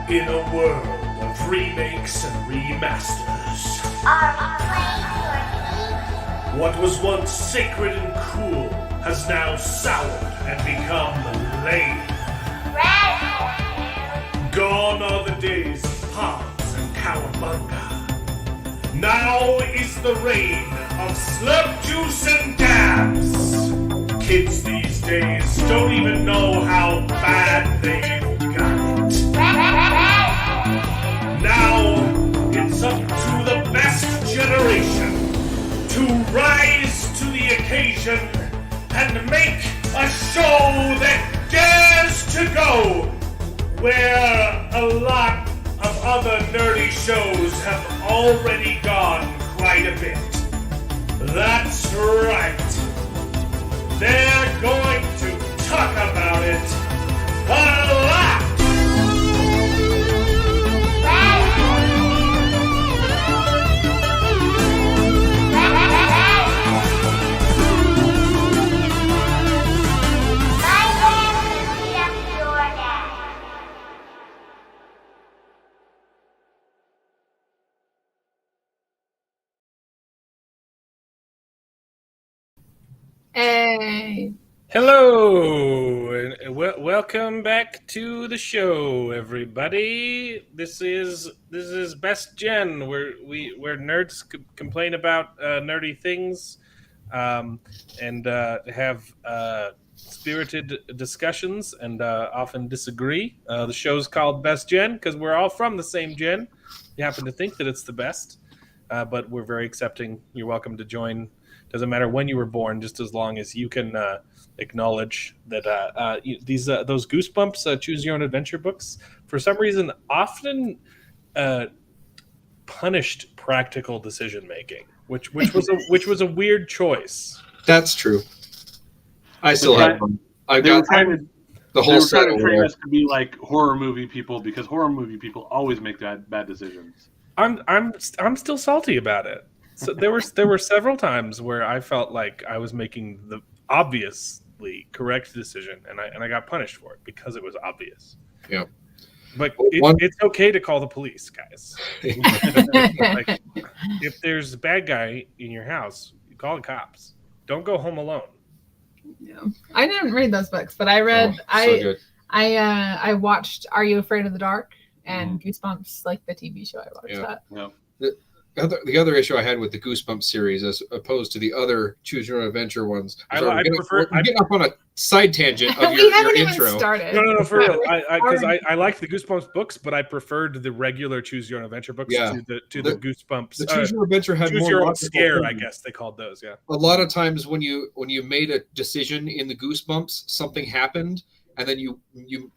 In a world of remakes and remasters, what was once sacred and cool has now soured and become lame. Gone are the days of pods and cowabunga. Now is the reign of slurp juice and dabs. Kids these days don't even know how bad they've got it. Now it's up to the best generation to rise to the occasion and make a show that dares to go where a lot of other nerdy shows have already gone quite a bit. That's right. They're going to talk about it a lot. Hey. Hello, and welcome back to the show, everybody. This is Best Gen, where nerds complain about nerdy things, and have spirited discussions, and often disagree. The show's called Best Gen because we're all from the same gen. We happen to think that it's the best, but we're very accepting. You're welcome to join. Doesn't matter when you were born, just as long as you can acknowledge that those Goosebumps Choose Your Own Adventure books, for some reason, often punished practical decision making, which was a weird choice. That's true. I still have them. I got the whole set over there. Us to be like horror movie people because horror movie people always make bad decisions. I'm still salty about it. So there were several times where I felt like I was making the obviously correct decision, and I got punished for it because it was obvious. Yeah, but it's okay to call the police, guys. Like, if there's a bad guy in your house, you call the cops. Don't go home alone. Yeah, I didn't read those books, but I read. I watched Are You Afraid of the Dark and Goosebumps, like the TV show. I watched that. Yeah. The other issue I had with the Goosebumps series, as opposed to the other Choose Your Own Adventure ones, I'm getting up on a side tangent of your intro. Started. No, for real. Because I liked the Goosebumps books, but I preferred the regular Choose Your Own Adventure books to the Goosebumps. The Choose Your Own Adventure had Choose more Your Own Scare, I guess they called those. Yeah. A lot of times when you made a decision in the Goosebumps, something happened, and then you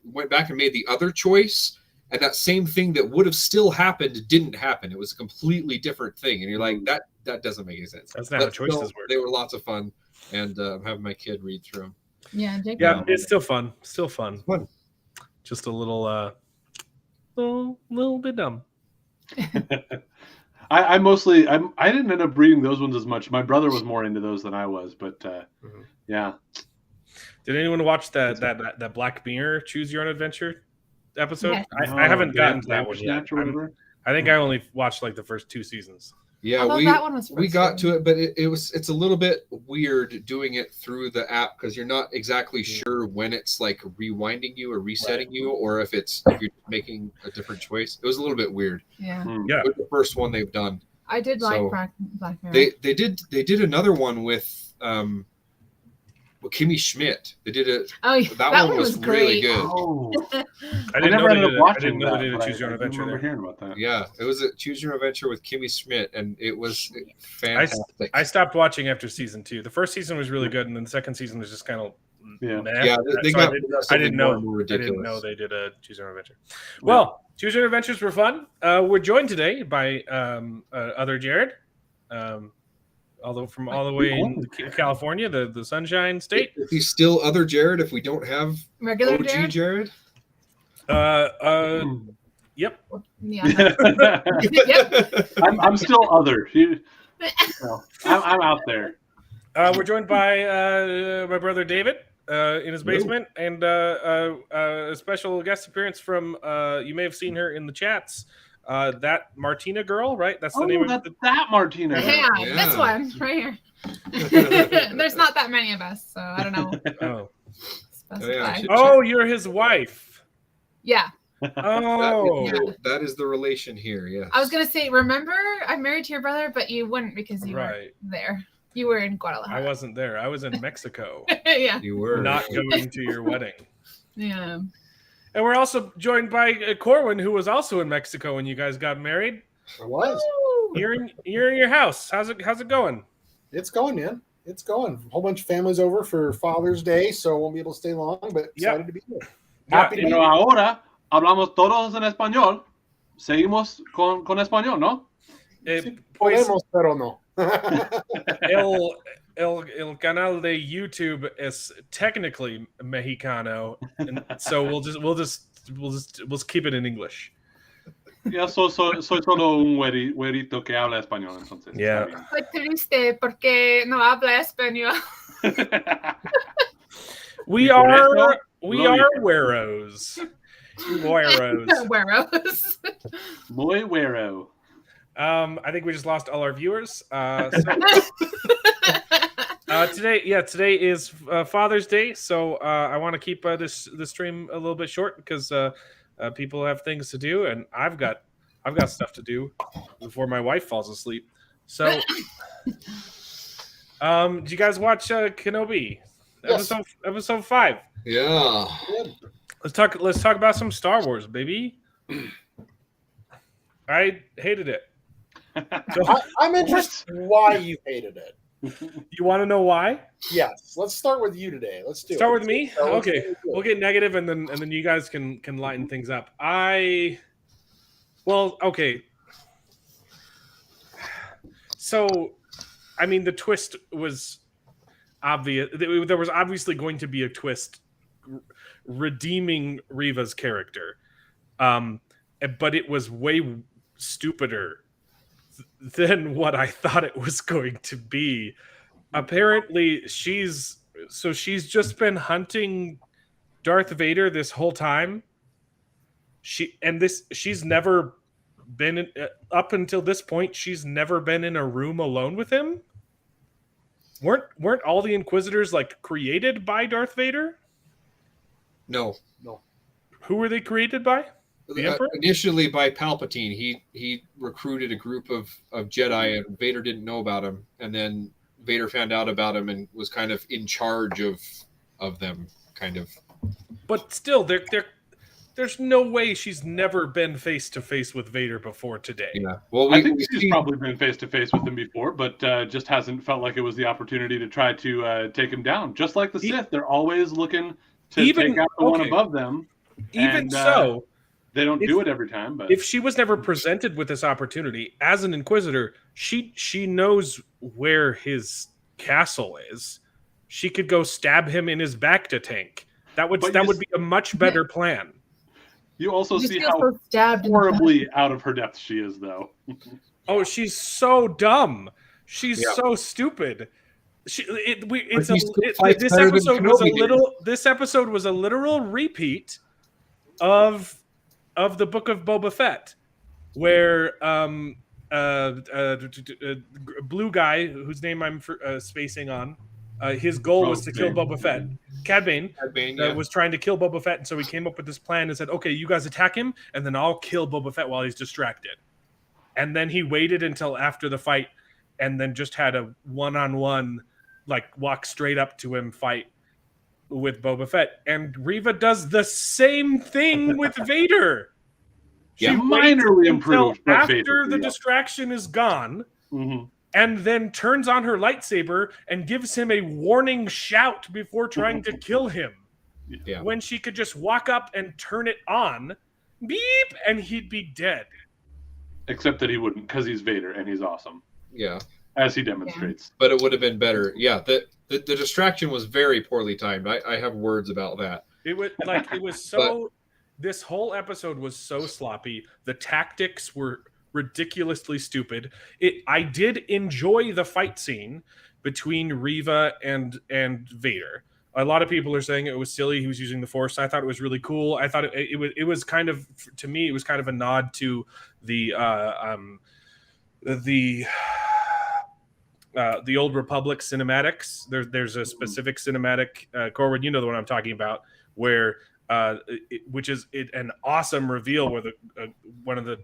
went back and made the other choice. And that same thing that would have still happened didn't happen. It was a completely different thing. And you're like, that doesn't make any sense. That's not how choices work. They were lots of fun. And I'm having my kid read through them. Yeah, it's still fun. Still fun. Just a little bit dumb. I didn't end up reading those ones as much. My brother was more into those than I was, but yeah. Did anyone watch that Black Mirror Choose Your Own Adventure episode? Yeah. I haven't gotten to that one yet. I think I only watched like the first 2 seasons. Yeah, we got to it, but it's a little bit weird doing it through the app because you're not exactly sure when it's like rewinding you or resetting you, or if you're making a different choice. It was a little bit weird. Yeah. Yeah. It was the first one they've done. I did like Black Mirror. They did another one with Kimmy Schmidt. They did it. Oh, yeah. That one was really good. Oh. I didn't know they did a Choose Your Own Adventure. I remember hearing about that. Yeah, it was a Choose Your Own Adventure with Kimmy Schmidt, and it was fantastic. I stopped watching after season 2. The first season was really good, and then the second season was just kind of Yeah, I didn't know they did a Choose Your Own Adventure. Well, Choose Your Own Adventures were fun. We're joined today by other Jared. Although from all the way in California, the Sunshine State. Is he still other Jared if we don't have regular OG Jared? Yep. Yeah. Yep. I'm still other. I'm out there. We're joined by my brother David. in his basement, and a special guest appearance from you may have seen her in the chats. That Martina girl, right? That's the name of that Martina. Yeah, this one right here. There's not that many of us, so I don't know. Oh, you're his wife. Yeah. Oh, that is the relation here. Yeah. I was gonna say, remember, I'm married to your brother, but you wouldn't because you weren't there. You were in Guadalajara. I wasn't there. I was in Mexico. Yeah. You were not going to your wedding. Yeah. And we're also joined by Corwin, who was also in Mexico when you guys got married. I was. You're in your house. How's it going? It's going, man. It's going. A whole bunch of families over for Father's Day, so I won't be able to stay long, but excited to be here. Happy to be here. Ahora hablamos todos en español. Seguimos con español, ¿no? Podemos, pero no. El canal de YouTube is technically Mexicano, and so we'll just keep it in English. Ya soy solo un güerito que habla español, entonces. Yeah. Estoy triste porque no habla español. We are güeros. Güeros. Muy güero. I think we just lost all our viewers. Today is Father's Day, so I want to keep this stream a little bit short because people have things to do, and I've got stuff to do before my wife falls asleep. So, did you guys watch Kenobi? Yes. Episode 5. Yeah. Let's talk about some Star Wars, baby. I hated it. I'm interested in why you hated it. You want to know why? Yes. Let's start with you today. Let's do it. Start with me? Okay. We'll get negative and then you guys can lighten things up. Okay. So, I mean, the twist was obvious. There was obviously going to be a twist redeeming Reva's character. But it was way stupider than what I thought it was going to be. Apparently, she's just been hunting Darth Vader this whole time. She's never been up until this point. She's never been in a room alone with him. Weren't all the Inquisitors like created by Darth Vader? No. Who were they created by? The Emperor? Initially by Palpatine. He recruited a group of Jedi, and Vader didn't know about him. And then Vader found out about him and was kind of in charge of them, kind of. But still, there's no way she's never been face to face with Vader before today. Yeah. Well, I think she's probably been face to face with him before, but just hasn't felt like it was the opportunity to try to take him down. Just like the Sith, they're always looking to take out the one above them. Even so, they don't do it every time. But if she was never presented with this opportunity as an Inquisitor, she knows where his castle is. She could go stab him in his Bacta tank. That would be a much better plan. You also see how horribly out of her depth she is, though. Oh, she's so dumb. She's so stupid. This episode was a literal repeat of the Book of Boba Fett, where blue guy whose name I'm spacing on, his goal was to kill Boba Fett. Cad Bane was trying to kill Boba Fett, and so he came up with this plan and said, "Okay, you guys attack him, and then I'll kill Boba Fett while he's distracted." And then he waited until after the fight, and then just had a one-on-one, like walk straight up to him fight with Boba Fett. And Reva does the same thing with Vader. She minorly improved after the distraction is gone. Mm-hmm. And then turns on her lightsaber and gives him a warning shout before trying to kill him. Yeah. When she could just walk up and turn it on, beep, and he'd be dead. Except that he wouldn't, because he's Vader and he's awesome. Yeah. As he demonstrates. But it would have been better. Yeah, the distraction was very poorly timed. I have words about that. It was so... This whole episode was so sloppy. The tactics were ridiculously stupid. I did enjoy the fight scene between Reva and Vader. A lot of people are saying it was silly. He was using the Force. I thought it was really cool. I thought it was kind of, to me, it was kind of a nod to the Old Republic cinematics. There's a specific cinematic, Corwin, you know the one I'm talking about, where which is an awesome reveal where one of the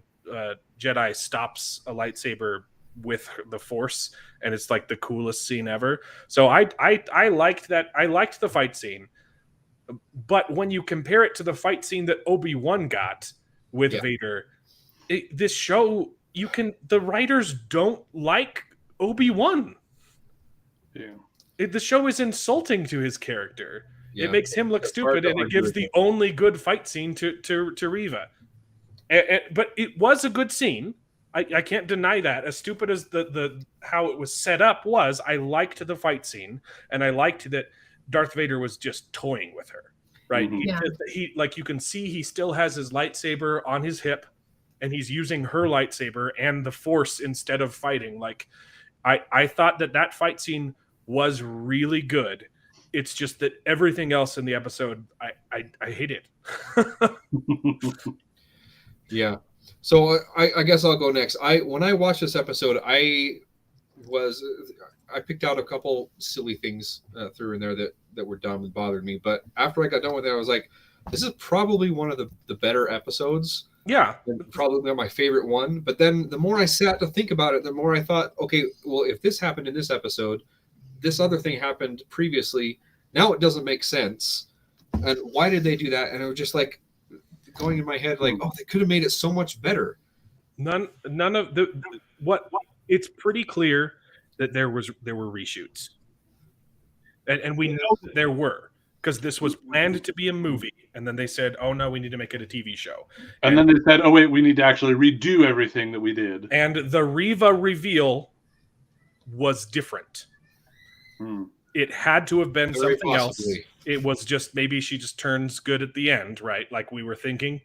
Jedi stops a lightsaber with the Force, and it's like the coolest scene ever. So I liked that. I liked the fight scene, but when you compare it to the fight scene that Obi-Wan got with Vader, this show, the writers don't like Obi-Wan. Yeah. The show is insulting to his character. Yeah. It makes him look stupid, and it gives the only good fight scene to Reva. But it was a good scene. I can't deny that. As stupid as the how it was set up was, I liked the fight scene, and I liked that Darth Vader was just toying with her. Right? Mm-hmm. He like, you can see he still has his lightsaber on his hip, and he's using her lightsaber and the Force instead of fighting. Like, I thought that fight scene was really good. It's just that everything else in the episode, I hate it. Yeah. So I guess I'll go next. When I watched this episode, I picked out a couple silly things through in there that were dumb and bothered me. But after I got done with it, I was like, this is probably one of the better episodes. Yeah. And probably my favorite one. But then the more I sat to think about it, the more I thought, okay, well, if this happened in this episode, this other thing happened previously. Now it doesn't make sense. And why did they do that? And it was just like going in my head, like, oh, they could have made it so much better. None of what it's pretty clear that there were reshoots. And we know that there were, because this was planned to be a movie, and then they said, oh no, we need to make it a TV show. And then they said, oh wait, we need to actually redo everything that we did. And the Reva reveal was different. It had to have been Very something possibly. else. It was just, maybe she just turns good at the end, right? Like we were thinking.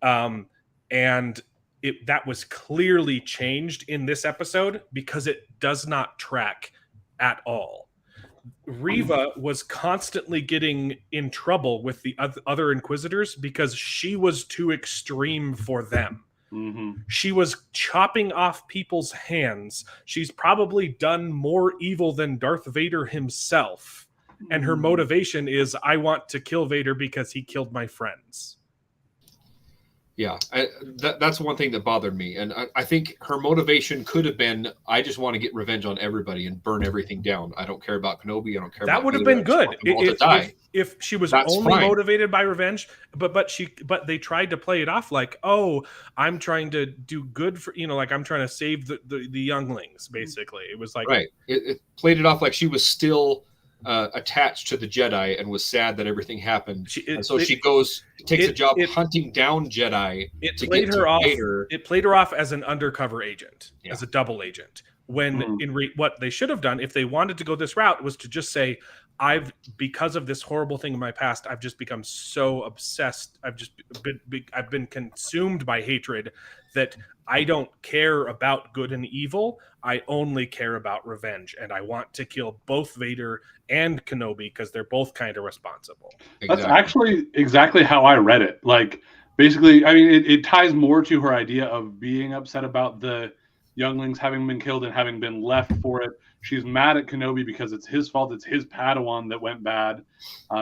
And that was clearly changed in this episode because it does not track at all. Reva was constantly getting in trouble with the other Inquisitors because she was too extreme for them. Mm-hmm. She was chopping off people's hands. She's probably done more evil than Darth Vader himself. And her motivation is, I want to kill Vader because he killed my friends. Yeah, that's one thing that bothered me. And I think her motivation could have been, I just want to get revenge on everybody and burn everything down. I don't care about Kenobi. I don't care that about would have Vader. been good if she was That's only fine. motivated by revenge. But they tried to play it off like, oh, I'm trying to do good for, like I'm trying to save the younglings, basically. It was like, right. It played it off like she was still attached to the Jedi and was sad that everything happened. She takes a job hunting down Jedi. It played her off. It played her off as an undercover agent, as a double agent. When what they should have done, if they wanted to go this route, was to just say, because of this horrible thing in my past, I've just become so obsessed. I've been consumed by hatred that I don't care about good and evil. I only care about revenge, and I want to kill both Vader and Kenobi because they're both kind of responsible. Exactly. That's actually exactly how I read it. Like, basically, I mean, it ties more to her idea of being upset about the younglings having been killed and having been left for it. She's mad at Kenobi because it's his fault. It's his Padawan that went bad.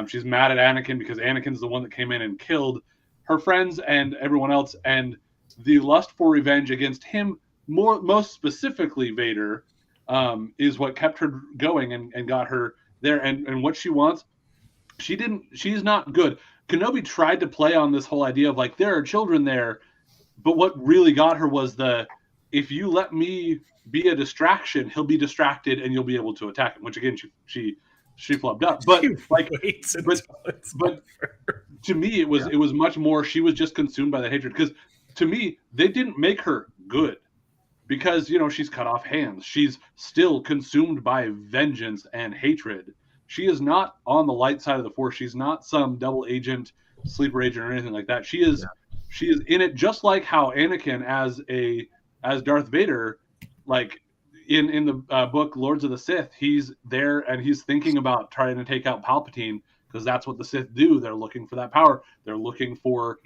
She's mad at Anakin because Anakin's the one that came in and killed her friends and everyone else. And the lust for revenge against him, most specifically Vader, is what kept her going and got her there. And what she wants, she's not good. Kenobi tried to play on this whole idea of like, there are children there. But what really got her was if you let me be a distraction, he'll be distracted and you'll be able to attack him, which again, she flubbed up. But like, but to me, it was much more, she was just consumed by the hatred. Because to me, they didn't make her good because, she's cut off hands. She's still consumed by vengeance and hatred. She is not on the light side of the Force. She's not some double agent, sleeper agent, or anything like that. She is in it, just like how Anakin as Darth Vader, like, in the book Lords of the Sith, he's there and he's thinking about trying to take out Palpatine because that's what the Sith do. They're looking for that power. They're looking for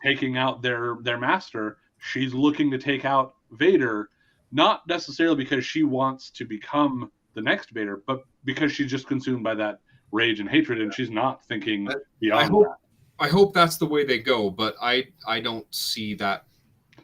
taking out their master. She's looking to take out Vader, not necessarily because she wants to become the next Vader, but because she's just consumed by that rage and hatred, and she's not thinking beyond that. I hope that's the way they go, but I don't see that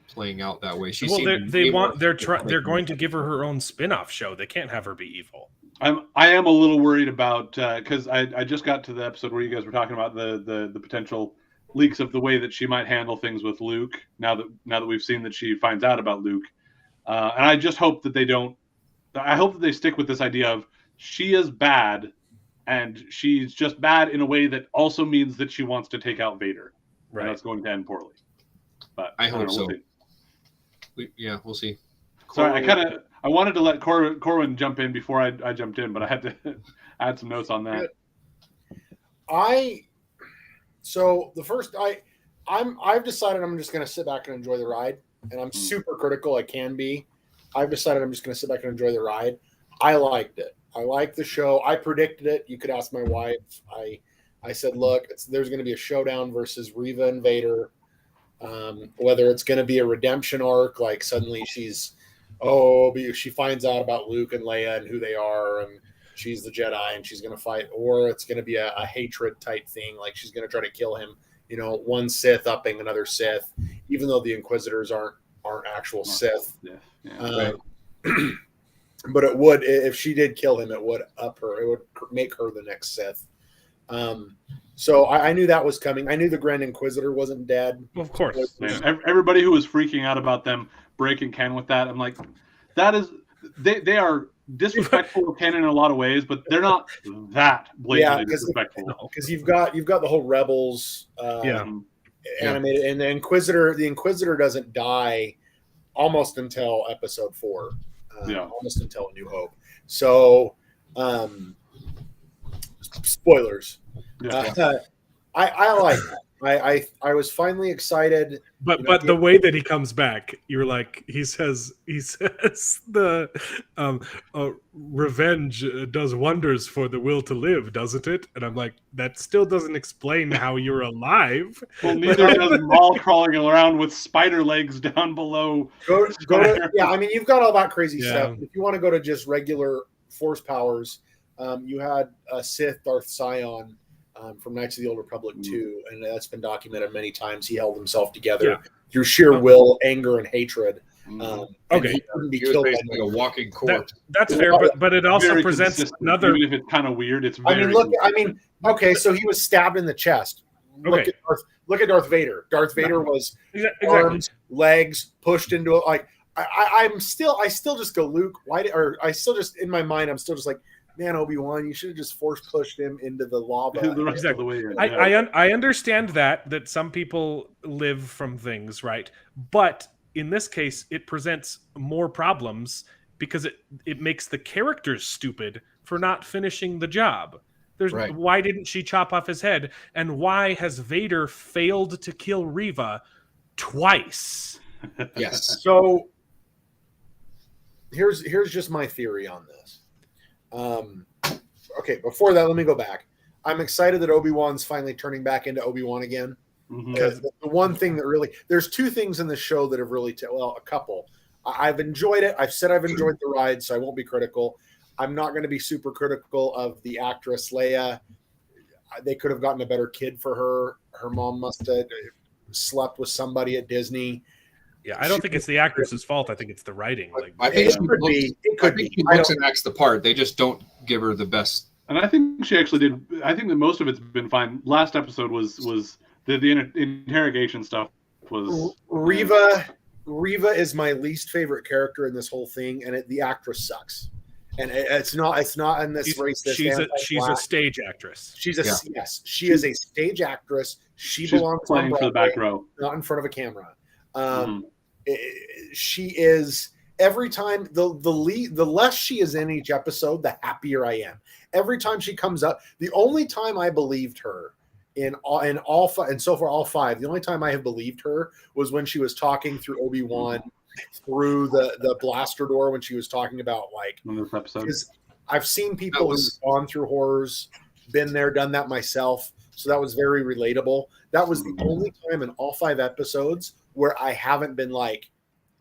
playing out that way. They're going to give her own spin-off show. They can't have her be evil. I am a little worried about because I just got to the episode where you guys were talking about the potential leaks of the way that she might handle things with Luke. Now that we've seen that she finds out about Luke, and I just hope that they don't. I hope that they stick with this idea of she is bad, and she's just bad in a way that also means that she wants to take out Vader. Right, and that's going to end poorly. But I hope so. We'll see. Sorry, I wanted to let Corwin jump in before I jumped in, but I had to add some notes on that. I've decided I'm just going to sit back and enjoy the ride, and I'm super critical. I can be. I've decided I'm just going to sit back and enjoy the ride. I liked it. I liked the show. I predicted it. You could ask my wife. I said, look, there's going to be a showdown versus Reva and Vader. Whether it's going to be a redemption arc, like suddenly she finds out about Luke and Leia and who they are, and she's the Jedi and she's going to fight, or it's going to be a hatred type thing, like she's going to try to kill him. One Sith upping another Sith, even though the Inquisitors aren't actual Sith. But it would, if she did kill him, it would up her. It would make her the next Sith. So I knew that was coming. I knew the Grand Inquisitor wasn't dead. Of course. Everybody who was freaking out about them breaking canon with that, I'm like, that is they are disrespectful of canon in a lot of ways, but they're not that blatantly disrespectful. Because you've got the whole Rebels animated, and the Inquisitor doesn't die almost until Episode 4. Almost until A New Hope. So, spoilers. I like that. I was finally excited. But the way that he comes back, you're like, he says the revenge does wonders for the will to live, doesn't it? And I'm like, that still doesn't explain how you're alive. Well, neither does Maul crawling around with spider legs down below. You've got all that crazy stuff. If you want to go to just regular force powers, you had a Sith, Darth Sion, from Knights of the Old Republic 2, and that's been documented many times. He held himself together through sheer will, anger, and hatred. He couldn't be killed like a walking corpse. That's fair, but it also presents another. Even if it's kind of weird, it's. Okay, so he was stabbed in the chest. Look at Darth Vader. Darth Vader was arms, legs pushed into it. Like I still just go, Luke. In my mind, I'm still just like, man, Obi-Wan, you should have just force pushed him into the lava. I understand that some people live from things, right? But in this case, it presents more problems because it makes the characters stupid for not finishing the job. Why didn't she chop off his head? And why has Vader failed to kill Reva twice? Yes. So here's just my theory on this. Okay, before that, let me go back. I'm excited that Obi-Wan's finally turning back into Obi-Wan again. Because the one thing that there's two things in the show that have really, a couple. I've enjoyed it. I've said I've enjoyed the ride, so I won't be critical. I'm not going to be super critical of the actress Leia. They could have gotten a better kid for her. Her mom must have slept with somebody at Disney. Yeah, I don't think it's the actress's fault. I think it's the writing. I think it could be. She looks and acts the part. They just don't give her the best. And I think she actually did. I think that most of it's been fine. Last episode was the interrogation stuff was. Reva is my least favorite character in this whole thing, and the actress sucks. And it's not in this race. She's a stage actress. She is a stage actress. She's belongs playing for the back row, not in front of a camera. She is every time the less she is in each episode, the happier I am. Every time she comes up, the only time I believed her in all five, and so far all five, the only time I have believed her was when she was talking through Obi-Wan through the blaster door when she was talking about like in this episode. Because I've seen people who've gone through horrors, been there, done that myself. So that was very relatable. That was the only time in all 5 episodes where I haven't been like,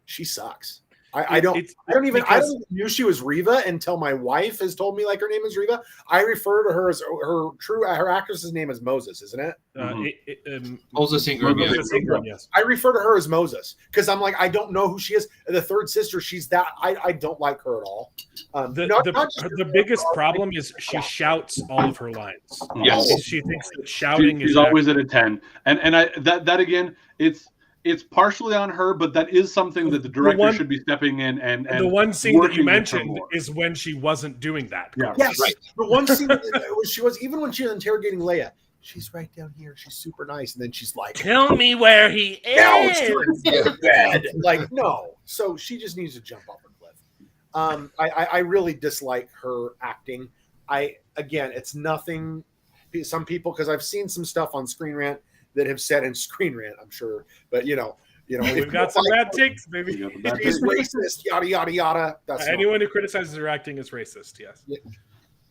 she sucks. I don't even knew she was Reva until my wife has told me like her name is Reva. I refer to her as her actress's name is Moses, isn't it? Moses Ingram. Yes. I refer to her as Moses because I'm like, I don't know who she is. The third sister, she's that. I don't like her at all. The biggest problem is she shouts all of her lines. Yes, she thinks that shouting she's always at a 10, and that again, it's partially on her, but that is something that the director should be stepping in and the one scene that you mentioned is when she wasn't doing that. Yeah. Yes, right. The one scene she was even when she was interrogating Leia. She's right down here. She's super nice, and then she's like, "Tell me where he is." Now it's to bed. Like no, so she just needs to jump off a cliff. I really dislike her acting. It's nothing. Some people, because I've seen some stuff on Screen Rant that have said in Screen Rant, I'm sure, but you know, we've got some bad takes, maybe. He's racist, yada yada yada. That's anyone who criticizes her acting is racist. Yes. Yeah.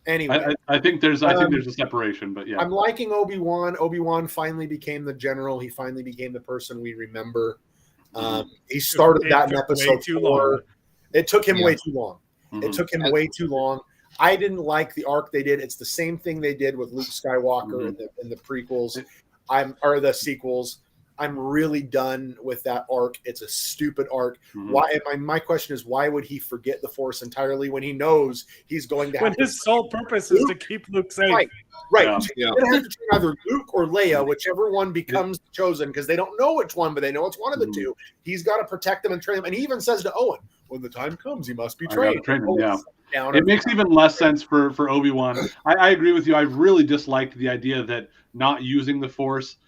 Anyway, I think there's a separation, but yeah, I'm liking Obi-Wan. Obi-Wan finally became the general. He finally became the person we remember. He started that in episode 4. It took him way too long. It took him way too long. I didn't like the arc they did. It's the same thing they did with Luke Skywalker in the prequels. Or the sequels. I'm really done with that arc. It's a stupid arc. Why? My question is, why would he forget the Force entirely when he knows he's going to have? When his sole purpose is to keep Luke safe. Right. Yeah. He's going to have to train either Luke or Leia, whichever one becomes chosen, because they don't know which one, but they know it's one of the two. He's got to protect them and train them. And he even says to Owen, "When the time comes, he must be trained." It makes even less sense for Obi-Wan. I agree with you. I really disliked the idea that not using the Force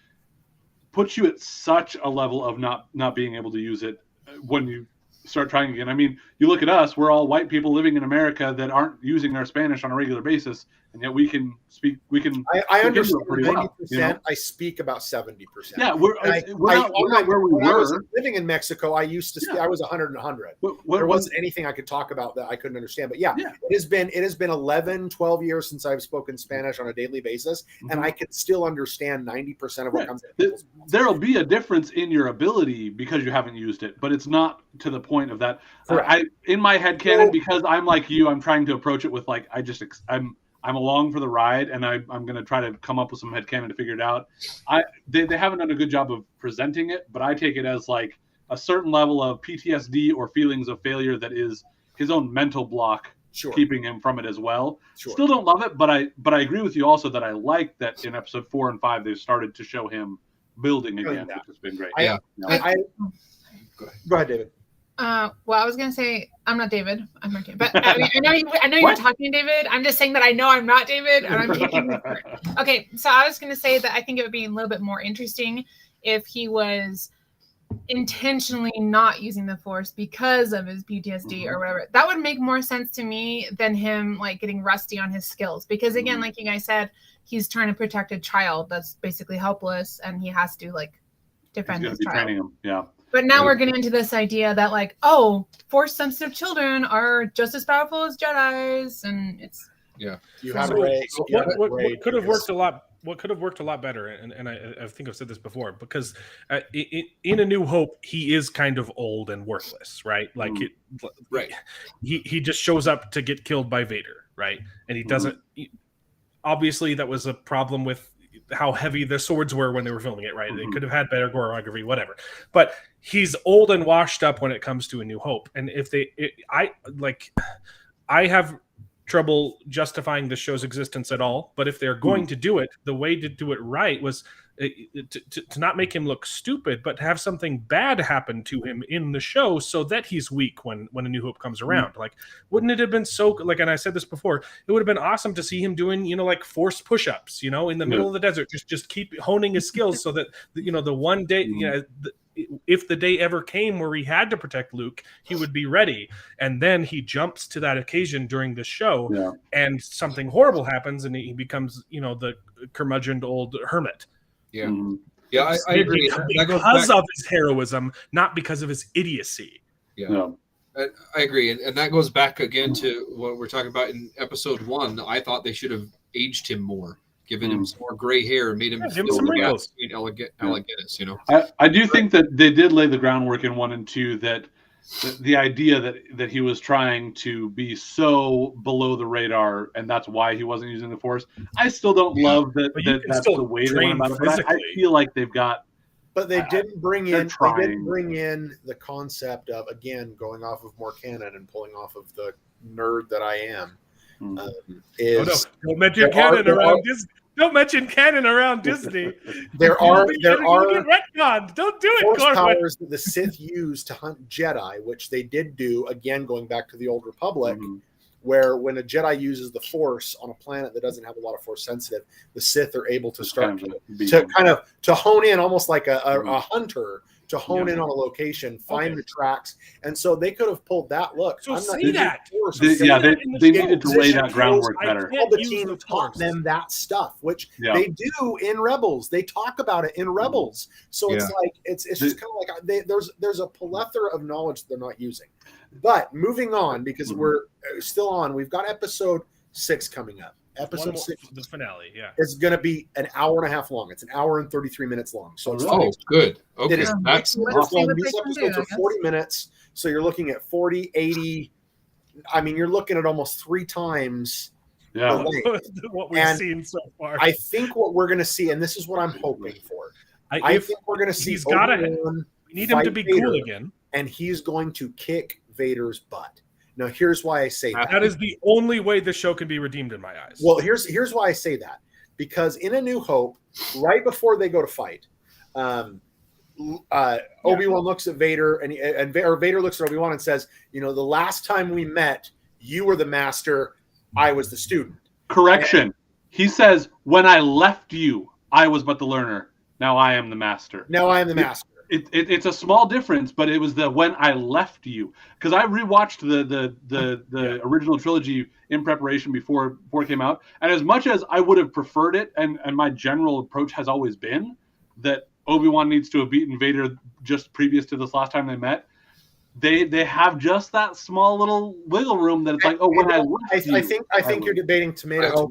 puts you at such a level of not being able to use it when you start trying again. I mean, you look at us, we're all white people living in America that aren't using our Spanish on a regular basis, and yet we can speak. I understand 90%. Well, you know? I speak about 70%. Yeah, we're not where we were. When I was living in Mexico, I used to speak. I was 100 and 100. There wasn't anything I could talk about that I couldn't understand. But it has been 11, 12 years since I've spoken Spanish on a daily basis, and I can still understand 90% of what comes in. There'll be a difference in your ability because you haven't used it, but it's not to the point of that. In my head canon, because I'm like you, I'm trying to approach it with like I'm along for the ride, and I'm going to try to come up with some headcanon to figure it out. They haven't done a good job of presenting it, but I take it as like a certain level of PTSD or feelings of failure that is his own mental block keeping him from it as well. Still don't love it, but I agree with you also that I like that in episode 4 and 5 they've started to show him building again, which has been great. Go ahead, David. Well, I was gonna say I'm not David. I'm not David. But I know you're talking, David. I'm just saying that I know I'm not David, and I'm taking this part. Okay, so I was gonna say that I think it would be a little bit more interesting if he was intentionally not using the Force because of his PTSD or whatever. That would make more sense to me than him like getting rusty on his skills. Because again, like you guys said, he's trying to protect a child that's basically helpless, and he has to like defend his child. Training him. Yeah. But now we're getting into this idea that like, oh, Force-sensitive children are just as powerful as Jedis, and it's you have Rey. What could have worked a lot? What could have worked a lot better? And I think I've said this before, because in A New Hope he is kind of old and worthless, right? Like he just shows up to get killed by Vader, right? And he doesn't. Obviously, that was a problem with how heavy the swords were when they were filming it, right? They could have had better choreography, whatever. But he's old and washed up when it comes to A New Hope. And if I have trouble justifying the show's existence at all, but if they're going to do it, the way to do it right was to not make him look stupid, but to have something bad happen to him in the show so that he's weak when A New Hope comes around. Like, wouldn't it have been so, like, and I said this before, it would have been awesome to see him doing, like forced push-ups, in the middle of the desert, just keep honing his skills so that, the one day, if the day ever came where he had to protect Luke, he would be ready. And then he jumps to that occasion during the show and something horrible happens and he becomes, the curmudgeoned old hermit. Yeah. I agree. Because of his heroism, not because of his idiocy. Yeah. I agree, and that goes back again to what we're talking about in episode 1. I thought they should have aged him more, given him some more gray hair, and made him give him feel some the gap wrinkles. between Alliganis, you know. I do think that they did lay the groundwork in 1 and 2 that the idea that he was trying to be so below the radar, and that's why he wasn't using the Force. I still don't love that that's the way they went about it. But I feel like they've got. But they didn't bring in. trying. They didn't bring in the concept of, again, going off of more canon and pulling off of the nerd that I am. Don't mention canon around Disney. Don't mention canon around Disney. There are retconned. Don't do it, Force Corbin. powers that the Sith used to hunt Jedi, which they did do, again, going back to the Old Republic, where when a Jedi uses the Force on a planet that doesn't have a lot of Force sensitive, the Sith are able to start to hone in, almost like a hunter, to hone in on a location, find the tracks, and so they could have pulled that. Look, so I'm not see that. They needed to lay that groundwork better. Palpatine taught them that stuff, which they do in Rebels. They talk about it in Rebels. So it's like it's just kind of like there's a plethora of knowledge that they're not using. But moving on, because we're still on, we've got episode 6 coming up. Episode 6, the finale, is going to be an hour and a half long. It's an hour and 33 minutes long. So it's good. Okay, that's long. These episodes are 40 minutes, so you're looking at 40, 80. I mean, you're looking at almost 3 times what we've seen so far. I think what we're going to see, and this is what I'm hoping for. I think we're going to see. We need him to be cool again, and he's going to kick Vader's butt. Now, here's why I say that. That is the only way the show can be redeemed in my eyes. Well, here's why I say that. Because in A New Hope, right before they go to fight, Obi-Wan looks at Vader, and Vader looks at Obi-Wan and says, "You know, the last time we met, you were the master, I was the student." Correction. He says, "When I left you, I was but the learner. Now I am the master." Now I am the master. It's a small difference, but it was the when I left you, because I rewatched the original trilogy in preparation before it came out, and as much as I would have preferred it, and my general approach has always been that Obi-Wan needs to have beaten Vader just previous to this last time they met. They have just that small little wiggle room that it's like, oh, when I left you, I think you're debating tomatoes.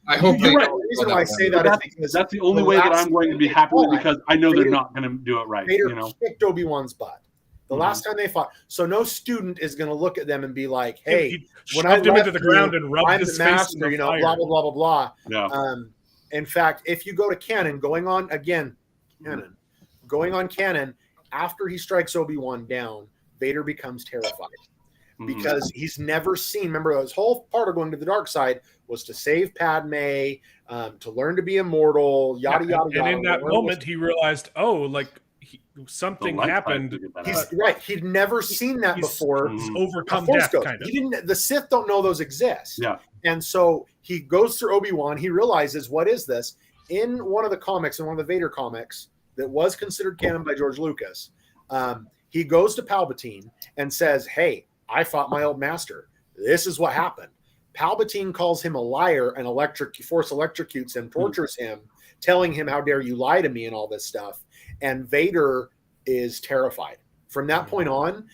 I hope you're right. The reason why I say that is because that's the only way that I'm going to be happy with, because I know they're not going to do it right. Vader kicked Obi-Wan's butt the last time they fought. So no student is going to look at them and be like, "Hey, when I him into the ground and rubbed I'm his the face master," in the fire. blah blah blah blah blah. Yeah. In fact, if you go to canon, going on canon, after he strikes Obi-Wan down, Vader becomes terrified because he's never seen. Remember, his whole part of going to the dark side was to save Padme, to learn to be immortal, yada yada yada. And in that moment, he realized, something happened. He's right. He'd never seen that before. He's overcome death, kind of. He didn't. The Sith don't know those exist. Yeah. And so he goes through Obi-Wan. He realizes, what is this? In one of the comics, in one of the Vader comics that was considered canon by George Lucas, he goes to Palpatine and says, "Hey, I fought my old master. This is what happened." Palpatine calls him a liar and force electrocutes him, tortures him, telling him, "How dare you lie to me," and all this stuff. And Vader is terrified. From that point on,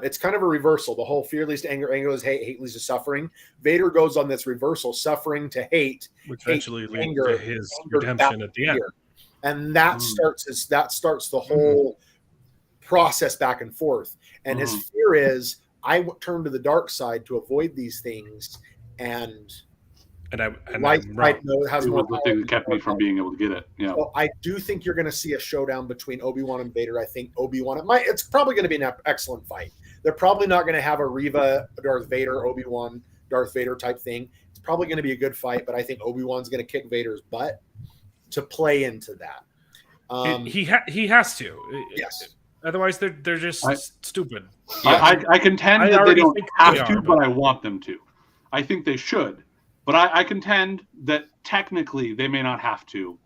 it's kind of a reversal. The whole fear leads to anger, anger leads to hate, hate leads to suffering. Vader goes on this reversal, suffering to hate, which eventually leads to his redemption at the end. And that starts the whole process back and forth. And his fear is, I turn to the dark side to avoid these things, and light has more the thing that kept me from being able to get it. Yeah. So I do think you're going to see a showdown between Obi-Wan and Vader. I think Obi-Wan, it's probably going to be an excellent fight. They're probably not going to have a Reva Darth Vader, Obi-Wan Darth Vader type thing. It's probably going to be a good fight, but I think Obi-Wan's going to kick Vader's butt to play into that. He has to. Yes. Otherwise, they're just stupid. I contend that they don't have to, but I want them to. I think they should. But I contend that technically they may not have to.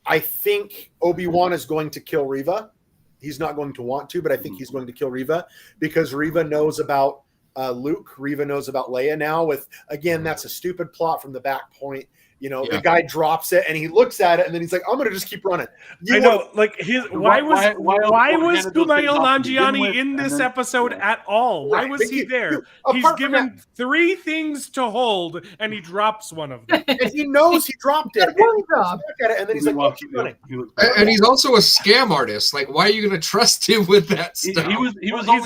I think Obi-Wan is going to kill Reva. He's not going to want to, but I think he's going to kill Reva because Reva knows about Luke. Reva knows about Leia now. Again, that's a stupid plot from the back point. the guy drops it and he looks at it and then he's like, I'm gonna just keep running. I know, like why was Kumail handed it off to begin Nanjiani with, in this and then- episode at all? Why Right, was but he there? apart He's from given 3 things to hold and he drops one of them. and he knows he dropped it. And he looks back at it and then he's like, oh, keep running. And he's also a scam artist. Like, why are you going to trust him with that stuff? He was He's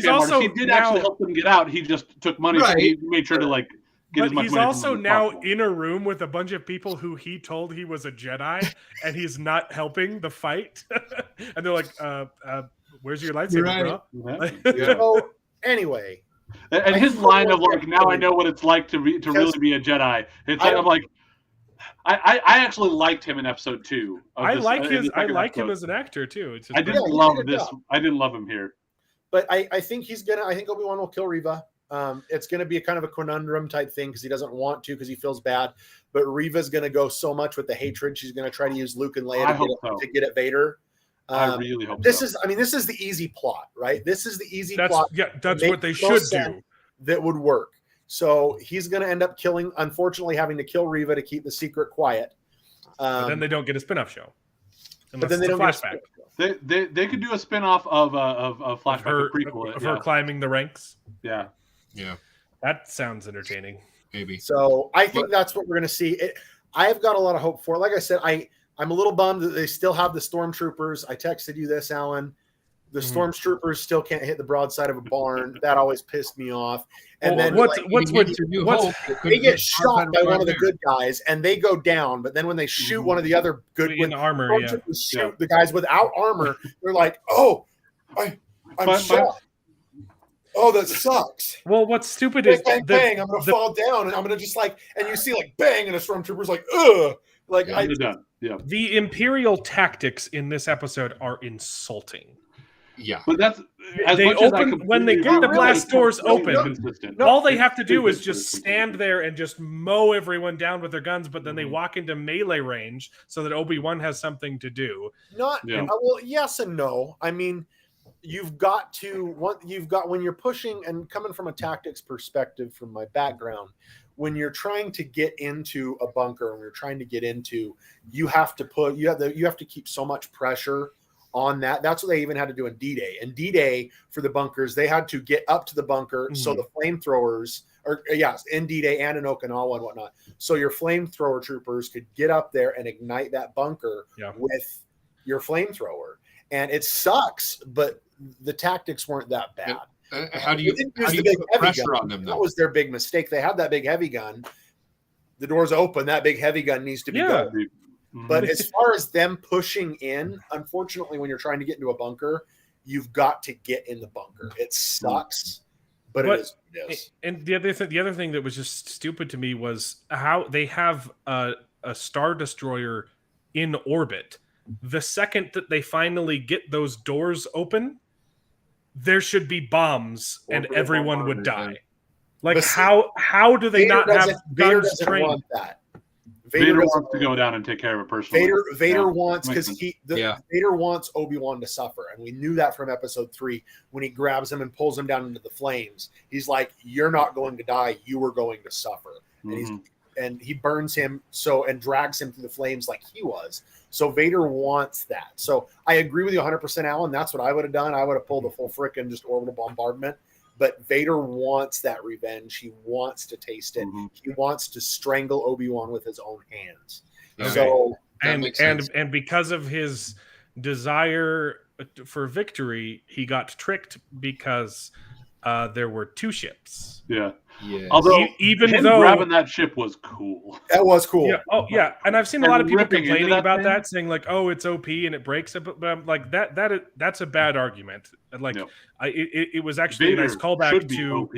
also he did now- actually help them get out. He just took money. Right. He made sure to like get as But much he's money from also them as now possible. in a room with a bunch of people who he told he was a Jedi, and he's not helping the fight. And they're like, "Where's your lightsaber, Right. bro?" Yeah. So anyway, And his line of like, "Now I know what it's like to really be a Jedi." It's like, I'm like, I actually liked him in episode 2. I like him episode. as an actor too. It's just I didn't he love did a this. job. I didn't love him here. but I think I think Obi-Wan will kill Reva. It's going to be a kind of a conundrum type thing because he doesn't want to because he feels bad. But Reva's going to go so much with the hatred. She's going to try to use Luke and Leia to get at Vader. I really hope This so. is the easy plot, right? This is the easy that's plot that's Make what they no should sense. do. that would work. So he's going to end up unfortunately, having to kill Reva to keep the secret quiet. But then they don't get a spin-off show. But then they don't flashback get They could do a spin-off of flashback her, prequel. of her climbing the ranks. Yeah. That sounds entertaining. Maybe. So I think that's what we're going to see. I've got a lot of hope for. Like I said, I'm a little bummed that they still have the stormtroopers. I texted you this, Alan. The stormtroopers still can't hit the broadside of a barn. That always pissed me off. And then they get shot by one of the good guys, and they go down. But then when they shoot one of the other good in armor, stormtroopers shoot the guys without armor, they're like, "Oh, I'm shot." Oh, that sucks. Well, what's stupid is bang, bang, I'm gonna fall down and I'm gonna just and you see bang, and a stormtrooper's like, ugh. They're done. Yeah. The Imperial tactics in this episode are insulting. Yeah. But that's when they get the blast doors open. All they have to do is just Consistent. stand there and just mow everyone down with their guns, but then they walk into melee range so that Obi-Wan has something to do. Well, yes and no. I mean, when you're pushing and coming from a tactics perspective from my background, when you're trying to get into a bunker and you're trying to get into, you have to keep so much pressure on that. That's what they even had to do in D-Day. In D-Day for the bunkers, they had to get up to the bunker so the flamethrowers in D-Day and in Okinawa and whatnot. So your flamethrower troopers could get up there and ignite that bunker with your flamethrower. And it sucks, but the tactics weren't that bad. How do you put pressure on them, though? That was their big mistake. They had that big heavy gun. The door's open. That big heavy gun needs to be going. But as far as them pushing in, unfortunately, when you're trying to get into a bunker, you've got to get in the bunker. It sucks, but it is what it is. And the other thing that was just stupid to me was how they have a Star Destroyer in orbit. The second that they finally get those doors open, there should be bombs and everyone would die. Like, how do they not have guns trained? That. Vader wants to go down and take care of it personally. Vader wants, because Vader wants Obi-Wan to suffer, and we knew that from episode 3 when he grabs him and pulls him down into the flames. He's like, "You're not going to die. You are going to suffer." And he burns him and drags him through the flames like he was. So Vader wants that. So I agree with you 100%, Alan. That's what I would have done. I would have pulled the full frickin' just orbital bombardment. But Vader wants that revenge. He wants to taste it. He wants to strangle Obi-Wan with his own hands. Okay. So and because of his desire for victory, he got tricked because there were 2 ships. Yeah. Yes. Although even him though grabbing that ship was cool. That was cool. Yeah. Oh yeah. And I've seen a lot of people ripping into complaining that about thing? that, saying like, "Oh, it's OP and it breaks it," but I'm like, that's a bad argument. Like, it was actually Vader a nice callback should be to. OP.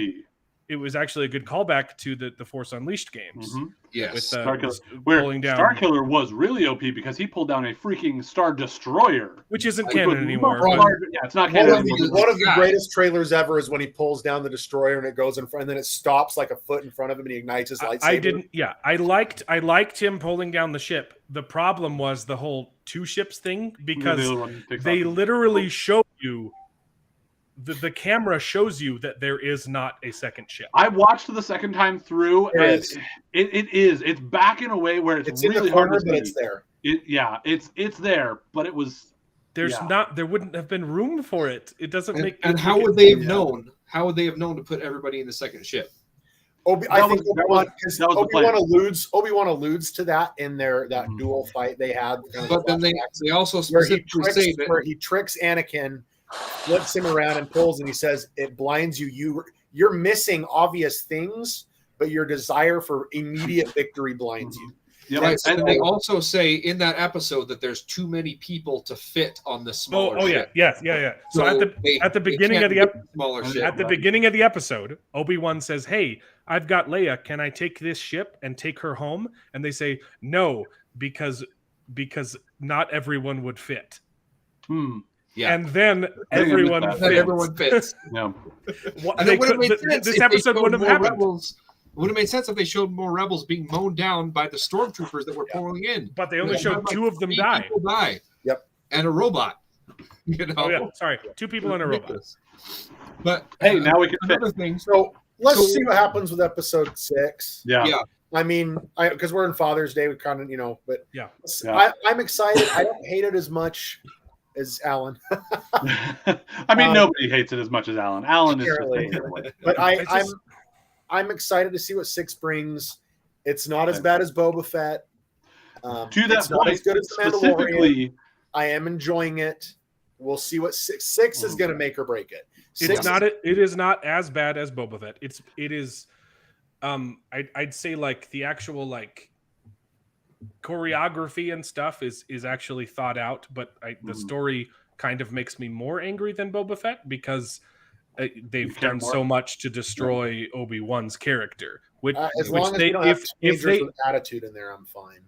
It was actually a good callback to the Force Unleashed games. Yes. With Starkiller, pulling down, Starkiller was really OP because he pulled down a freaking Star Destroyer, which isn't canon anymore. Yeah, it's not canon anymore. One of the greatest trailers ever is when he pulls down the destroyer and it goes in front, and then it stops like a foot in front of him, and he ignites his lightsaber. I liked him pulling down the ship. The problem was the whole 2 ships thing, because they literally show you the camera shows you that there is not a second ship. I watched the second time through, There and is. it's back in a way where it's in really the corner, hard to but see. it's there. It's there, but it was. There wouldn't have been room for it. It doesn't And, make. and it how make would it- they have known? How would they have known to put everybody in the second ship? I think Obi-Wan alludes to that in that duel fight they had. But then they also where he specifically say that where he tricks Anakin, flips him around and pulls, and he says it blinds you. You're missing obvious things, but your desire for immediate victory blinds you. Yep. right. And they also say in that episode that there's too many people to fit on the smaller ship. yeah. So at the beginning of the smaller ship. At the beginning of the episode, Obi-Wan says, "Hey, I've got Leia. Can I take this ship and take her home?" And they say, "No, because not everyone would fit." Yeah. And then everyone that. fits. Everyone fits. No. And it would have made sense This if they episode showed wouldn't have more happened. rebels. It would have made sense if they showed more rebels being mown down by the stormtroopers that were pulling in. But they only They showed had, like, two of them 3 die. people die. Yep. And a robot. You know. Oh yeah, sorry, 2 people and a robot. But Hey, now we can fit. another thing. So let's So- see what happens with episode 6. Yeah. Yeah. I mean, because we're in Father's Day, we kind of, but Yeah. I'm excited. I don't hate it as much as Alan, I mean, nobody hates it as much as Alan. Alan is just apparently. But I'm excited to see what 6 brings. It's not as Okay. bad as Boba Fett. To that it's not point, as good as the Mandalorian. specifically, I am enjoying it. We'll see what 6 is going to make or break it. It is not as bad as Boba Fett. It is I'd say like the actual like choreography and stuff is actually thought out, but the story kind of makes me more angry than Boba Fett because they've done so much to destroy Obi-Wan's character. As long as they don't have teenagers with attitude in there, I'm fine.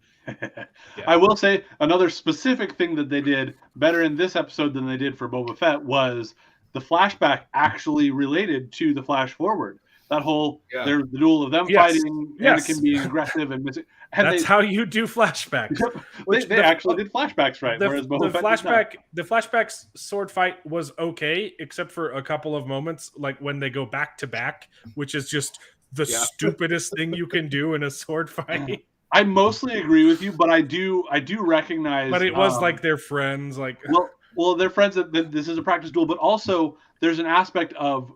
I will say another specific thing that they did better in this episode than they did for Boba Fett was the flashback actually related to the flash forward. That whole the duel of them fighting, Anakin being aggressive and missing. And that's how you do flashbacks. They actually did flashbacks right. Whereas Boba Fett the flashbacks sword fight was okay, except for a couple of moments, like when they go back to back, which is just the stupidest thing you can do in a sword fight. I mostly agree with you, but I do recognize. But it was like they're friends, like well, they're friends. That this is a practice duel, but also there's an aspect of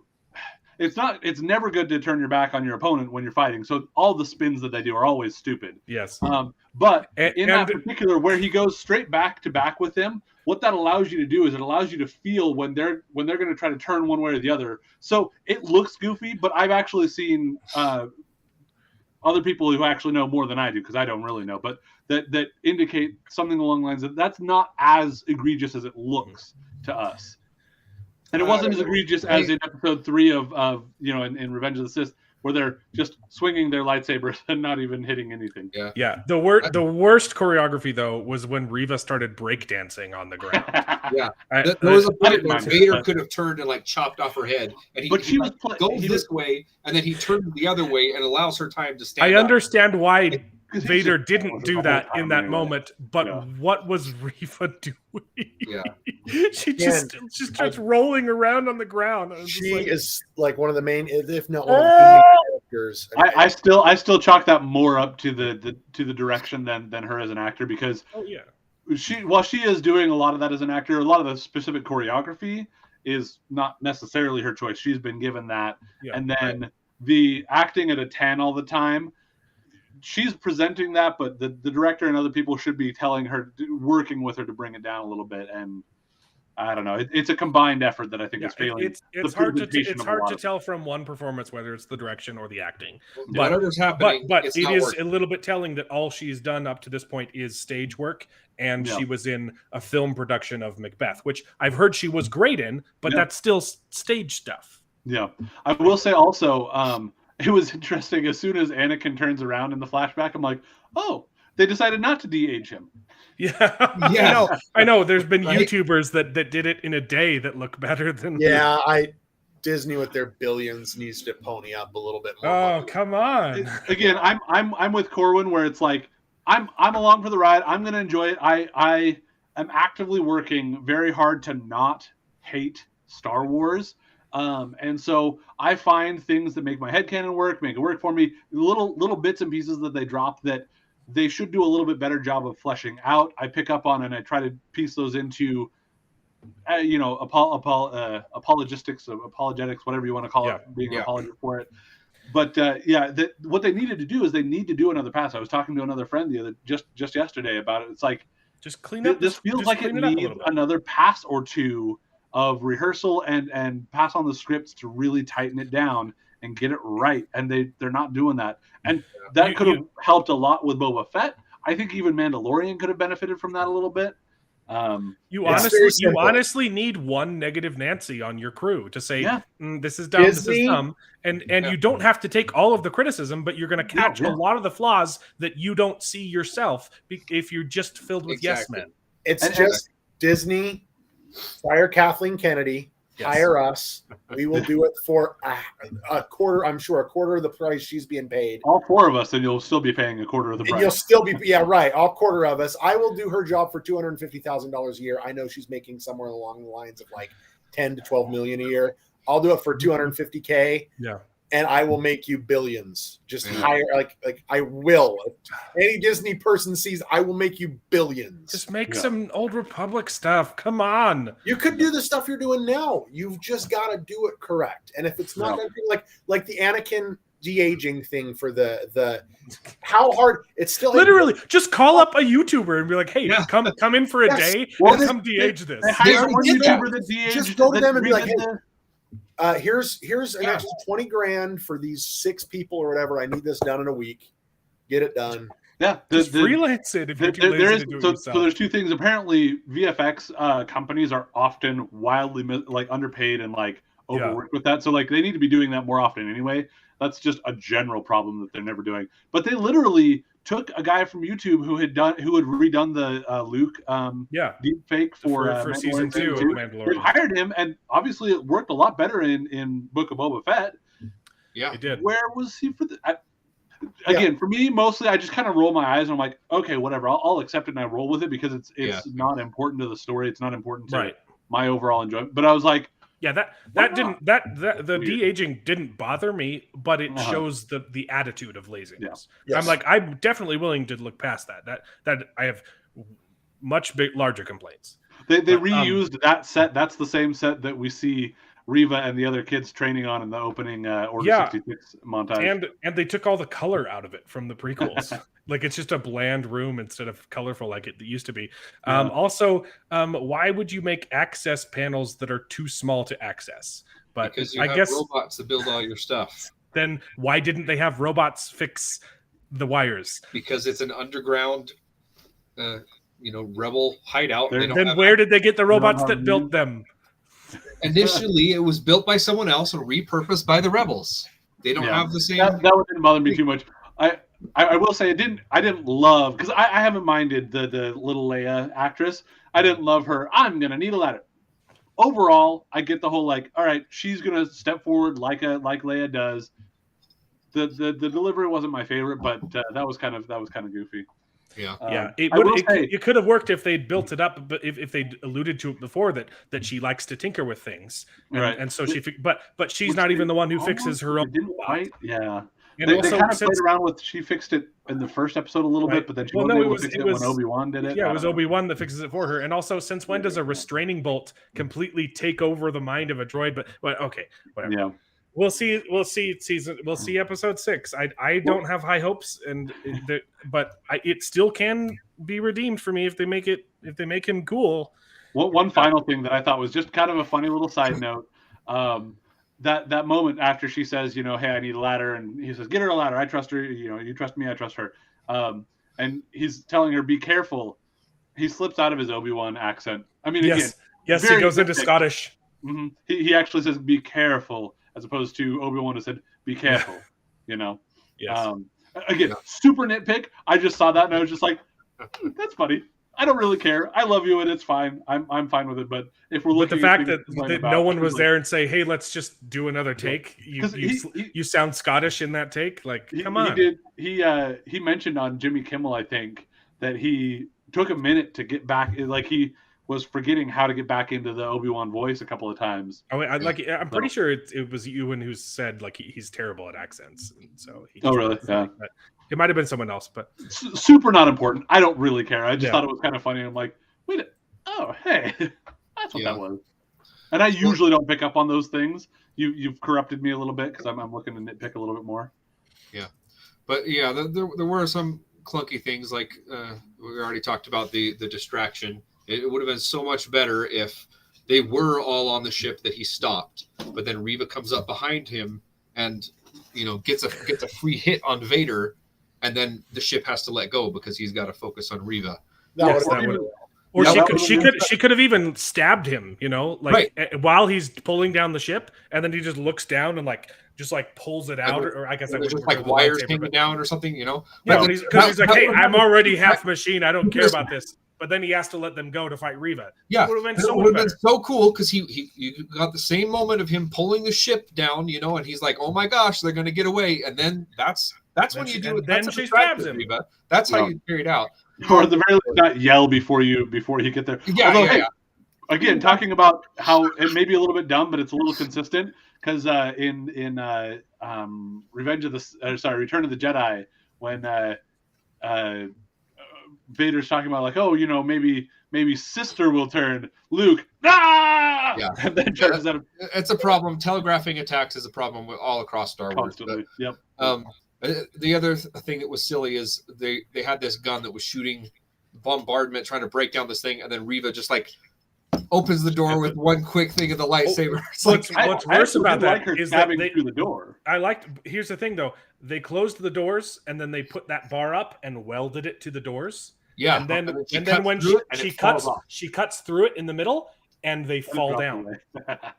it's never good to turn your back on your opponent when you're fighting. So all the spins that they do are always stupid. Yes. But in that particular, where he goes straight back to back with him, what that allows you to do is it allows you to feel when they're going to try to turn one way or the other. So it looks goofy, but I've actually seen other people who actually know more than I do, because I don't really know, but that indicate something along the lines of that's not as egregious as it looks to us. And it wasn't as egregious as in episode 3 of in Revenge of the Sith, where they're just swinging their lightsabers and not even hitting anything. Yeah. The worst choreography though was when Reva started breakdancing on the ground. There was a point where Vader could have turned and like chopped off her head, and he goes this way, and then he turned the other way and alloes her time to stand. I understand why Vader didn't do that in that moment, but what was Reva doing? Yeah, she just starts rolling around on the ground. She is like one of the main, if not one of the main characters. I still chalk that more up to the direction than her as an actor, because while she is doing a lot of that as an actor, a lot of the specific choreography is not necessarily her choice. She's been given that, and then the acting at a 10 all the time. She's presenting that, but the director and other people should be telling her, working with her to bring it down a little bit. And I don't know. It's a combined effort that I think is failing. It's hard to tell from one performance whether it's the direction or the acting. But whatever's happening, but it is a little bit telling that all she's done up to this point is stage work, and she was in a film production of Macbeth, which I've heard she was great in, but that's still stage stuff. Yeah, I will say also. It was interesting. As soon as Anakin turns around in the flashback, I'm like, oh, they decided not to de-age him. Yeah. I know. There's been YouTubers that did it in a day that look better than. Yeah, Disney with their billions needs to pony up a little bit more. Oh, come on! Again, I'm with Corwin, where it's like I'm along for the ride. I'm going to enjoy it. I am actively working very hard to not hate Star Wars, And so I find things that make my headcanon work, make it work for me, little bits and pieces that they drop that they should do a little bit better job of fleshing out. I pick up on and I try to piece those into, apologetics, whatever you want to call it, being an apology for it. But what they needed to do is they need to do another pass. I was talking to another friend just yesterday about it. It's like, just clean up. This feels like it needs another pass or two of rehearsal and pass on the scripts to really tighten it down and get it right. And they're not doing that. And that could have helped a lot with Boba Fett. I think even Mandalorian could have benefited from that a little bit. You honestly need one negative Nancy on your crew to say, this is dumb, this is dumb. And you don't have to take all of the criticism, but you're going to catch a lot of the flaws that you don't see yourself if you're just filled with yes men. It's just Disney, fire Kathleen Kennedy, hire us. We will do it for a quarter. I'm sure a quarter of the price she's being paid. All four of us, and you'll still be paying a quarter of the price. And you'll still be, right. All quarter of us. I will do her job for $250,000 a year. I know she's making somewhere along the lines of like 10 to 12 million a year. I'll do it for $250K. Yeah. And I will make you billions. Just hire, like I will. If any Disney person sees, I will make you billions. Just make some Old Republic stuff. Come on. You could do the stuff you're doing now. You've just got to do it correct. And if it's not like the Anakin de-aging thing for the how hard it's still literally just call up a YouTuber and be like, hey, come in for a day and come de-age this. Just go to them and be like, hey, here's an extra $20,000 for these 6 people or whatever. I need this done in a week. Get it done. Yeah, freelance it if you're too lazy to do it yourself. So there's two things. Apparently, VFX companies are often wildly underpaid and overworked with that. So they need to be doing that more often anyway. That's just a general problem that they're never doing. But they literally took a guy from YouTube who had redone the Luke deep fake for season 2 of Mandalorian. They hired him, and obviously it worked a lot better in Book of Boba Fett. Yeah, it did. Where was he for the? Again, for me, mostly I just kind of roll my eyes and I'm like, okay, whatever. I'll accept it and I roll with it because it's not important to the story. It's not important to my overall enjoyment. But I was like, the de-aging didn't bother me, but it shows the attitude of laziness. Yeah. Yes. I'm definitely willing to look past that. That I have much larger complaints. They reused that set. That's the same set that we see Reva and the other kids training on in the opening Order 66 montage. And they took all the color out of it from the prequels. It's just a bland room instead of colorful like it used to be. Also, why would you make access panels that are too small to access? But because you have robots to build all your stuff. Then why didn't they have robots fix the wires? Because it's an underground rebel hideout. Then where did they get the robots that built them? Initially, it was built by someone else and repurposed by the rebels. They don't have the same. That didn't bother me too much. I will say I didn't love, because I haven't minded the little Leia actress. I didn't love her. I'm gonna need a ladder. Overall, I get the whole all right, she's gonna step forward like Leia does. The delivery wasn't my favorite, but that was kind of goofy. Yeah. It could have worked if they'd built it up, but if they'd alluded to it before that she likes to tinker with things, and so but she's not even the one who fixes her own. Didn't quite, And they kind of played around with. She fixed it in the first episode a little bit, but then she wasn't able to fix it when Obi-Wan did it. Yeah, it was Obi-Wan that fixes it for her. And also, since when does a restraining bolt completely take over the mind of a droid? But okay, whatever. Yeah. We'll see episode 6. I don't have high hopes, but it still can be redeemed for me if they make him cool. One final thing that I thought was just kind of a funny little side note. That moment after she says, hey, I need a ladder, and he says, get her a ladder. I trust her. You trust me. I trust her. And he's telling her, be careful. He slips out of his Obi-Wan accent. I mean, yes, he goes into Scottish. Mm-hmm. He actually says, be careful, as opposed to Obi-Wan who said, be careful, Yes. Again, super nitpick. I just saw that and I was just like, that's funny. I don't really care. I love you and it's fine. I'm fine with it. But if we're looking at the fact that no one was there and say, hey, let's just do another take. You sound Scottish in that take. Come on. He mentioned on Jimmy Kimmel, I think, that he took a minute to get back. was forgetting how to get back into the Obi-Wan voice a couple of times. I'm pretty sure it was Ewan who said like he's terrible at accents, and so he really? Yeah. It might have been someone else, but Super not important. I don't really care. I just thought it was kind of funny. I'm like, wait, hey, that's what that was. And I usually don't pick up on those things. You've corrupted me a little bit because I'm looking to nitpick a little bit more. Yeah, but yeah, there were some clunky things like we already talked about the distraction. It would have been so much better if they were all on the ship that he stopped, but then Reva comes up behind him and gets a free hit on Vader, and then the ship has to let go because he's got to focus on Reva. Or she could have even stabbed him, while he's pulling down the ship, and then he just looks down and just pulls it out, or I guess I would just like wires hanging down or something, Yeah, because he's like, hey, I'm already half machine, I don't care about this. But then he has to let them go to fight Reva. Yeah, it would have been so cool because you got the same moment of him pulling the ship down, and he's like, oh my gosh, they're going to get away, and then that's when you do it. Then she stabs him. Reva. That's how you carry it out. Or at the very least, not yell before you get there. Yeah, Although, again, talking about how it may be a little bit dumb, but it's a little consistent because in Return of the Jedi, when Vader's talking about like, maybe sister will turn. Luke, ah! Yeah, and then turns out it's a problem. Telegraphing attacks is a problem with all across Star Wars. Constantly. Yep. The other thing that was silly is they had this gun that was shooting bombardment, trying to break down this thing, and then Reva just like opens the door with one quick thing of the lightsaber. What's worse about that is that through the door. Here's the thing though, they closed the doors and then they put that bar up and welded it to the doors. Yeah, and then when she cuts through it in the middle and they fall down.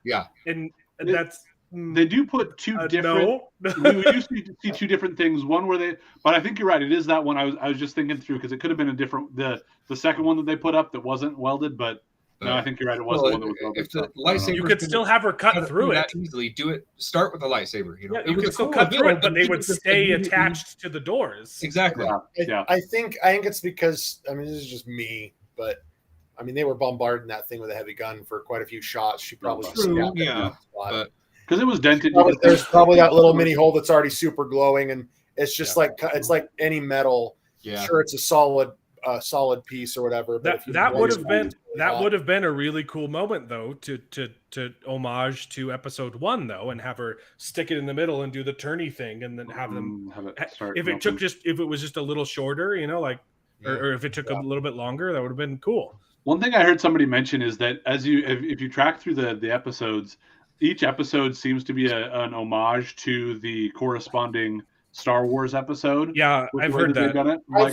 Yeah, and that's. They do put two different. We used to see two different things. One where but I think you're right. It is that one. I was just thinking through because it could have been a different. The second one that they put up that wasn't welded, but no, I think you're right. It was the one that was welded. If the lightsaber, you could still have her cut through it easily. Do it. Start with the lightsaber. Yeah, you could still cut through it, but they would stay attached to the doors. Exactly. Yeah. I think it's because this is just me, but they were bombarding that thing with a heavy gun for quite a few shots. She probably but. Because it was dented. There's probably that little mini hole that's already super glowing, and it's just like it's like any metal. Yeah. Sure, it's a solid piece or whatever. But that would have been a really cool moment though to homage to Episode 1 though, and have her stick it in the middle and do the turny thing, and then have them. If it was just a little shorter, or if it took a little bit longer, that would have been cool. One thing I heard somebody mention is that if you track through the episodes. Each episode seems to be an homage to the corresponding Star Wars episode. Yeah, I've heard that.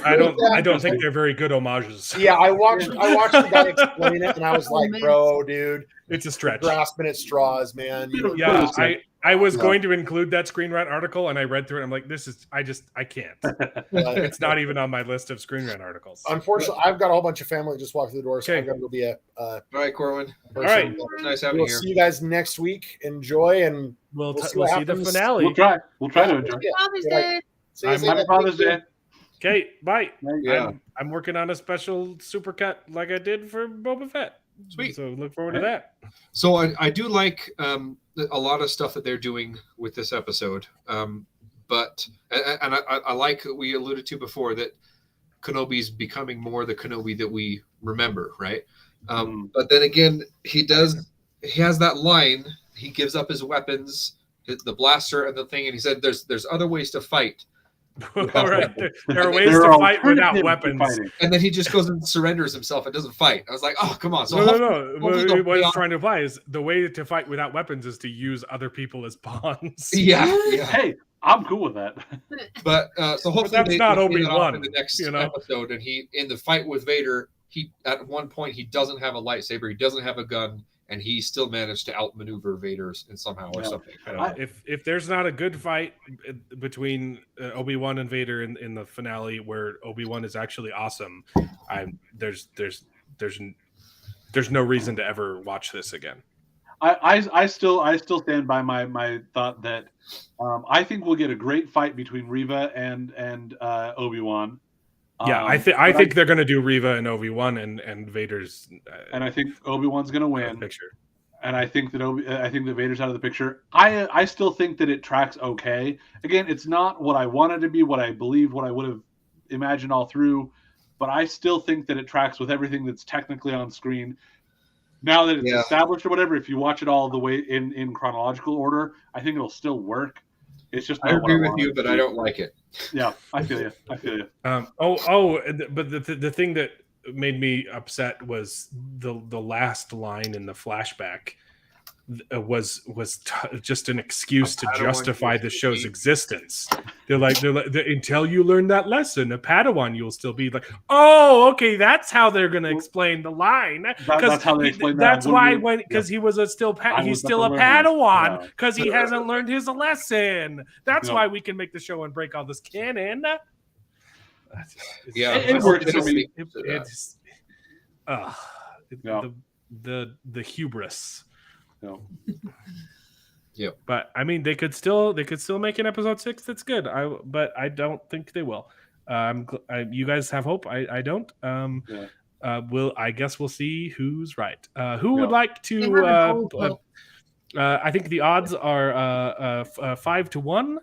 I don't think they're very good homages. Yeah, I watched the guy explain it, and I was like, "Bro, dude, it's a stretch. Grasping at straws, man." Yeah, I was going to include that Screen Rant article, and I read through it. I'm like, I can't. It's not even on my list of Screen Rant articles. Unfortunately, I've got a whole bunch of family that just walked through the door, so I'm going to go be all right, Corwin. All right, nice having you here. We'll see you guys next week. Enjoy, and we'll see the finale. We'll try to enjoy. Father's Day. Happy Father's Day. Okay, bye. Yeah. I'm working on a special supercut like I did for Boba Fett. Sweet. So look forward to that. So I do like a lot of stuff that they're doing with this episode. But I like what we alluded to before that Kenobi's becoming more the Kenobi that we remember, right? But then again, he has that line. He gives up his weapons, the blaster and the thing, and he said, "There's other ways to fight." All right, there are ways to fight without weapons, and then he just goes and surrenders himself and doesn't fight. I was like, "Oh, come on!" So no. What he's trying to imply is the way to fight without weapons is to use other people as pawns. Yeah. Hey, I'm cool with that. But so hopefully that's not Obi-Wan in the next episode. And he in the fight with Vader, he at one point he doesn't have a lightsaber, he doesn't have a gun. And he still managed to outmaneuver Vader in somehow or something. If there's not a good fight between Obi-Wan and Vader in the finale where Obi-Wan is actually awesome, there's no reason to ever watch this again. I still stand by my thought that I think we'll get a great fight between Reva and Obi-Wan. Yeah, I think they're going to do Reva and Obi-Wan and Vader's. And I think Obi-Wan's going to win. Picture. And I think that Vader's out of the picture. I still think that it tracks okay. Again, it's not what I wanted to be, what I believed, what I would have imagined all through, but I still think that it tracks with everything that's technically on screen. Now that it's established or whatever, if you watch it all the way in chronological order, I think it'll still work. It's just I agree with you, but I don't like it. Yeah, I feel you. But the thing that made me upset was the last line in the flashback was just an excuse to justify the show's existence. They're like, until you learn that lesson, a Padawan, you'll still be like, oh, okay, that's how they're going to explain the line. That's how they explain that. That's why he's still a Padawan because he hasn't learned his lesson. That's why we can make the show and break all this canon. It works for me. The hubris. No. Yep. But I mean, they could still make an episode 6 that's good. But I don't think they will. You guys have hope. I don't. I guess we'll see who's right. Who would like to? I think the odds are 5-1.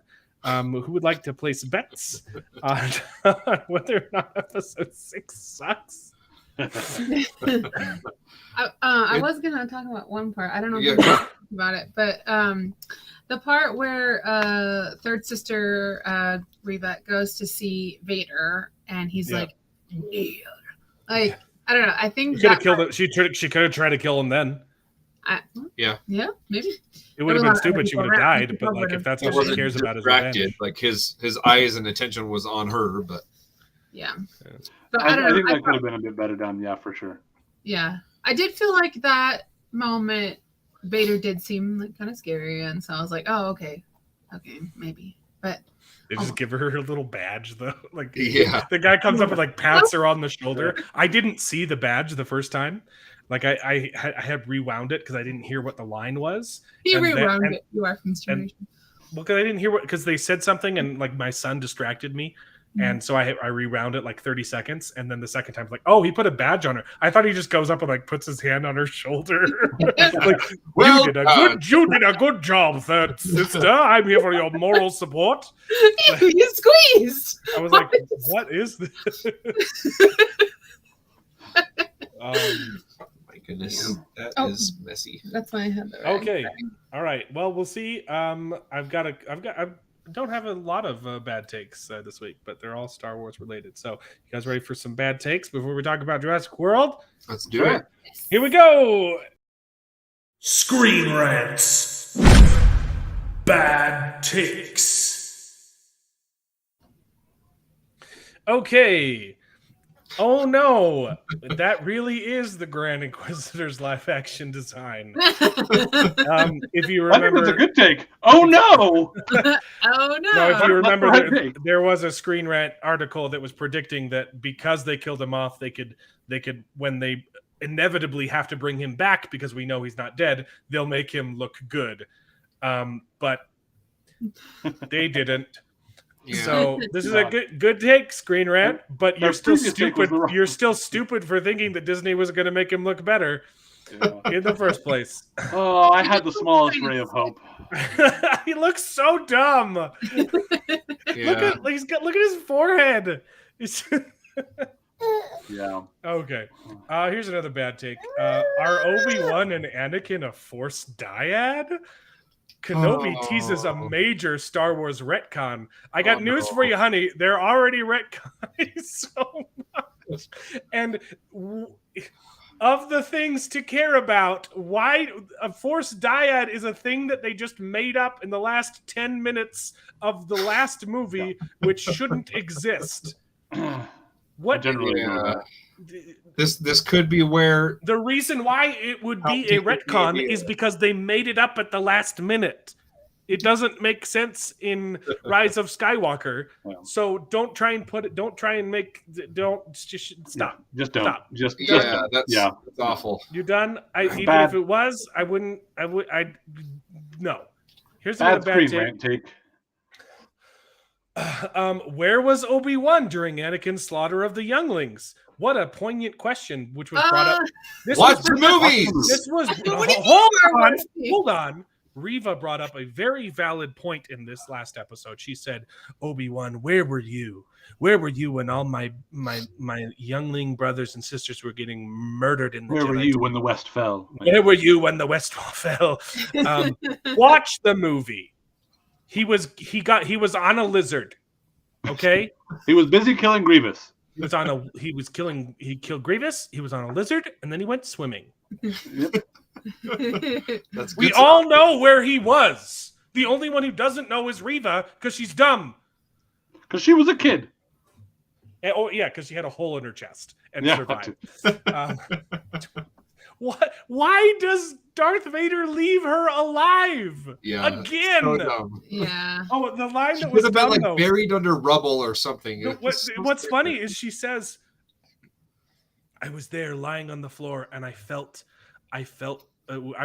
Who would like to place bets on whether or not episode 6 sucks? I was gonna talk about one part. I don't know if we're talking about it, but the part where third sister Reva goes to see Vader, and he's like, I don't know. I think she could have killed him. She could have tried to kill him then. Yeah, maybe. It would have been stupid. She would have died. But like, if that's what she cares about, is revenge. Like his eyes and attention was on her, but But I think that could have been a bit better done. Yeah, for sure. Yeah, I did feel like that moment. Vader did seem like kind of scary, and so I was like, "Oh, okay, maybe." But they just give her a little badge, though. Like, the guy comes up and like pats her on the shoulder. I didn't see the badge the first time. Like I had rewound it because I didn't hear what the line was. You rewound it. You are from Generation. Well, because I didn't hear because they said something and like my son distracted me. And so I rewound it like 30 seconds, and then the second time, like, oh, he put a badge on her. I thought he just goes up and like puts his hand on her shoulder. Like, you did a good job, third sister. I'm here for your moral support. You squeezed. I was like, what is this? My goodness, that is messy. That's why I had that. Okay, all right. Well, we'll see. I don't have a lot of bad takes this week, but they're all Star Wars related. So, you guys ready for some bad takes before we talk about Jurassic World? Let's do it. Here we go. Screen Rants. Bad takes. Okay. Oh no, that really is the Grand Inquisitor's live action design. If you remember, I think that's a good take. Oh no! Oh no! No, if you remember, there was a Screen Rant article that was predicting that because they killed him off, they could when they inevitably have to bring him back because we know he's not dead, they'll make him look good. But they didn't. Yeah. So this is a good take, Screen Rant, but you're still stupid. You're still stupid for thinking that Disney was going to make him look better in the first place. Oh, I had the smallest ray of hope. He looks so dumb. Look at his forehead. Yeah. Okay. Here's another bad take. Are Obi-Wan and Anakin a Force dyad? Kenobi teases a major Star Wars retcon. I got news for you, honey. They're already retconning so much. And of the things to care about, why a Force dyad is a thing that they just made up in the last 10 minutes of the last movie, which shouldn't exist. What? This could be where the reason why it would be a retcon is because they made it up at the last minute. It doesn't make sense in Rise of Skywalker. So don't try and put it. Don't try and make. Don't just stop. Just don't. Stop. That's awful. You're done. Even if it was, I wouldn't. No. Here's another bad take. Where was Obi-Wan during Anakin's slaughter of the younglings? What a poignant question, which was brought up. Watch the movies. This was What do you mean, hold on. Riva brought up a very valid point in this last episode. She said, "Obi-Wan, where were you? Where were you when all my youngling brothers and sisters were getting murdered in the Where Jedi were you when the West fell? Where were you when the West fell?" Watch the movie. He was on a lizard. Okay? He was busy killing Grievous. He killed Grievous, he was on a lizard, and then he went swimming. Yep. That's We good all stuff. know where he was. The only one who doesn't know is Riva because she's dumb. Because she was a kid. And, because she had a hole in her chest and Yeah. survived. Why does Darth Vader leave her alive? Yeah, Again. so dumb. Yeah. Oh, the line She that could was have been dumb, like though. buried under rubble or something. No, It was so what's stupid. funny is she says, "I was there lying on the floor, and I felt, I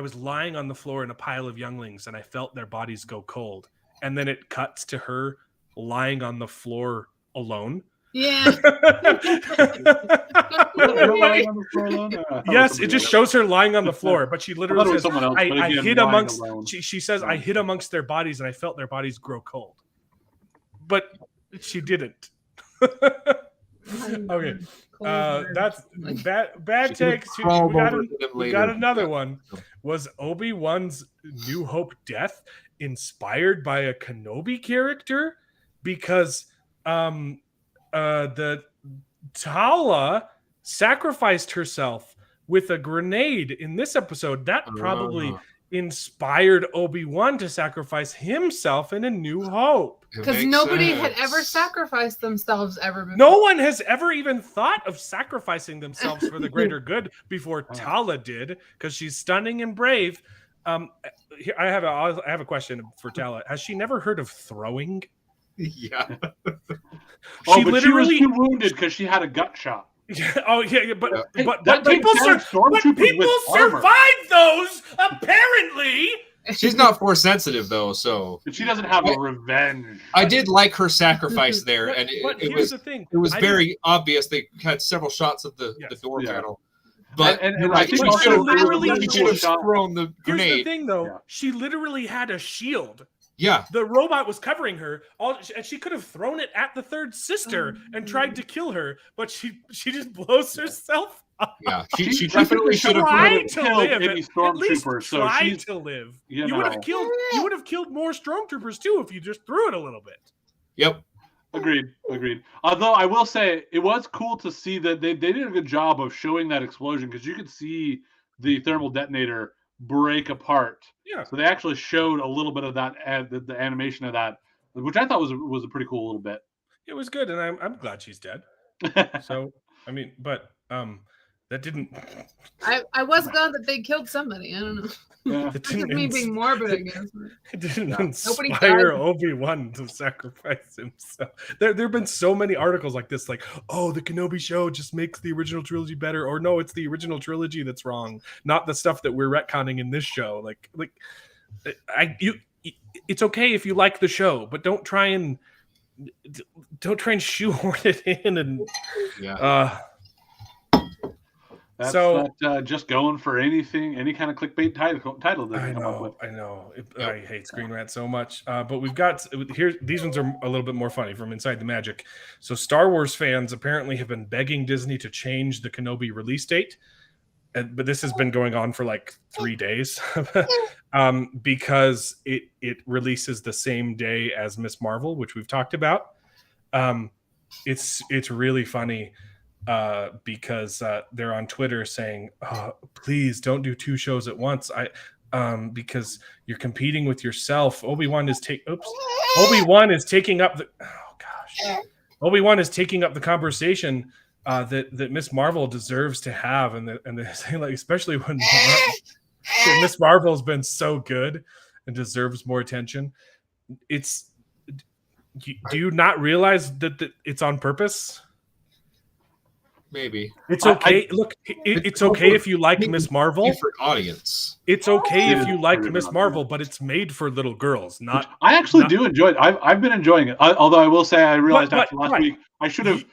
was lying on the floor in a pile of younglings, and I felt their bodies go cold." And then it cuts to her lying on the floor alone. Yeah. Yes, it just shows her lying on the floor, but she literally says, someone else, but I again, hid lying amongst. alone. She says, "I hid amongst their bodies, and I felt their bodies grow cold." But she didn't. Okay, that's bad takes. We got another one. Was Obi-Wan's New Hope death inspired by a Kenobi character? Because the Tala sacrificed herself with a grenade in this episode. That probably inspired Obi-Wan to sacrifice himself in A New Hope. Because nobody had ever sacrificed themselves ever before. No one has ever even thought of sacrificing themselves for the greater good before Tala did, because she's stunning and brave. I have a question for Tala. Has she never heard of throwing? Yeah. She was too wounded because she had a gut shot. But people survived those, apparently. She's not force sensitive though, so But she doesn't have a revenge. I did like her sacrifice there, and But it here's was the thing. it was very obvious. They had several shots of the door Yeah. panel, but And you're I right. think She also should have there was a literally really she cool should have shot. thrown the Here's the grenade. thing, though. Yeah. She literally had a shield. Yeah, The robot was covering her, and she could have thrown it at the third sister and tried to kill her, but she just blows herself up. yeah. She She definitely should have. Tried to killed live. any At least stormtrooper, so tried she's to live. you You would know. have killed more stormtroopers too if you just threw it a little bit. Yep. Agreed. Although I will say it was cool to see that they did a good job of showing that explosion, because you could see the thermal detonator break apart. Yeah. So they actually showed a little bit of that, the animation of that, which I thought was a pretty cool little bit. It was good, and I'm glad she's dead. So I mean, but that didn't. I was glad that they killed somebody. I don't know. Yeah. It That's didn't, me being morbid, I guess. it didn't Nobody inspire died. Obi-Wan to sacrifice himself. There have been so many articles like this, like, "Oh, the Kenobi show just makes the original trilogy better," or "No, it's the original trilogy that's wrong, not the stuff that we're retconning in this show." It's okay if you like the show, but don't try and shoehorn it in and Yeah. That's So- not just going for any kind of clickbait title that they come up with. I know. I hate Screen Rant so much. But we've got here. These ones are a little bit more funny from Inside the Magic. So Star Wars fans apparently have been begging Disney to change the Kenobi release date, but this has been going on for like 3 days, because it releases the same day as Miss Marvel, which we've talked about. It's really funny. Because they're on Twitter saying, "Please don't do 2 shows at once. Because you're competing with yourself." Obi-Wan is taking up the Obi-Wan is taking up the conversation that Miss Marvel deserves to have, and they're saying, like, especially when Miss Marvel's been so good and deserves more attention. Do you not realize that it's on purpose? Maybe It's okay. Look, it's okay if you like Miss Marvel. different audience. It's okay It if is you like pretty Miss much, Marvel, yeah. but it's made for little girls, not. I actually not- do enjoy it. I've been enjoying it. Although I will say I realized But- after last right. week I should have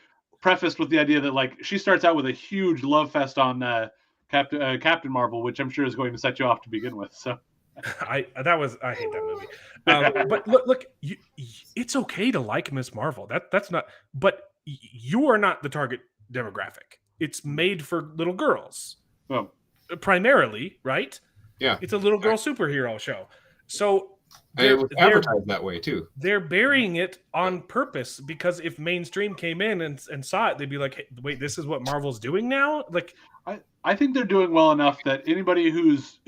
prefaced with the idea that like she starts out with a huge love fest on Captain Marvel, which I'm sure is going to set you off to begin with. So I hate that movie. But look, it's okay to like Miss Marvel. That's not. But you are not the target demographic. It's made for little girls, well, primarily, right? Yeah. It's a little girl superhero show. So And it was advertised that way too. they're burying it on purpose because if mainstream came in and saw it, they'd be like, hey, wait, this is what Marvel's doing now? Like, I think they're doing well enough that anybody who's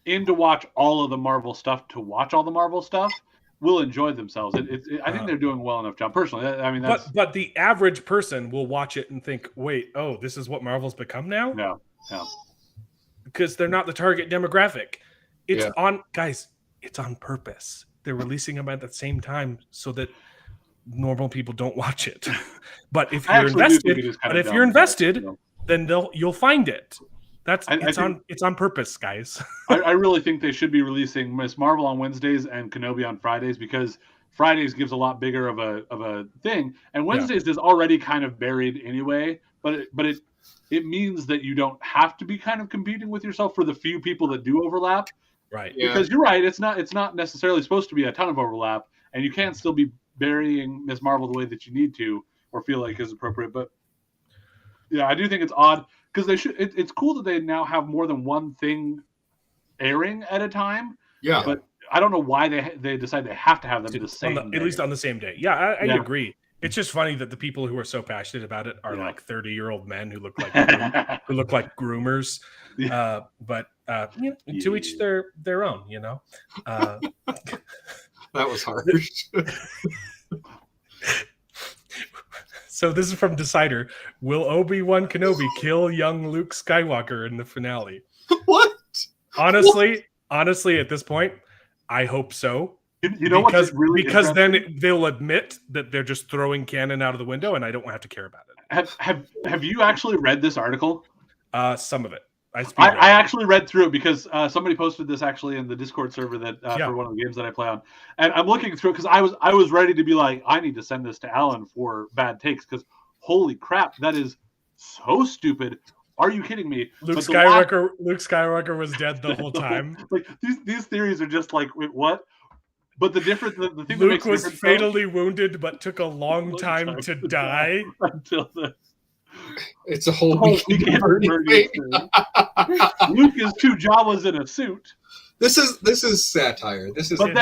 in to watch all of the Marvel stuff to watch all the Marvel stuff will enjoy themselves. I think they're doing well enough, John. Personally, I mean, that's but the average person will watch it and think, wait, oh, this is what Marvel's become now? no. Because they're not the target demographic. It's Yeah. on, guys, it's on purpose. They're releasing them at the same time so that normal people don't watch it. But if I you're actually do think it invested, is kind but of if you're dumb, invested, you know. then you'll find it. I It's on purpose, guys. I really think they should be releasing Miss Marvel on Wednesdays and Kenobi on Fridays because Fridays gives a lot bigger of a thing, and Wednesdays is already kind of buried anyway. But it means that you don't have to be kind of competing with yourself for the few people that do overlap. Right. Yeah. Because you're right, it's not necessarily supposed to be a ton of overlap, and you can't still be burying Miss Marvel the way that you need to or feel like is appropriate. But yeah, I do think it's odd because they should. It's cool that they now have more than one thing airing at a time. Yeah. But I don't know why they decide they have to have them the same. At least on the same day. Yeah, I Yeah. agree. It's just funny that the people who are so passionate about it are Yeah. like 30-year-old men who look like groomers. Yeah. But to each their own, you know. That was harsh. So this is from Decider. Will Obi-Wan Kenobi kill young Luke Skywalker in the finale? What? Honestly, at this point, I hope so. You know because what's really then they'll admit that they're just throwing canon out of the window, and I don't have to care about it. Have you actually read this article? Some of it. I actually read through it because somebody posted this actually in the Discord server that for one of the games that I play on, and I'm looking through it because I was ready to be like, I need to send this to Alan for bad takes because holy crap, that is so stupid. Are you kidding me? Luke Skywalker was dead the whole time. Like these theories are just like, wait, what? But the thing Luke that makes was difference, fatally wounded, but took a long time to die. until the It's a whole weekend weekend burning thing. Luke is two Jawas in a suit. This is satire. This is. But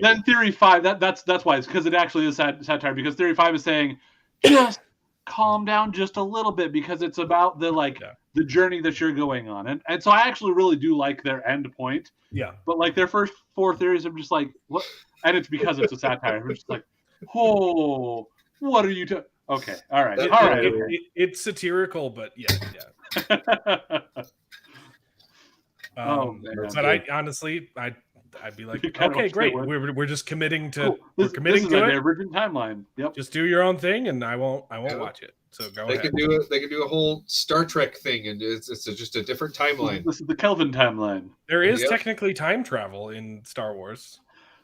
then Theory 5, that's why it's because it actually is satire because Theory 5 is saying just calm down just a little bit because it's about the journey that you're going on. And so I actually really do like their end point. Yeah. But like their first 4 theories, I'm just like, what? And it's because it's a satire. I'm just like, oh, what are you doing? Okay, all right. It's satirical, but yeah. But I honestly, I'd be like, okay, great. We're just committing to cool. we're committing to it. Divergent timeline. Yep. Just do your own thing, and I won't watch it. So go ahead. They can do a whole Star Trek thing, and it's just a different timeline. This is the Kelvin timeline. There is technically time travel in Star Wars.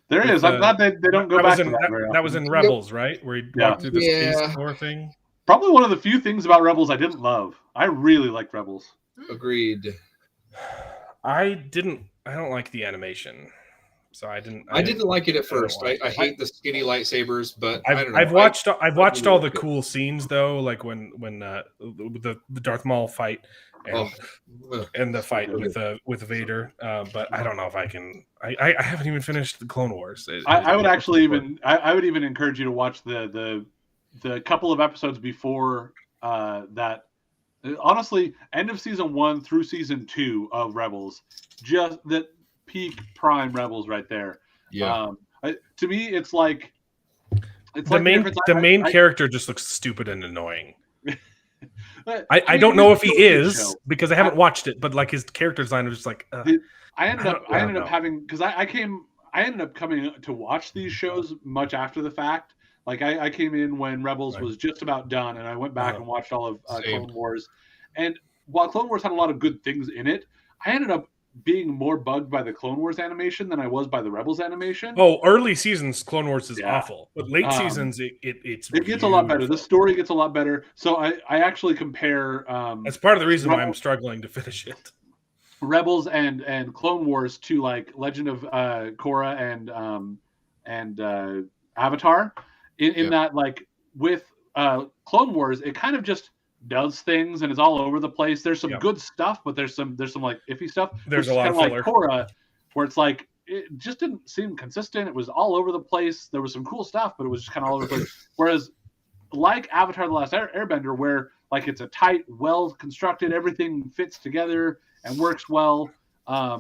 There is. I'm glad they don't go back to that. That was in Rebels, right? Where you walk through the space door thing. Probably one of the few things about Rebels I didn't love. I really liked Rebels. Agreed. I don't like the animation, so I didn't like it at first. I hate the skinny lightsabers, but I've watched all the cool scenes though, like when the Darth Maul fight and the fight with Vader. But I don't know if I can. I haven't even finished the Clone Wars. I would even encourage you to watch the couple of episodes before that. Honestly, end of season 1 through season 2 of Rebels, just that peak prime Rebels right there. Yeah. To me, it's like the main character just looks stupid and annoying. I don't know if he is because I haven't watched it, but like his character design was just like. I ended up having because I ended up coming to watch these shows much after the fact. Like I came in when Rebels was just about done, and I went back and watched all of Clone Wars. And while Clone Wars had a lot of good things in it, I ended up being more bugged by the Clone Wars animation than I was by the Rebels animation. Oh, early seasons Clone Wars is Yeah. awful, but late seasons it gets a lot better. The story gets a lot better. So I actually compare. That's part of the reason why I'm struggling to finish it. Rebels and Clone Wars to like Legend of Korra and Avatar. In that, like with Clone Wars, it kind of just does things and it's all over the place. There's some good stuff, but there's some like iffy stuff. There's a lot of like filler. Korra, where it's like it just didn't seem consistent. It was all over the place. There was some cool stuff, but it was just kind of all over the place. Whereas like Avatar: The Last Airbender, where like it's a tight, well constructed, everything fits together and works well.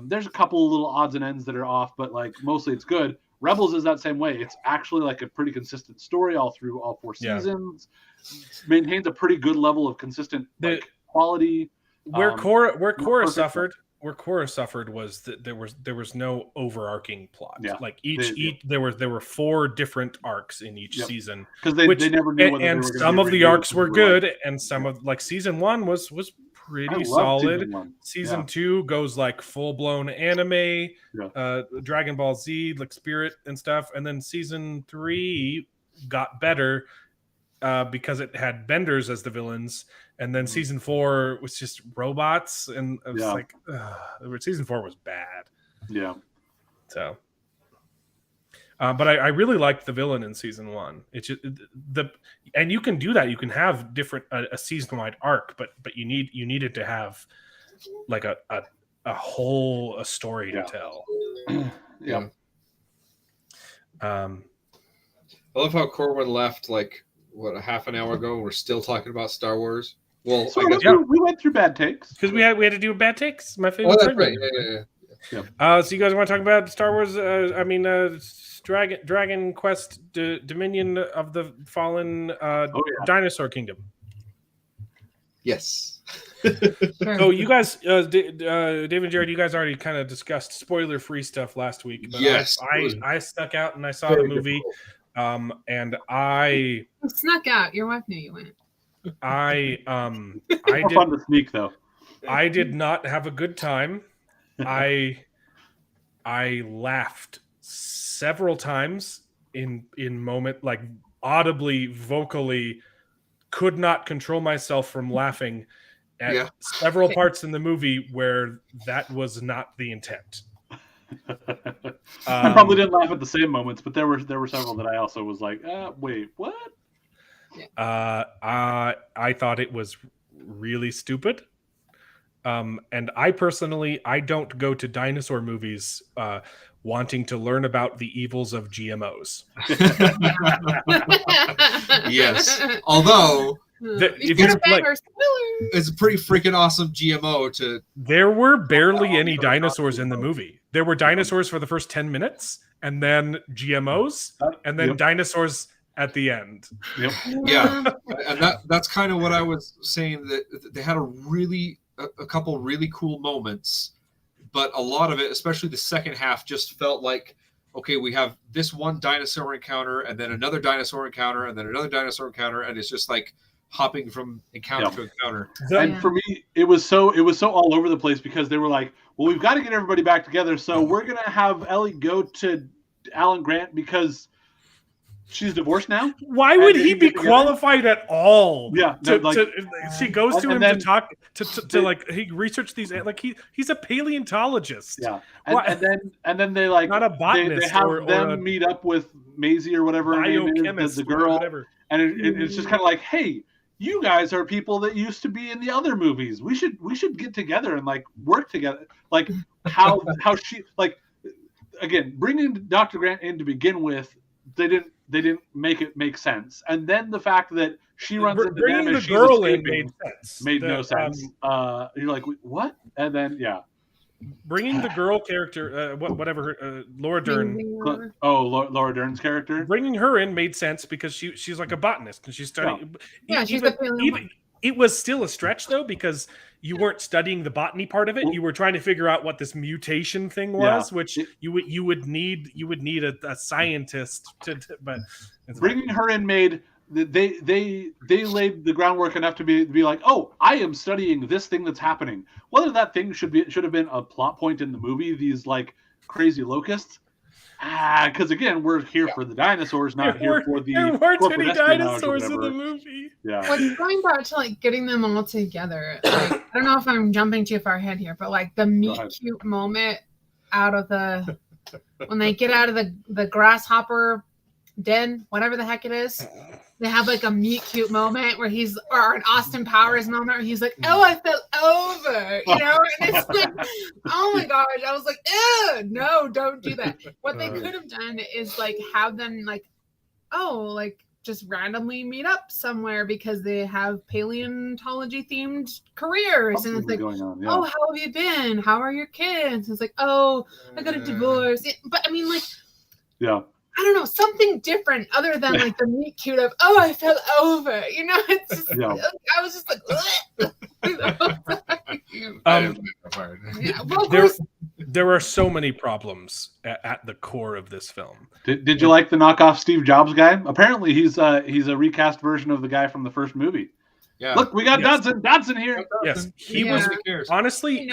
There's a couple of little odds and ends that are off, but like mostly it's good. Rebels is that same way. It's actually like a pretty consistent story all through all 4 seasons. Maintains a pretty good level of consistent quality. Where Korra suffered was that there was no overarching plot. Yeah. Like each there were 4 different arcs in each season because they never knew whether and they were some of the arcs were good and some of like season 1 was pretty solid. Season 2 goes like full blown anime, Dragon Ball Z, like Spirit and stuff, and then season 3 got better because it had benders as the villains, and then season 4 was just robots, and it was like season 4 was bad. Yeah. So. But I really liked the villain in season 1. It's just and you can do that. You can have different a season wide arc, but you needed to have like a whole story to tell. Yeah. I love how Corwin left like a half an hour ago. And we're still talking about Star Wars. Well, so we went through bad takes because we had to do bad takes. My favorite. Oh, that's right. Yeah. So you guys want to talk about Star Wars? Dragon Quest Dominion of the Fallen Dinosaur Kingdom. Yes. So you guys, Dave and Jared, you guys already kind of discussed spoiler-free stuff last week. But yes. I stuck out and I saw the movie, and I snuck out. Your wife knew you went. I fun to sneak though. I did not have a good time. I laughed several times in moment, like audibly, vocally, could not control myself from laughing at several parts in the movie where that was not the intent. I probably didn't laugh at the same moments, but there were several that I also was like, wait, what? I thought it was really stupid. And I personally, I don't go to dinosaur movies wanting to learn about the evils of GMOs. Yes. Although it's a pretty freaking awesome GMO to. There were barely any dinosaurs in the movie. There were dinosaurs for the first 10 minutes, and then GMOs, and then dinosaurs at the end. Yep. Yeah. And that's kind of what I was saying, that they had a couple really cool moments, but a lot of it, especially the second half, just felt like, okay, we have this one dinosaur encounter and then another dinosaur encounter and then another dinosaur encounter, and it's just like hopping from encounter to encounter. And for me, it was so all over the place because they were like, well, we've got to get everybody back together, so we're gonna have Ellie go to Alan Grant because she's divorced now. Why would he be qualified at all? Yeah, she goes to him to talk to like he researched these, like he's a paleontologist. Yeah, and then they like not a botanist. They have them meet up with Maisie or whatever her name is, the girl, whatever. And it's just kind of like, hey, you guys are people that used to be in the other movies. We should get together and like work together. Like how she like again bringing Dr. Grant in to begin with, they didn't make it make sense, and then the fact that she runs into them and she's escaping made no sense. You're like, what? And then bringing the girl character, Laura Dern. Laura Dern's character. Bringing her in made sense because she's like a botanist and she's studying. She's a paleontologist. It was still a stretch though because you weren't studying the botany part of it. You were trying to figure out what this mutation thing was, which you would need a scientist to. But bringing her in made they laid the groundwork enough to be like, oh, I am studying this thing that's happening. Whether that thing should have been a plot point in the movie, these like crazy locusts. Because again, we're here for the dinosaurs, not here for the. There weren't corporate any espionage or dinosaurs in whatever. the movie. Yeah. What's going back to like getting them all together? Like, I don't know if I'm jumping too far ahead here, but like the meet ahead. cute moment out of when they get out of the grasshopper den, whatever the heck it is, they have like a meet cute moment where or an Austin Powers moment where he's like, "Oh, I fell over," you know, and it's like, oh my gosh, I was like, ew, no, don't do that. What they could have done is like have them like, like just randomly meet up somewhere because they have paleontology themed careers, and it's like, going on, yeah. oh, how have you been? How are your kids? It's like, oh, I got a divorce. But I mean, like, yeah. I don't know, something different other than like the meet cute of, oh, I fell over. You know, it's just, I was just like, there are so many problems at the core of this film. Did you like the knockoff Steve Jobs guy? Apparently, he's a recast version of the guy from the first movie. Yeah. Look, we got Dodson here. Yes, he was honestly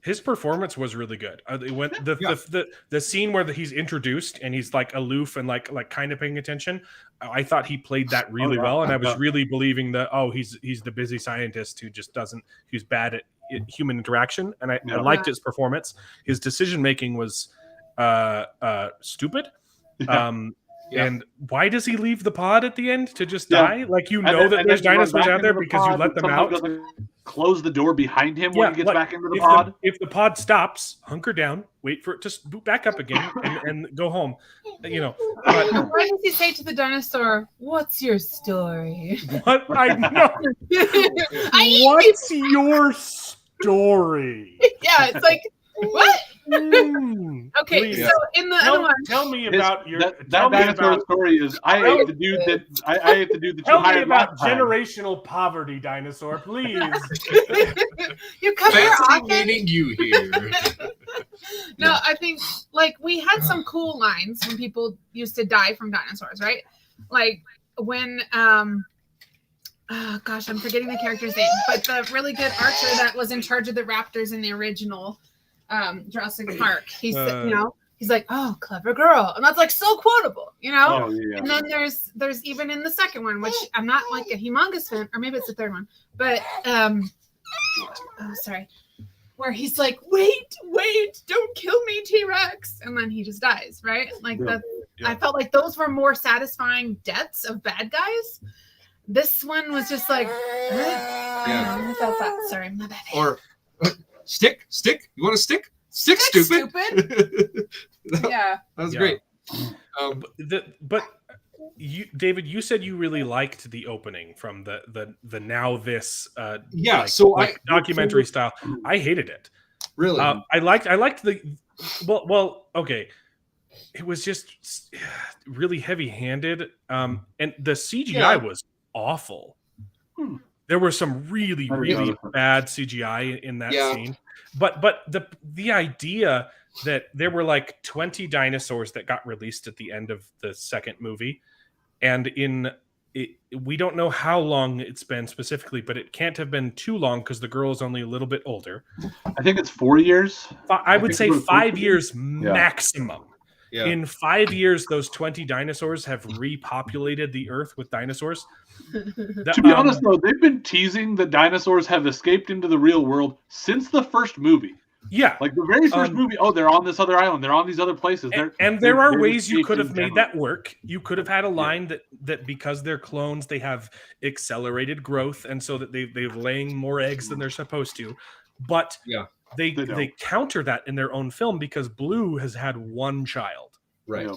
his performance was really good. When the scene where he's introduced and he's like aloof and like kind of paying attention, I thought he played that really well, and I was really believing that he's the busy scientist who's bad at human interaction, and I liked his performance. His decision making was stupid. And why does he leave the pod at the end to just die? Like, that there's dinosaurs out there because you let them out. Close the door behind him when he gets back into the pod. If the pod stops, hunker down, wait for it to boot back up again, and go home. You know. But, why does he say to the dinosaur, "What's your story?" What I know. What's your story? Yeah, it's like, what? Okay, please. So in the other one, tell me about that dinosaur story is I hate the dude that tell me about generational poverty, dinosaur, please. You come here often. Meaning you here. No, I think like we had some cool lines when people used to die from dinosaurs, right? Like when oh gosh, I'm forgetting the character's name, but the really good archer that was in charge of the raptors in the original Jurassic Park. He's he's like, oh, clever girl, and that's like so quotable, you know. And then there's even in the second one, which I'm not like a humongous fan, or maybe it's the third one, but sorry, where he's like, wait, don't kill me, T-Rex, and then he just dies, right? Like I felt like those were more satisfying deaths of bad guys. This one was just like, I felt that. Sorry, my bad. Or stick. You want a stick? Stick, stupid. Yeah, that was great. But you, David, you said you really liked the opening from the now this documentary style. I hated it. Really? I liked the well okay. It was just really heavy-handed, and the CGI was awful. There were some really bad CGI in that scene, but the idea that there were like 20 dinosaurs that got released at the end of the second movie, and we don't know how long it's been specifically, but it can't have been too long because the girl is only a little bit older. I think it's 4 years. I would say 5 years maximum. Yeah. In 5 years, those 20 dinosaurs have repopulated the Earth with dinosaurs. To be honest, though, they've been teasing that dinosaurs have escaped into the real world since the first movie. Yeah. Like the very first movie, they're on this other island. They're on these other places. There are ways you could have made that work. You could have had a line that because they're clones, they have accelerated growth, and so that they're laying more eggs than they're supposed to. But they counter that in their own film because Blue has had one child. Right.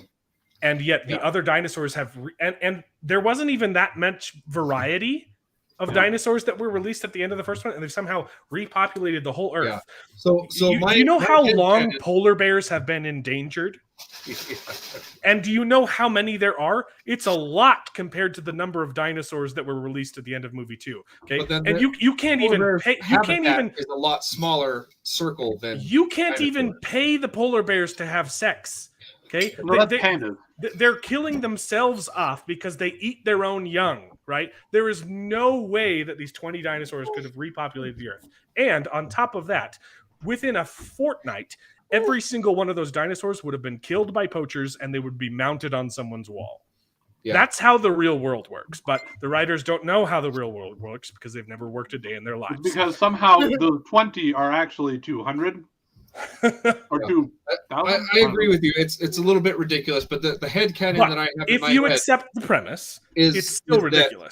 And yet the other dinosaurs have... And there wasn't even that much variety of dinosaurs that were released at the end of the first one, and they've somehow repopulated the whole Earth. Yeah. So you know how long polar bears have been endangered? And do you know how many there are? It's a lot compared to the number of dinosaurs that were released at the end of movie 2. Okay, and you can't even pay. You can't even is a lot smaller circle than you can't even pay the polar bears to have sex. Okay, well, that's pandas. they're killing themselves off because they eat their own young, right? There is no way that these 20 dinosaurs could have repopulated the Earth. And on top of that, within a fortnight, every single one of those dinosaurs would have been killed by poachers and they would be mounted on someone's wall. Yeah. That's how the real world works. But the writers don't know how the real world works because they've never worked a day in their lives. Because somehow the 20 are actually 200 or 2,000. I agree with you. It's a little bit ridiculous, but the headcanon that I have in if my you head accept the premise, is it's still ridiculous.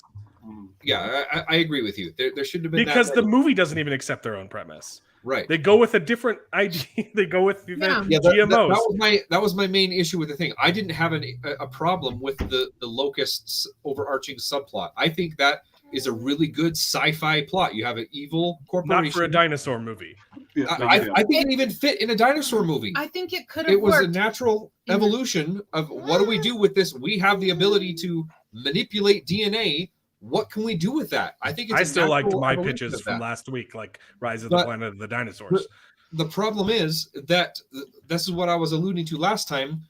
I agree with you. There shouldn't have been Because that the movie doesn't even accept their own premise. right. They go with a different idea. They go with the GMOs. That was my main issue with the thing. I didn't have a problem with the locusts overarching subplot. I think that is a really good sci-fi plot. You have an evil corporation. Not for a dinosaur movie. Yeah, I think it even fit in a dinosaur movie. I think it could have It was worked. a natural evolution of what do we do with this? We have the ability to manipulate DNA. What can we do with that? I think it's I still liked my evolution pitches of from that. last week, like Rise of the Planet of the Dinosaurs. The problem is that this is what I was alluding to last time.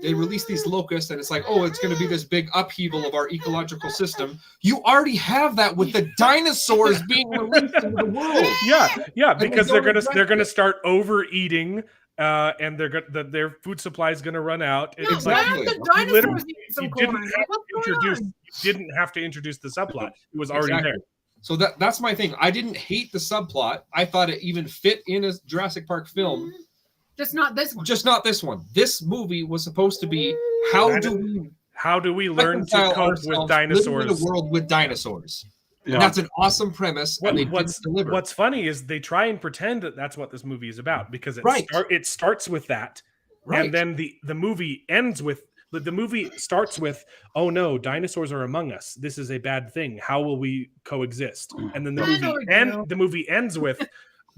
They released these locusts, and it's like, oh, it's going to be this big upheaval of our ecological system. You already have that with the dinosaurs being released into the world. Yeah, because they're gonna start overeating, and their food supply is gonna run out. No, It's why like aren't the you dinosaurs eating some you corn? didn't have to What's going on? you didn't have to introduce the subplot. It was already Exactly. there. So that's my thing. I didn't hate the subplot. I thought it even fit in a Jurassic Park film. Just not this one. Just not this one. This movie was supposed to be how do we learn to reconcile cope with ourselves dinosaurs? living in a world with dinosaurs? Yeah. And that's an awesome premise. And they didn't deliver. What's funny is they try and pretend that that's what this movie is about because it starts with that, and then the movie ends with the movie starts with, oh no, dinosaurs are among us. This is a bad thing. How will we coexist? And then the movie ends with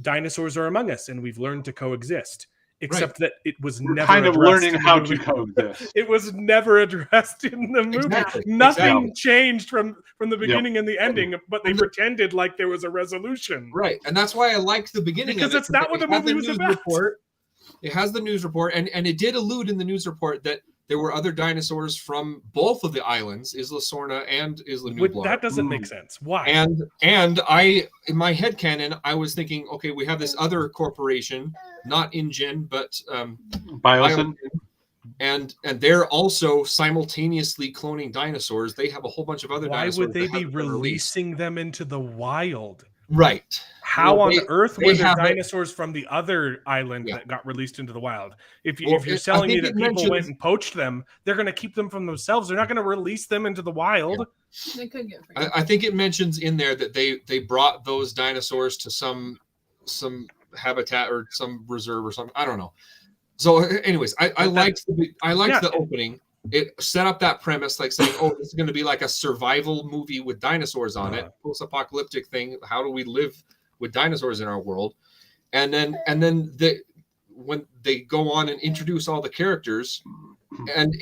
dinosaurs are among us, and we've learned to coexist. Except that it was We're never kind of addressed learning in the how movie. to coexist. It was never addressed in the movie. Exactly. Nothing changed from the beginning and the ending, but they pretended like there was a resolution. Right. And that's why I liked the beginning Because of it. it's not what the movie was about. It has the news report, and it did allude in the news report that there were other dinosaurs from both of the islands, Isla Sorna and Isla Nublar. That doesn't make sense. Why? And I, in my headcanon, I was thinking, okay, we have this other corporation, not InGen, but Biosyn. and they're also simultaneously cloning dinosaurs. They have a whole bunch of other Why dinosaurs. would they that be haven't been released. releasing them into the wild? Right. How on earth were there have dinosaurs from the other island that got released into the wild? If you're I telling me think that it people went mentions- and poached them, they're going to keep them from themselves. They're not going to release them into the wild. They could get free. I think it mentions in there that they brought those dinosaurs to some habitat or some reserve or something. I don't know. So, anyways, I liked the opening. It set up that premise, like saying, "Oh, this is going to be like a survival movie with dinosaurs on it, post-apocalyptic thing. How do we live with dinosaurs in our world?" And then when they go on and introduce all the characters, and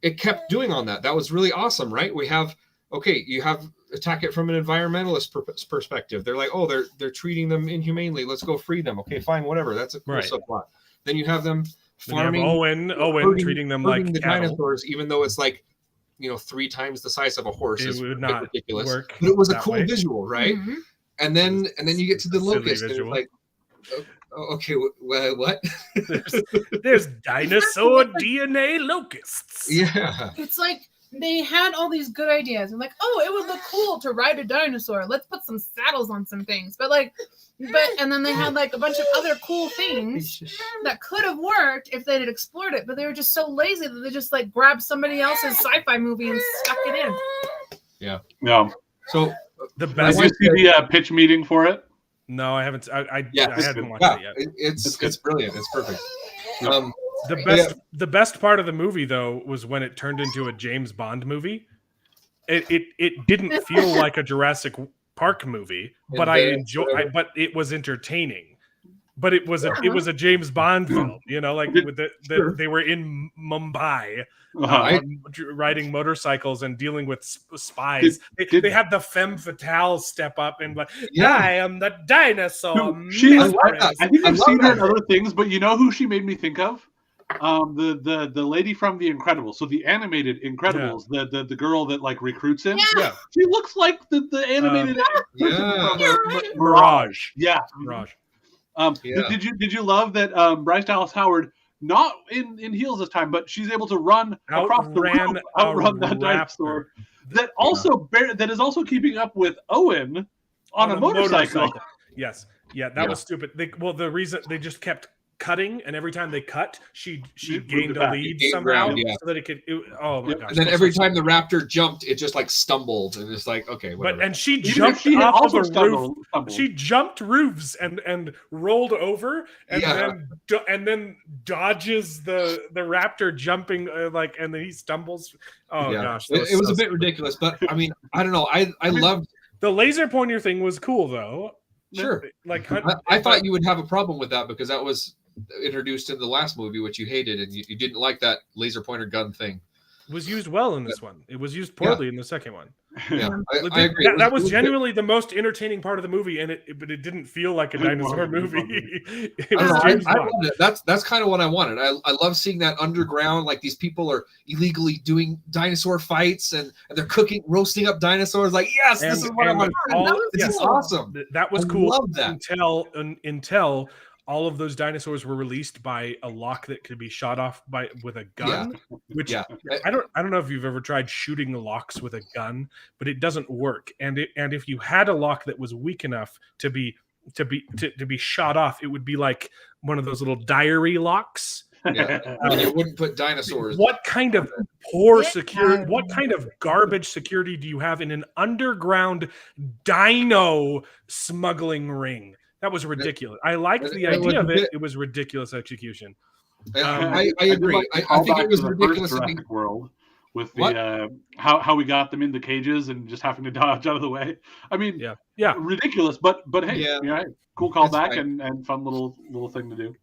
it kept doing on that. That was really awesome, right? You have attack it from an environmentalist perspective. They're like, oh, they're treating them inhumanely. Let's go free them. Okay, fine, whatever. That's a cool subplot. Then you have them farming. Owen treating them like the cattle. dinosaurs, even though it's like 3 times the size of a horse. It Is would not ridiculous. work But it was a that cool way. visual, right? Mhm. And then you get to the Silly locust, and it's visual. like, oh, okay, what? There's dinosaur DNA locusts. Yeah. It's like they had all these good ideas. I'm like, oh, it would look cool to ride a dinosaur. Let's put some saddles on some things. And then they had like a bunch of other cool things that could have worked if they had explored it, but they were just so lazy that they just like grabbed somebody else's sci-fi movie and stuck it in. Yeah. The So Did best. you see the pitch meeting for it? No, I haven't. I Yeah, haven't watched it yet. it's brilliant. It's perfect. The best part of the movie though was when it turned into a James Bond movie. It didn't feel like a Jurassic Park movie, but but it was entertaining. But it was a James Bond film, like they were in Mumbai, riding motorcycles and dealing with spies. They had the femme fatale step up and like, I am the dinosaur. I think I've seen her in other things, but you know who she made me think of? the lady from The Incredibles. So the animated Incredibles, the girl that like recruits him. Yeah. She looks like the animated Yeah. from Mirage. Yeah. Mirage. Yeah. Did you love that Bryce Dallas Howard, not in heels this time, but she's able to run across the room, outrun that dinosaur that also that is also keeping up with Owen on a motorcycle. Yes. Yeah, that was stupid. The reason they just kept cutting, and every time they cut, she gained a lead somehow, so that it could. Oh my gosh! And then every time the raptor jumped, it just like stumbled, and it's like, okay, whatever. And she jumped off of the roof. She jumped roofs and rolled over, and then dodges the raptor jumping and then he stumbles. Oh gosh, it was a bit ridiculous, but I mean, I don't know. I loved the laser pointer thing was cool though. Sure, like I thought you would have a problem with that because that was introduced in the last movie, which you hated, and you didn't like that laser pointer gun thing. It was used well in this one. It was used poorly in the second one. Yeah, I agree. That was genuinely the most entertaining part of the movie, but it didn't feel like a dinosaur movie. I loved it. That's kind of what I wanted. I love seeing that underground, like these people are illegally doing dinosaur fights and they're roasting up dinosaurs. Like, yes, this is what I want. This is awesome. That was cool. I love that. Until all of those dinosaurs were released by a lock that could be shot off with a gun. Which I don't know if you've ever tried shooting locks with a gun, but it doesn't work. And if you had a lock that was weak enough to be shot off, it would be like one of those little diary locks. Yeah, and you wouldn't put dinosaurs. What kind of poor security? What kind of garbage security do you have in an underground dino smuggling ring? That was ridiculous. I liked the idea of it. It was ridiculous execution. I agree. I think it was ridiculous. Jurassic World with the how we got them in the cages and just having to dodge out of the way. I mean, ridiculous. But hey, cool callback and fun little thing to do.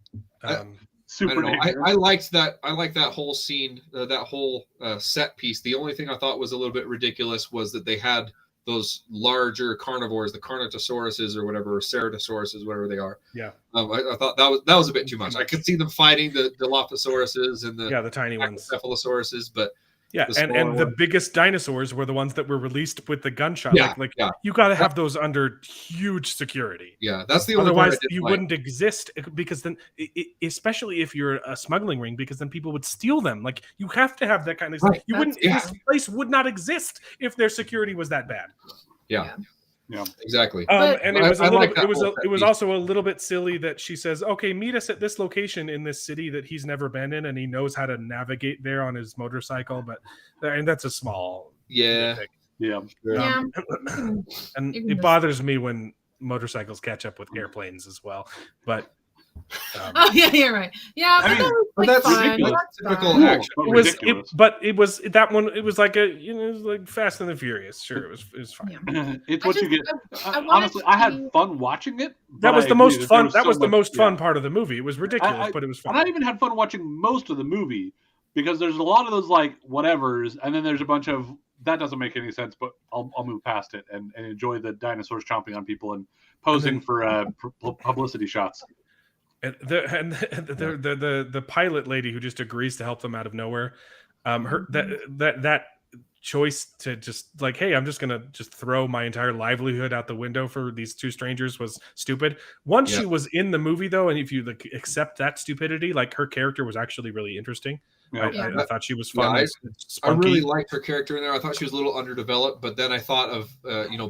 Super. I liked that. I liked that whole scene, that whole set piece. The only thing I thought was a little bit ridiculous was that they had those larger carnivores, the Carnotosauruses or whatever, or Ceratosauruses, whatever they are. Yeah. I thought that was a bit too much. I could see them fighting the Dilophosaurus and the tiny ones, Cephalosauruses, but and the biggest dinosaurs were the ones that were released with the gunshot. You got to have those under huge security. Yeah, that's the only. Otherwise, you wouldn't exist, because then, especially if you're a smuggling ring, because then people would steal them. Like, you have to have that kind of stuff. You wouldn't. This place would not exist if their security was that bad. Yeah, exactly. And it was also a little bit silly that she says, "Okay, meet us at this location in this city that he's never been in, and he knows how to navigate there on his motorcycle." And that's a small nitpick. And it bothers me when motorcycles catch up with airplanes as well. But you're right. Yeah, but that's ridiculous. Typical action. It was that one. It was like it was like Fast and the Furious. Sure, it was fine. Yeah. It's what you get. Honestly, I had fun watching it. That was the most fun. That was the most fun part of the movie. It was ridiculous, but it was fun. And I even had fun watching most of the movie because there's a lot of those like whatevers, and then there's a bunch of that doesn't make any sense, but I'll move past it and enjoy the dinosaurs chomping on people and posing for publicity shots. And the pilot lady who just agrees to help them out of nowhere, that choice to just like, hey, I'm just gonna just throw my entire livelihood out the window for these two strangers was stupid. Once she was in the movie though, and if you accept that stupidity, like her character was actually really interesting. I thought she was fun. I really liked her character in there. I thought she was a little underdeveloped, but then I thought of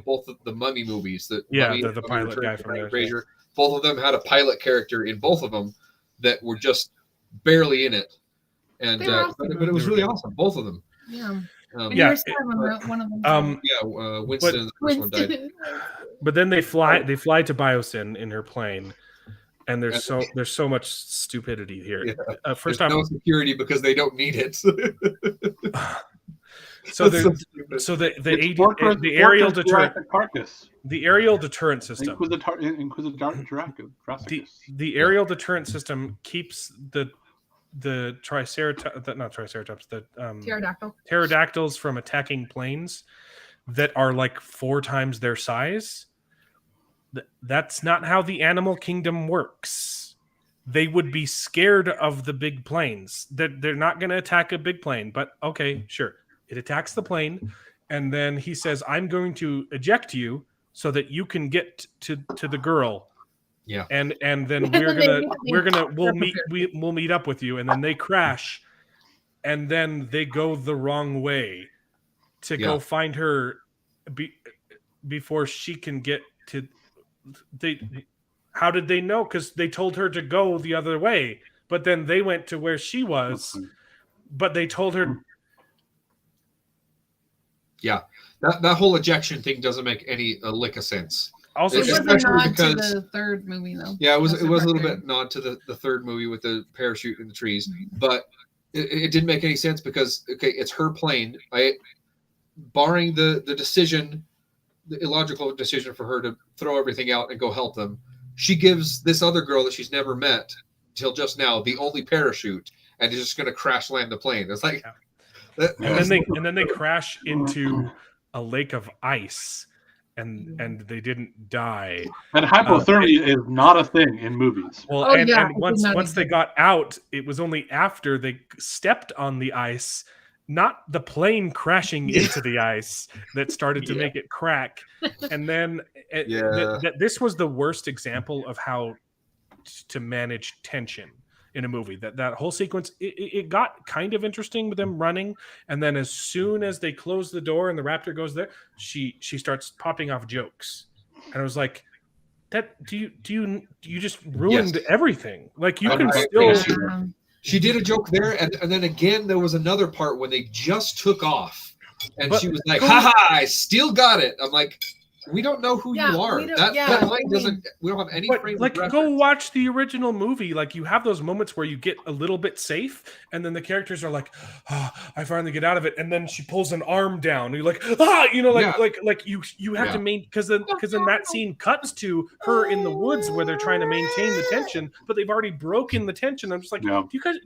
both of the Mummy movies. The pilot guy from there. Fraser. Both of them had a pilot character in both of them that were just barely in it, but it was really awesome. Both of them. Yeah. One of them. Winston. The first one died. But then they fly to Biosyn in her plane, and there's so much stupidity here. Yeah. First time, no security because they don't need it. So the aerial deterrent carcass. The aerial deterrent system. The aerial deterrent system keeps the pterodactyls from attacking planes that are like 4 times their size. That's not how the animal kingdom works. they would be scared of the big planes. That they're not going to attack a big plane, but okay, sure. It attacks the plane, and then he says, "I'm going to eject you so that you can get to the girl." Yeah. And then we'll meet up with you, and then they crash, and then they go the wrong way to go find her before she can get to. How did they know? Because they told her to go the other way, but then they went to where she was, but they told her. Yeah, that whole ejection thing doesn't make a lick of sense. Also, it was a nod to the third movie, though. Yeah, it was a little bit nod to the third movie with the parachute in the trees, but it didn't make any sense because it's her plane. Barring the decision, the illogical decision for her to throw everything out and go help them, she gives this other girl that she's never met till just now the only parachute, and is just going to crash land the plane. It's like, and then they crash into a lake of ice. And they didn't die. And hypothermia is not a thing in movies. Well, and once they got out, it was only after they stepped on the ice, not the plane crashing into the ice, that started to make it crack. And then this was the worst example of how to manage tension in a movie. That whole sequence, it got kind of interesting with them running, and then as soon as they close the door and the raptor goes there, she starts popping off jokes, and I was like, "That do you just ruined everything? Like you can still." She did a joke there, and then again there was another part when they just took off, and she was like, "Ha ha! I still got it." I'm like, we don't know who you are. That line doesn't. We don't have any. Like, go watch the original movie. Like, you have those moments where you get a little bit safe, and then the characters are like, "Oh, I finally get out of it," and then she pulls an arm down, and you're like, "Ah!" You know, like you have to maintain because then that scene cuts to her in the woods where they're trying to maintain the tension, but they've already broken the tension. I'm just like, do you guys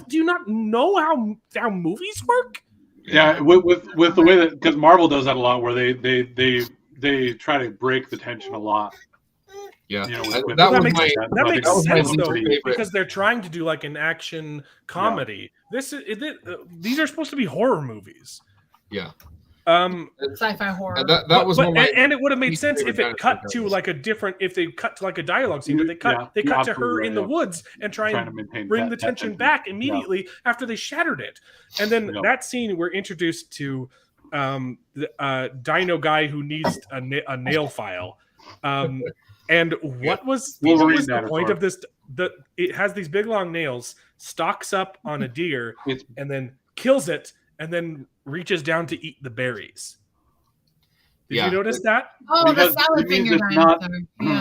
do you not know how movies work? Yeah, with the way that, because Marvel does that a lot, where they try to break the tension a lot. Yeah, that makes sense though, because they're trying to do like an action comedy. These are supposed to be horror movies. Yeah. Sci-fi horror. And that was and it would have made sense if it cut to like if they cut to like a dialogue scene, but they cut to her in the woods and trying to bring the tension back immediately after they shattered it. And then that scene, we're introduced to the dino guy who needs a nail file. And what was the point of this? It has these big long nails, stalks up on a deer, and then kills it, and then reaches down to eat the berries. Did you notice that? Oh, because the salad finger dinosaur.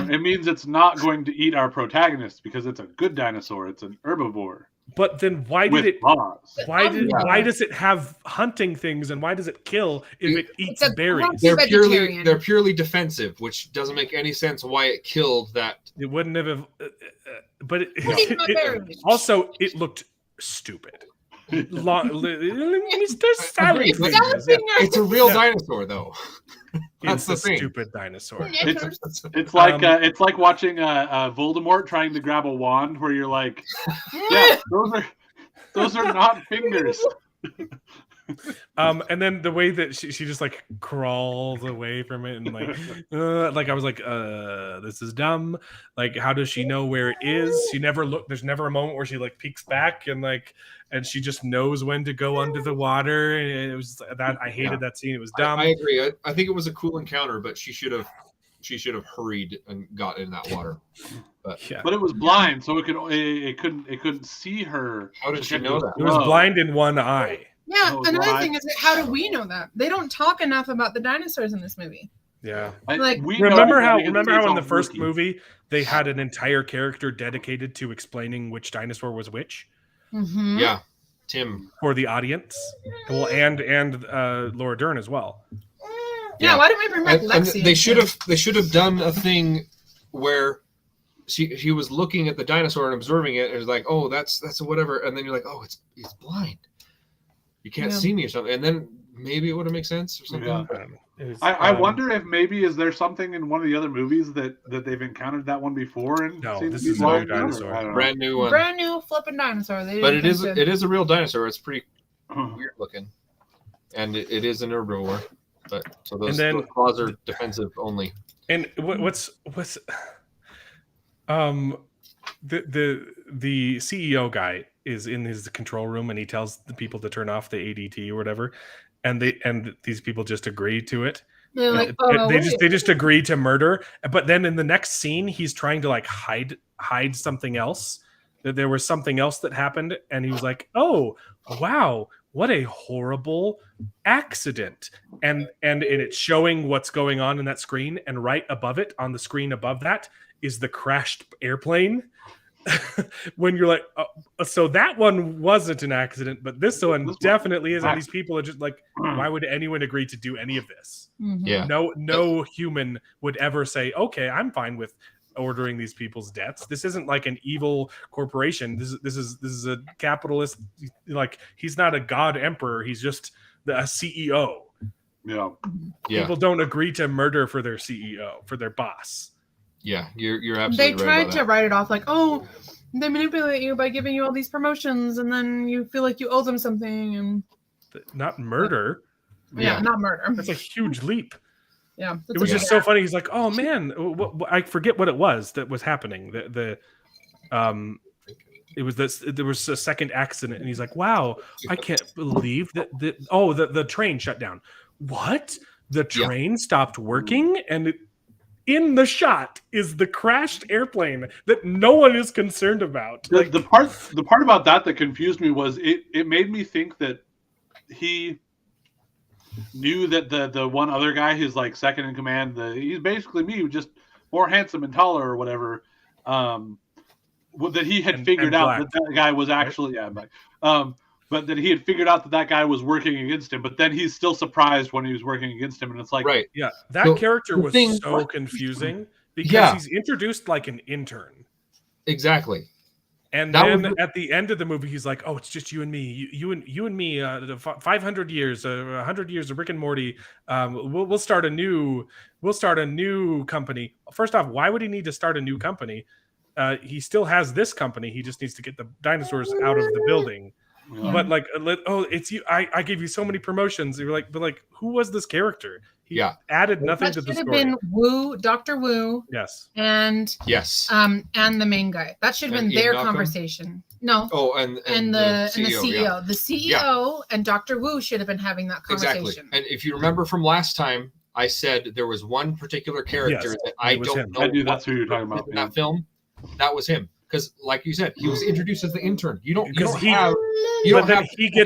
It means it's not going to eat our protagonist because it's a good dinosaur. It's an herbivore. But then why does it have hunting things, and why does it kill if it eats berries? They're purely defensive, which doesn't make any sense why it killed that. It wouldn't have, but also it looked stupid. It's a real dinosaur, though. That's the stupid dinosaur. It's like watching Voldemort trying to grab a wand, where you're like, yeah, those are not fingers. And then the way that she just like crawls away from it, and like I was like, this is dumb. Like, how does she know where it is? She never looked. There's never a moment where she like peeks back and she just knows when to go under the water. And it was that I hated that scene. It was dumb. I agree. I think it was a cool encounter, but she should have hurried and got in that water. But it was blind, so it couldn't see her. How did she know that? It was blind in one eye. Yeah, another thing is, how do we know that? They don't talk enough about the dinosaurs in this movie. Yeah. Remember how in the first movie they had an entire character dedicated to explaining which dinosaur was which? Mm-hmm. Yeah. Tim. For the audience. Well, and Laura Dern as well. Yeah, why don't we bring back Lexi? They should have done a thing where she was looking at the dinosaur and observing it, and it was like, oh, that's whatever, and then you're like, oh, it's blind. You can't see me or something, and then maybe it would have made sense or something. I wonder if maybe is there something in one of the other movies that they've encountered that one before and No, seen this it is a before? new dinosaur. I don't know. Brand new one. Brand new flipping dinosaur. They But didn't it is a real dinosaur. It's pretty weird looking, and it is an herbivore. But so those claws are defensive only. And what's the CEO guy is in his control room and he tells the people to turn off the ADT or whatever, and these people just agree to it. They're like, they just agree to murder. But then in the next scene, he's trying to like hide something else. That there was something else that happened, and he was like, "Oh, wow, what a horrible accident!" And it's showing what's going on in that screen, and right above it, on the screen above that, is the crashed airplane. When you're like, oh, so that one wasn't an accident, but this one definitely is. And these people are just like, why would anyone agree to do any of this? Mm-hmm. Yeah. No human would ever say, okay, I'm fine with ordering these people's deaths. This isn't like an evil corporation. This is a capitalist. Like, he's not a god emperor. He's just a CEO. Yeah. People don't agree to murder for their CEO, for their boss. Yeah, you're absolutely They right. tried about to that. write it off like, oh, they manipulate you by giving you all these promotions, and then you feel like you owe them something, and Not murder. yeah, not murder. That's a huge leap. Yeah, It was just so funny. He's like, "Oh man, I forget what it was that was happening." It was this. There was a second accident, and he's like, "Wow, I can't believe that." The train shut down. What? The train stopped working, and in the shot is the crashed airplane that no one is concerned about. The part about that confused me was it made me think that he knew that the one other guy who's like second in command, he's basically me, just more handsome and taller or whatever, that he had figured out that guy was actually but that he had figured out that guy was working against him, but then he's still surprised when he was working against him, and it's like, right, yeah, that character was so confusing because he's introduced like an intern, exactly. And then at the end of the movie, he's like, "Oh, it's just you and me. You and me. 500 years, 100 years of Rick and Morty. We'll start a new company." First off, why would he need to start a new company? He still has this company. He just needs to get the dinosaurs out of the building. Yeah. But like, it's you. I gave you so many promotions. You were like, but like, who was this character? He added nothing to the story. That should have been Wu, Dr. Wu. Yes. And and the main guy. That should have been their conversation. No. Oh, and the CEO. Yeah. The CEO and Dr. Wu should have been having that conversation. Exactly. And if you remember from last time, I said there was one particular character that I don't know. I knew that's who you're talking about in that film. That was him. Because, like you said, he was introduced as the intern. He gets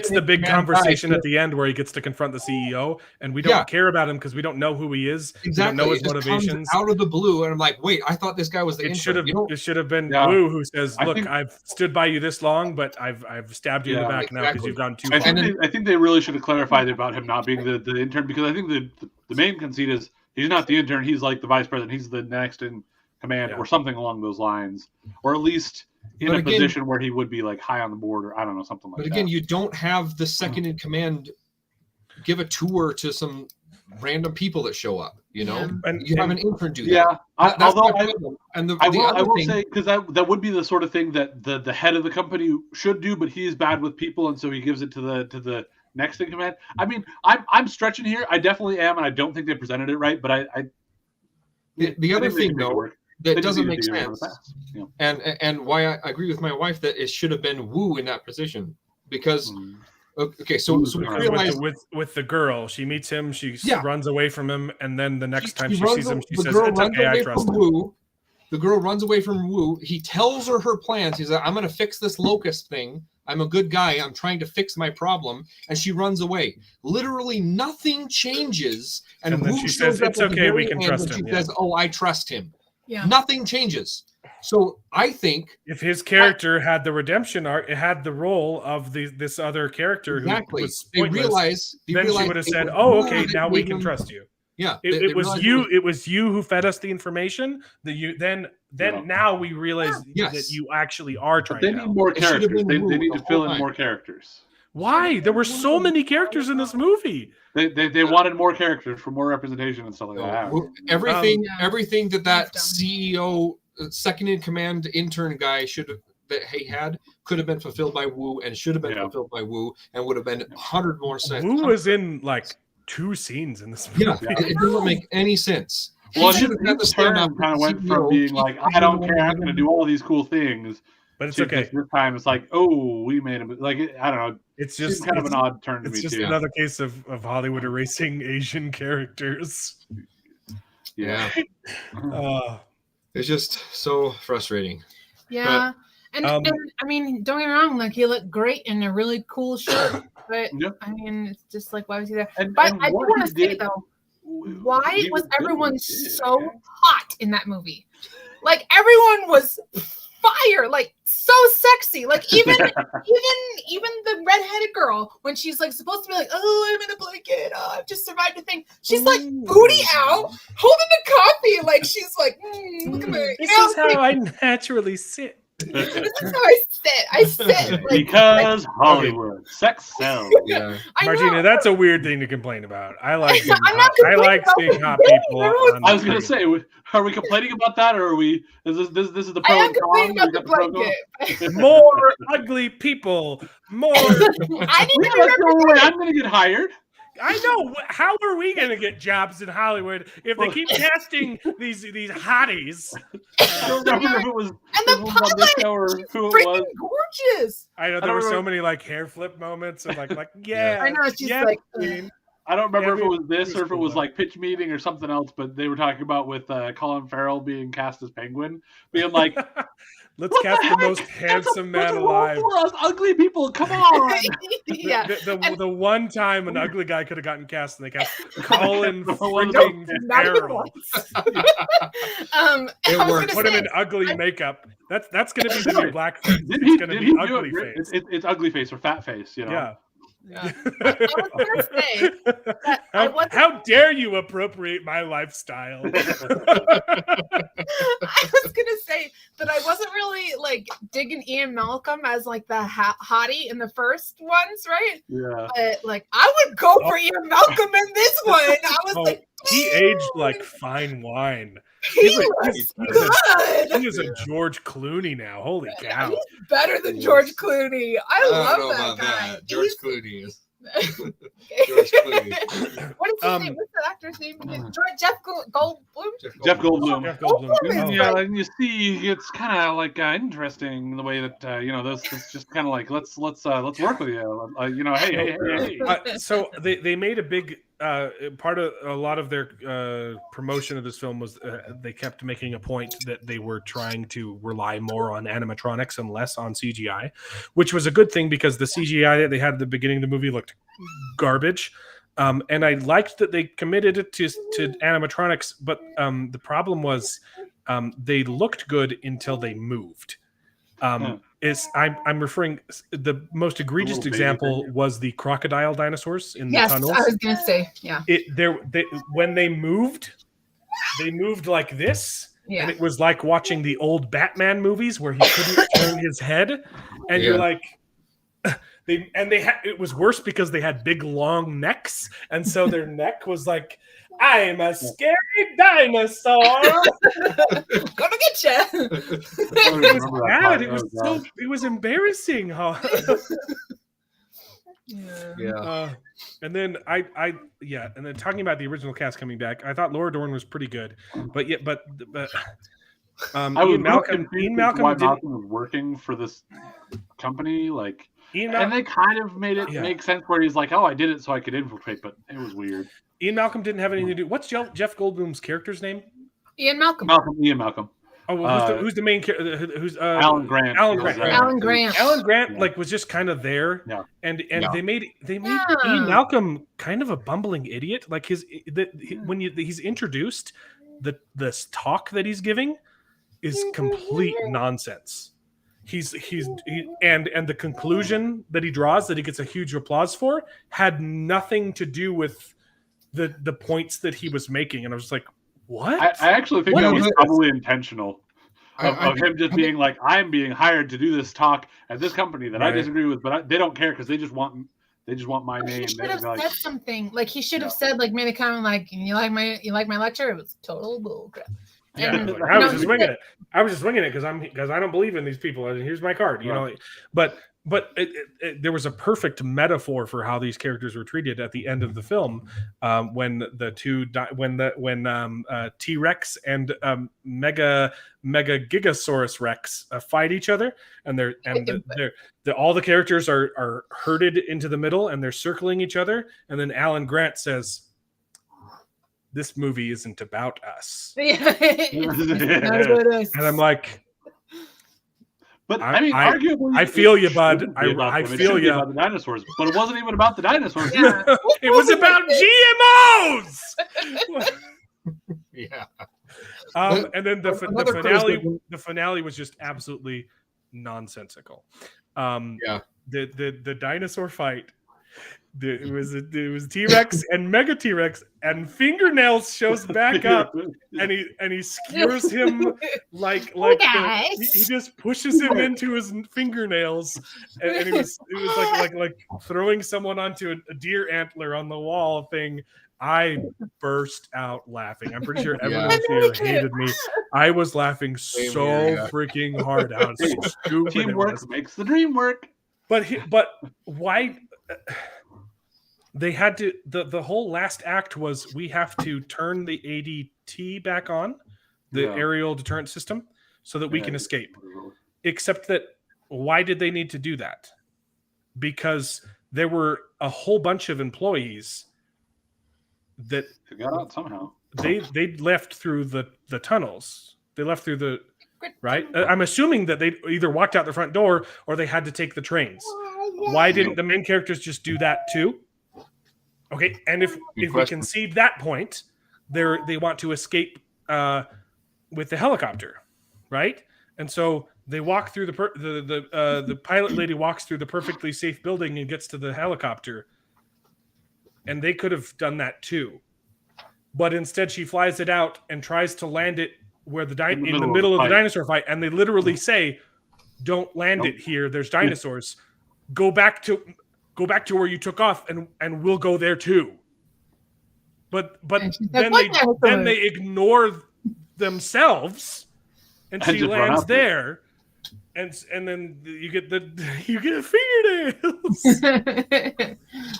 the big conversation at the end where he gets to confront the CEO, and we don't care about him because we don't know who he is. Exactly. We don't know his motivations. Out of the blue, and I'm like, wait, I thought this guy was the intern. It should have been Wu who says, "Look, I've stood by you this long, but I've stabbed you in the back now because you've gone too far." I think they really should have clarified about him not being the intern, because I think the main conceit is he's not the intern. He's like the vice president. He's the next in command or something along those lines, or at least in a position where he would be like high on the board, or I don't know, something like that. But again, you don't have the second in command give a tour to some random people that show up, you know? And you have an intern do that. Yeah. I will say, because that would be the sort of thing that the head of the company should do, but he's bad with people, and so he gives it to the next in command. I mean, I'm stretching here. I definitely am, and I don't think they presented it right, but the other thing though that doesn't make sense, and why I agree with my wife that it should have been Wu in that position, because so we realize with the girl, she meets him, she runs away from him, and then the next time she sees him, she says, "It's okay, I trust him." The girl runs away from Wu. He tells her plans. He's like, "I'm going to fix this locust thing. I'm a good guy. I'm trying to fix my problem." And she runs away. Literally nothing changes. And then she says, "It's okay, we can trust him." She says, "Oh, I trust him." Yeah. Nothing changes. So I think if his character had the redemption arc, it had the role of this other character who was pointless, then she would have said, "Oh, okay, now we can trust you." Yeah, it was you. It was you who fed us the information. That you then now we realize that you actually are trying. They need more characters. They need to fill in more characters. Why? There were so many characters in this movie. They wanted more characters for more representation and stuff like that. Everything that That's dumb. CEO, second in command intern guy could have been fulfilled by Wu and should have been fulfilled by Wu and would have been 100 more sense. Wu was in like 2 scenes in this movie. Yeah, it doesn't make any sense. Well, He should have had the stand up kind of went from being like, I don't care, I'm going to do all these cool things. But it's to okay. This time it's like, oh, we made him. Like, I don't know. It's just kind of an odd turn to me, It's just too. another case of Hollywood erasing Asian characters. Yeah. Uh, It's just so frustrating. Yeah. And I mean, don't get me wrong, like he looked great in a really cool shirt. But I mean, it's just like, why was he there? But I do want to say though, why was everyone so hot in that movie? Like everyone was fire, like so sexy. Like even the redheaded girl, when she's like supposed to be like, oh, I'm in a blanket, I've just survived a thing. She's like booty out, holding the coffee, like she's like, look at me. This is how I naturally sit. This is how I sit. Like, because Hollywood, sex sells. Yeah, Martina, that's a weird thing to complain about. I like seeing I'm not I like seeing hot people. I was going to say, are we complaining about that, or are we? Is this is the pro I am and con? complaining about We the got the pro and blanket. More ugly people. More. I need to be That's the only way I'm going to get hired. I know. How are we going to get jobs in Hollywood if they keep casting these hotties? I don't remember if it was. And the pilot or who it freaking was. gorgeous. I know there were so many like hair flip moments and like yeah. I know, it's just yeah, like, queen. I don't remember if it was this it or was if it was cool, like pitch meeting or something else, but they were talking about with Colin Farrell being cast as Penguin, being like, let's what cast the heck? most handsome man alive. For us ugly people, come on! yeah. The one time an ugly guy could have gotten cast and they cast Colin No, freaking Not even Farrell. once. It I was worked. gonna Put him say, in ugly makeup. That's going to be the new blackface. Did It's going to he be do ugly it? face. It's ugly face or fat face, you know. Yeah. I was gonna say that How dare you appropriate my lifestyle? I was gonna say that I wasn't really like digging Ian Malcolm as like the hottie in the first ones, right? Yeah. But like I would go for Ian Malcolm in this one. I was like, he aged like fine wine. he like- was He good. is a George Clooney now. Holy cow! He's better than George Clooney. I I don't love know that about guy. that. George He's- Clooney is. George Clooney. What is his name? What's the actor's name again? Jeff Goldblum. Jeff Goldblum. Jeff Goldblum. Yeah, and you see, it's kind of like interesting the way that you know this is just kind of like let's work with you. You know, hey. So they made a big part of a lot of their promotion of this film was they kept making a point that they were trying to rely more on animatronics and less on CGI, which was a good thing because the CGI that they had at the beginning of the movie looked garbage. And I liked that they committed it to animatronics, but the problem was they looked good until they moved. I'm referring the most egregious example was the crocodile dinosaurs in the tunnels. I was gonna say, yeah. When they moved like this, Yeah. and it was like watching the old Batman movies where he couldn't turn his head, and you're like, it was worse because they had big long necks, and so their neck was like, I'm a scary dinosaur. Gonna get you. It was embarrassing. Huh? Yeah. And then and then talking about the original cast coming back, I thought Laura Dern was pretty good, but I was Ian Malcolm why Malcolm was working for this company, like, and they kind of made it make sense where he's like, oh, I did it so I could infiltrate, but it was weird. Ian Malcolm didn't have anything to do. What's Jeff Goldblum's character's name? Ian Malcolm. Ian Malcolm. Oh, well, who's the main character? Who's Alan Grant? Alan Grant. Alan Grant. Alan Grant like was just kind of there, and they made Ian Malcolm kind of a bumbling idiot. Like when he's introduced, the talk that he's giving is complete nonsense. And the conclusion that he draws that he gets a huge applause for had nothing to do with the points that he was making, and I was just like, what? I actually think that was probably intentional. of him just being like, I'm being hired to do this talk at this company that I disagree with, but they don't care because they just want my name. He should have like, said something. Like he should have said, like, made a comment like, you like my lecture? It was total bullcrap. Yeah, I was just winging it. I was just winging it because I don't believe in these people, and here's my card. You know, but there was a perfect metaphor for how these characters were treated at the end of the film, when T-Rex and Mega Gigasaurus Rex fight each other, and all the characters are herded into the middle, and they're circling each other, and then Alan Grant says, "This movie isn't about us." And I'm like, but I mean, arguably, I feel you, bud. I feel you about the dinosaurs, but it wasn't even about the dinosaurs. Yeah. It was about GMOs. Yeah. And then the finale was just absolutely nonsensical. The dinosaur fight. It was T-Rex and Mega T-Rex, and Fingernails shows back up, and he skewers him he just pushes him into his fingernails, and it was like throwing someone onto a deer antler on the wall thing. I burst out laughing. I'm pretty sure everyone here hated me. I was laughing freaking hard. How stupid teamwork makes the dream work. But why? They had to. The whole last act was we have to turn the ADT back on, the aerial deterrent system, so that we can escape. Except that, why did they need to do that? Because there were a whole bunch of employees that got out somehow. They left through the tunnels. They left through the right. I'm assuming that they either walked out the front door or they had to take the trains. Why didn't the main characters just do that too? Okay, and if we concede that point, they want to escape with the helicopter, right? And so they walk through the pilot lady walks through the perfectly safe building and gets to the helicopter, and they could have done that too, but instead she flies it out and tries to land it where in the middle of the dinosaur fight, and they literally say, "Don't land it here. There's dinosaurs. Go back to where you took off, and we'll go there too." But then they ignore themselves, and she lands there, and then you get fingernails.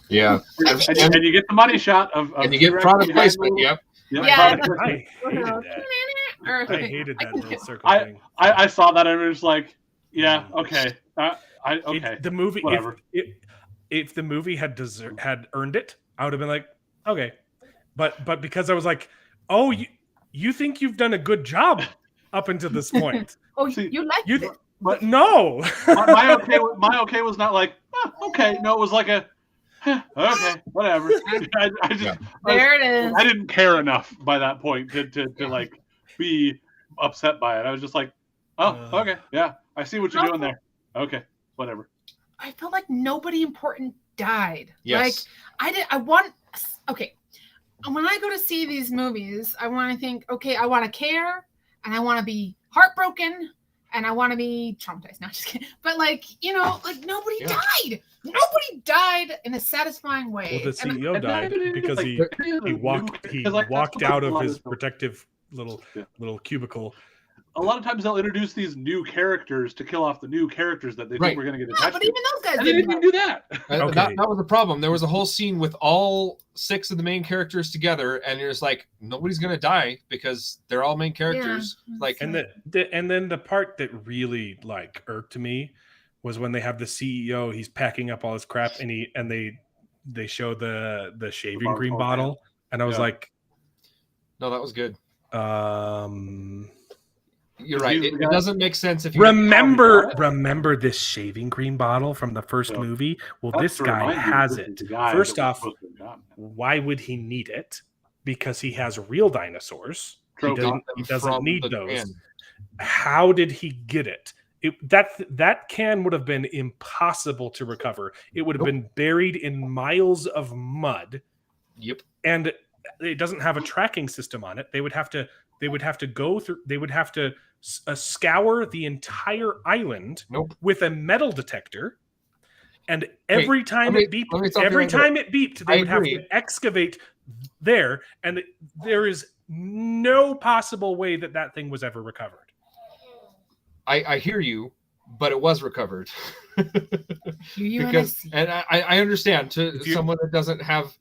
Yeah, and you get the money shot of and you get product placement. Yep. I hated that little circle thing. I saw that and I was like, yeah, okay. The movie, whatever. If the movie had earned it, I would have been like, okay. But because I was like, oh, you think you've done a good job up until this point? You liked it. But no. my okay was not like, okay. No, it was like a, okay, whatever. There it is. I didn't care enough by that point to like be upset by it. I was just like, oh, okay, yeah, I see what you're doing there. Okay, whatever. I felt like nobody important died. Yes. Okay. When I go to see these movies, I want to think, okay, I want to care, and I want to be heartbroken, and I want to be traumatized. No, just kidding. But nobody died. Nobody died in a satisfying way. Well, the CEO died because he walked out of his protective little cubicle. A lot of times they'll introduce these new characters to kill off the new characters that they think we're going to get attached but to. even those guys didn't even do that. Okay. That was the problem. There was a whole scene with all 6 of the main characters together, and you're just like, nobody's going to die because they're all main characters. Yeah. Like, and then the part that really irked me was when they have the CEO. He's packing up all his crap, and they show the shaving cream bottle, and I was like, no, that was good. You're right. It doesn't make sense if you remember this shaving cream bottle from the first movie. Well, this guy has it. First off, why would he need it? Because he has real dinosaurs. He doesn't need those. Can. How did he get it? That can would have been impossible to recover. It would have been buried in miles of mud. Yep. And it doesn't have a tracking system on it. They would have to They would have to go through. They would have to scour the entire island with a metal detector. And every time it beeped, they would have to excavate there, and there is no possible way that thing was ever recovered. I hear you, but it was recovered. Because, and I understand someone that doesn't have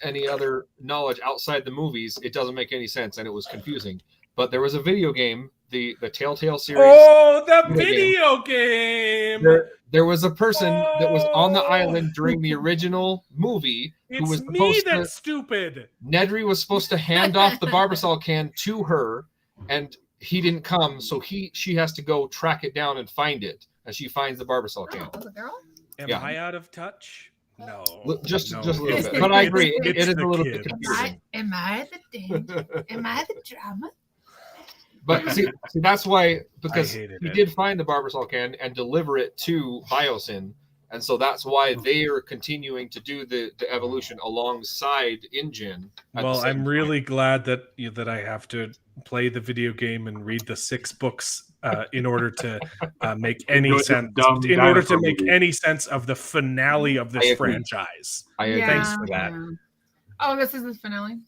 any other knowledge outside the movies, it doesn't make any sense, and it was confusing. But there was a video game, the Telltale series. Oh, the video game! There was a person that was on the island during the original movie who was supposed to. Stupid. Nedry was supposed to hand off the Barbasol can to her, and he didn't come, so she has to go track it down and find it, and she finds the Barbasol can. Oh, the girl? Am I out of touch? No. Just a little bit. But I agree. It is a little bit confusing. Am I the danger? Am I the drama? But see, that's why, because he did find the Barbasol can and deliver it to Biosyn, and so that's why they are continuing to do the evolution alongside InGen. Well, I'm really glad that I have to play the video game and read the 6 books in order to make any sense. In order to make any sense of the finale of this franchise. Thanks for that. Oh, this is the finale.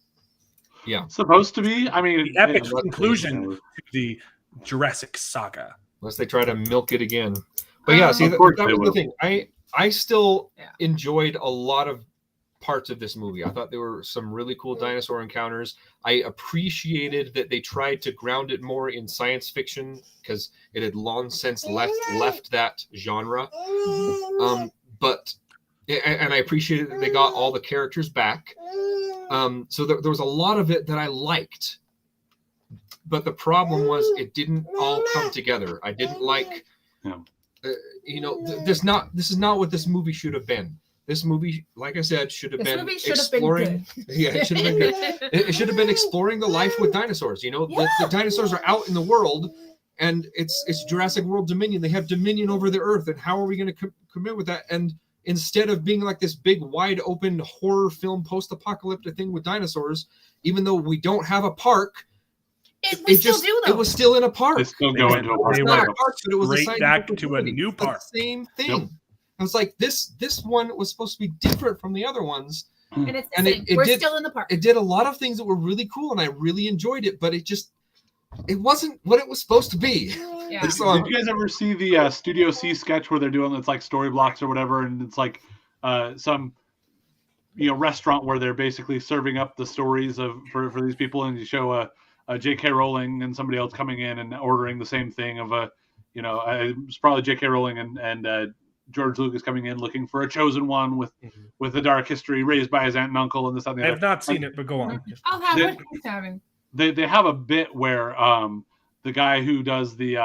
Yeah, supposed to be. I mean, the epic conclusion to the Jurassic saga. Unless they try to milk it again. But yeah, see, that was the thing. I still enjoyed a lot of parts of this movie. I thought there were some really cool dinosaur encounters. I appreciated that they tried to ground it more in science fiction because it had long since left that genre. But I appreciated that they got all the characters back. So there was a lot of it that I liked, but the problem was it didn't all come together. I didn't like, this is not what this movie should have been. This movie, like I said, should have been exploring. It should have been good. It should have been exploring the life with dinosaurs. The dinosaurs are out in the world, and it's Jurassic World Dominion. They have dominion over the Earth, and how are we going to commit with that? And instead of being like this big, wide open horror film, post-apocalyptic thing with dinosaurs, even though we don't have a park, it was still in a park. It's still going to a park. They went straight back to a new park. Same thing. Yep. I was like, this one was supposed to be different from the other ones. And it's the same. We're still in the park. It did a lot of things that were really cool, and I really enjoyed it, but it wasn't what it was supposed to be. Yeah. Did you guys ever see the Studio C sketch where they're doing it's like story blocks or whatever, and it's like some restaurant where they're basically serving up the stories for these people, and you show J.K. Rowling and somebody else coming in and ordering the same thing it's probably J.K. Rowling and George Lucas coming in looking for a chosen one with a dark history raised by his aunt and uncle and this and the other. I've not seen it, but go on. I'll have what he's having. They have a bit where the guy who does the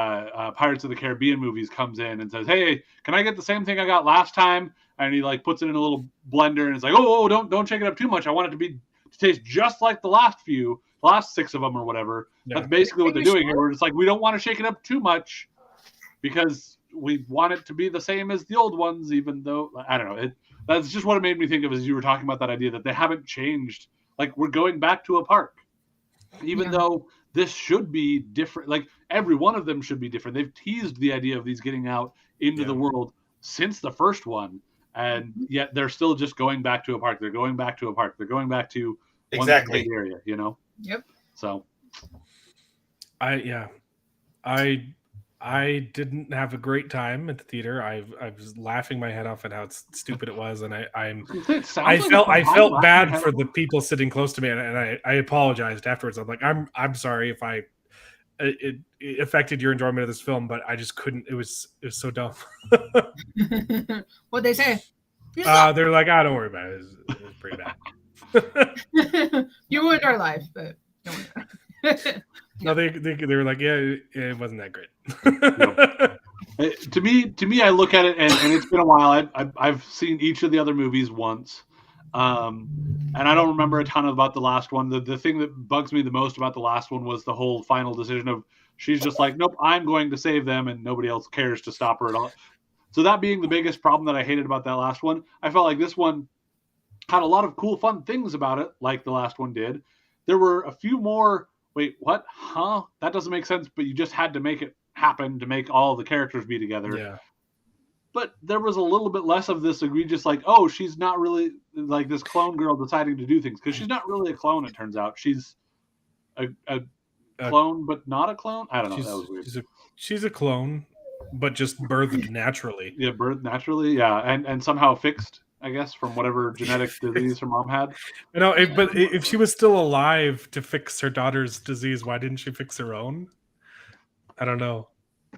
Pirates of the Caribbean movies comes in and says, "Hey, can I get the same thing I got last time?" And he puts it in a little blender and it's like, "Oh, don't shake it up too much. I want it to taste just like the last 6 of them or whatever." Yeah. That's basically what they're doing here. Where it's like we don't want to shake it up too much because we want it to be the same as the old ones, even though I don't know. That's just what it made me think of as you were talking about that idea that they haven't changed. Like we're going back to a park. Even though this should be different, like every one of them should be different. They've teased the idea of these getting out into the world since the first one, and yet they're still just going back to a park. They're going back to a park. They're going back to one big area, Yep. So, I didn't have a great time at the theater. I was laughing my head off at how stupid it was, and I felt bad for the people sitting close to me, and I apologized afterwards. I'm like, I'm sorry if it affected your enjoyment of this film, but I just couldn't. It was so dumb. What'd they say? They're like, don't worry about it. It was pretty bad. You ruined our life, but don't worry about it. No, they were like, it wasn't that great. To me, I look at it, and it's been a while. I've seen each of the other movies once, and I don't remember a ton about the last one. The thing that bugs me the most about the last one was the whole final decision of she's just like, nope, I'm going to save them, and nobody else cares to stop her at all. So that being the biggest problem that I hated about that last one, I felt like this one had a lot of cool, fun things about it, like the last one did. There were a few more wait, what? Huh? That doesn't make sense. But you just had to make it happen to make all the characters be together. Yeah. But there was a little bit less of this egregious, like, oh, she's not really like this clone girl deciding to do things, because she's not really a clone. It turns out she's a clone, but not a clone. I don't know. That was weird. She's a clone, but just birthed naturally. Yeah, birthed naturally. Yeah, and somehow fixed, I guess, from whatever genetic disease her mom had. But if she was still alive to fix her daughter's disease, why didn't she fix her own? I don't know.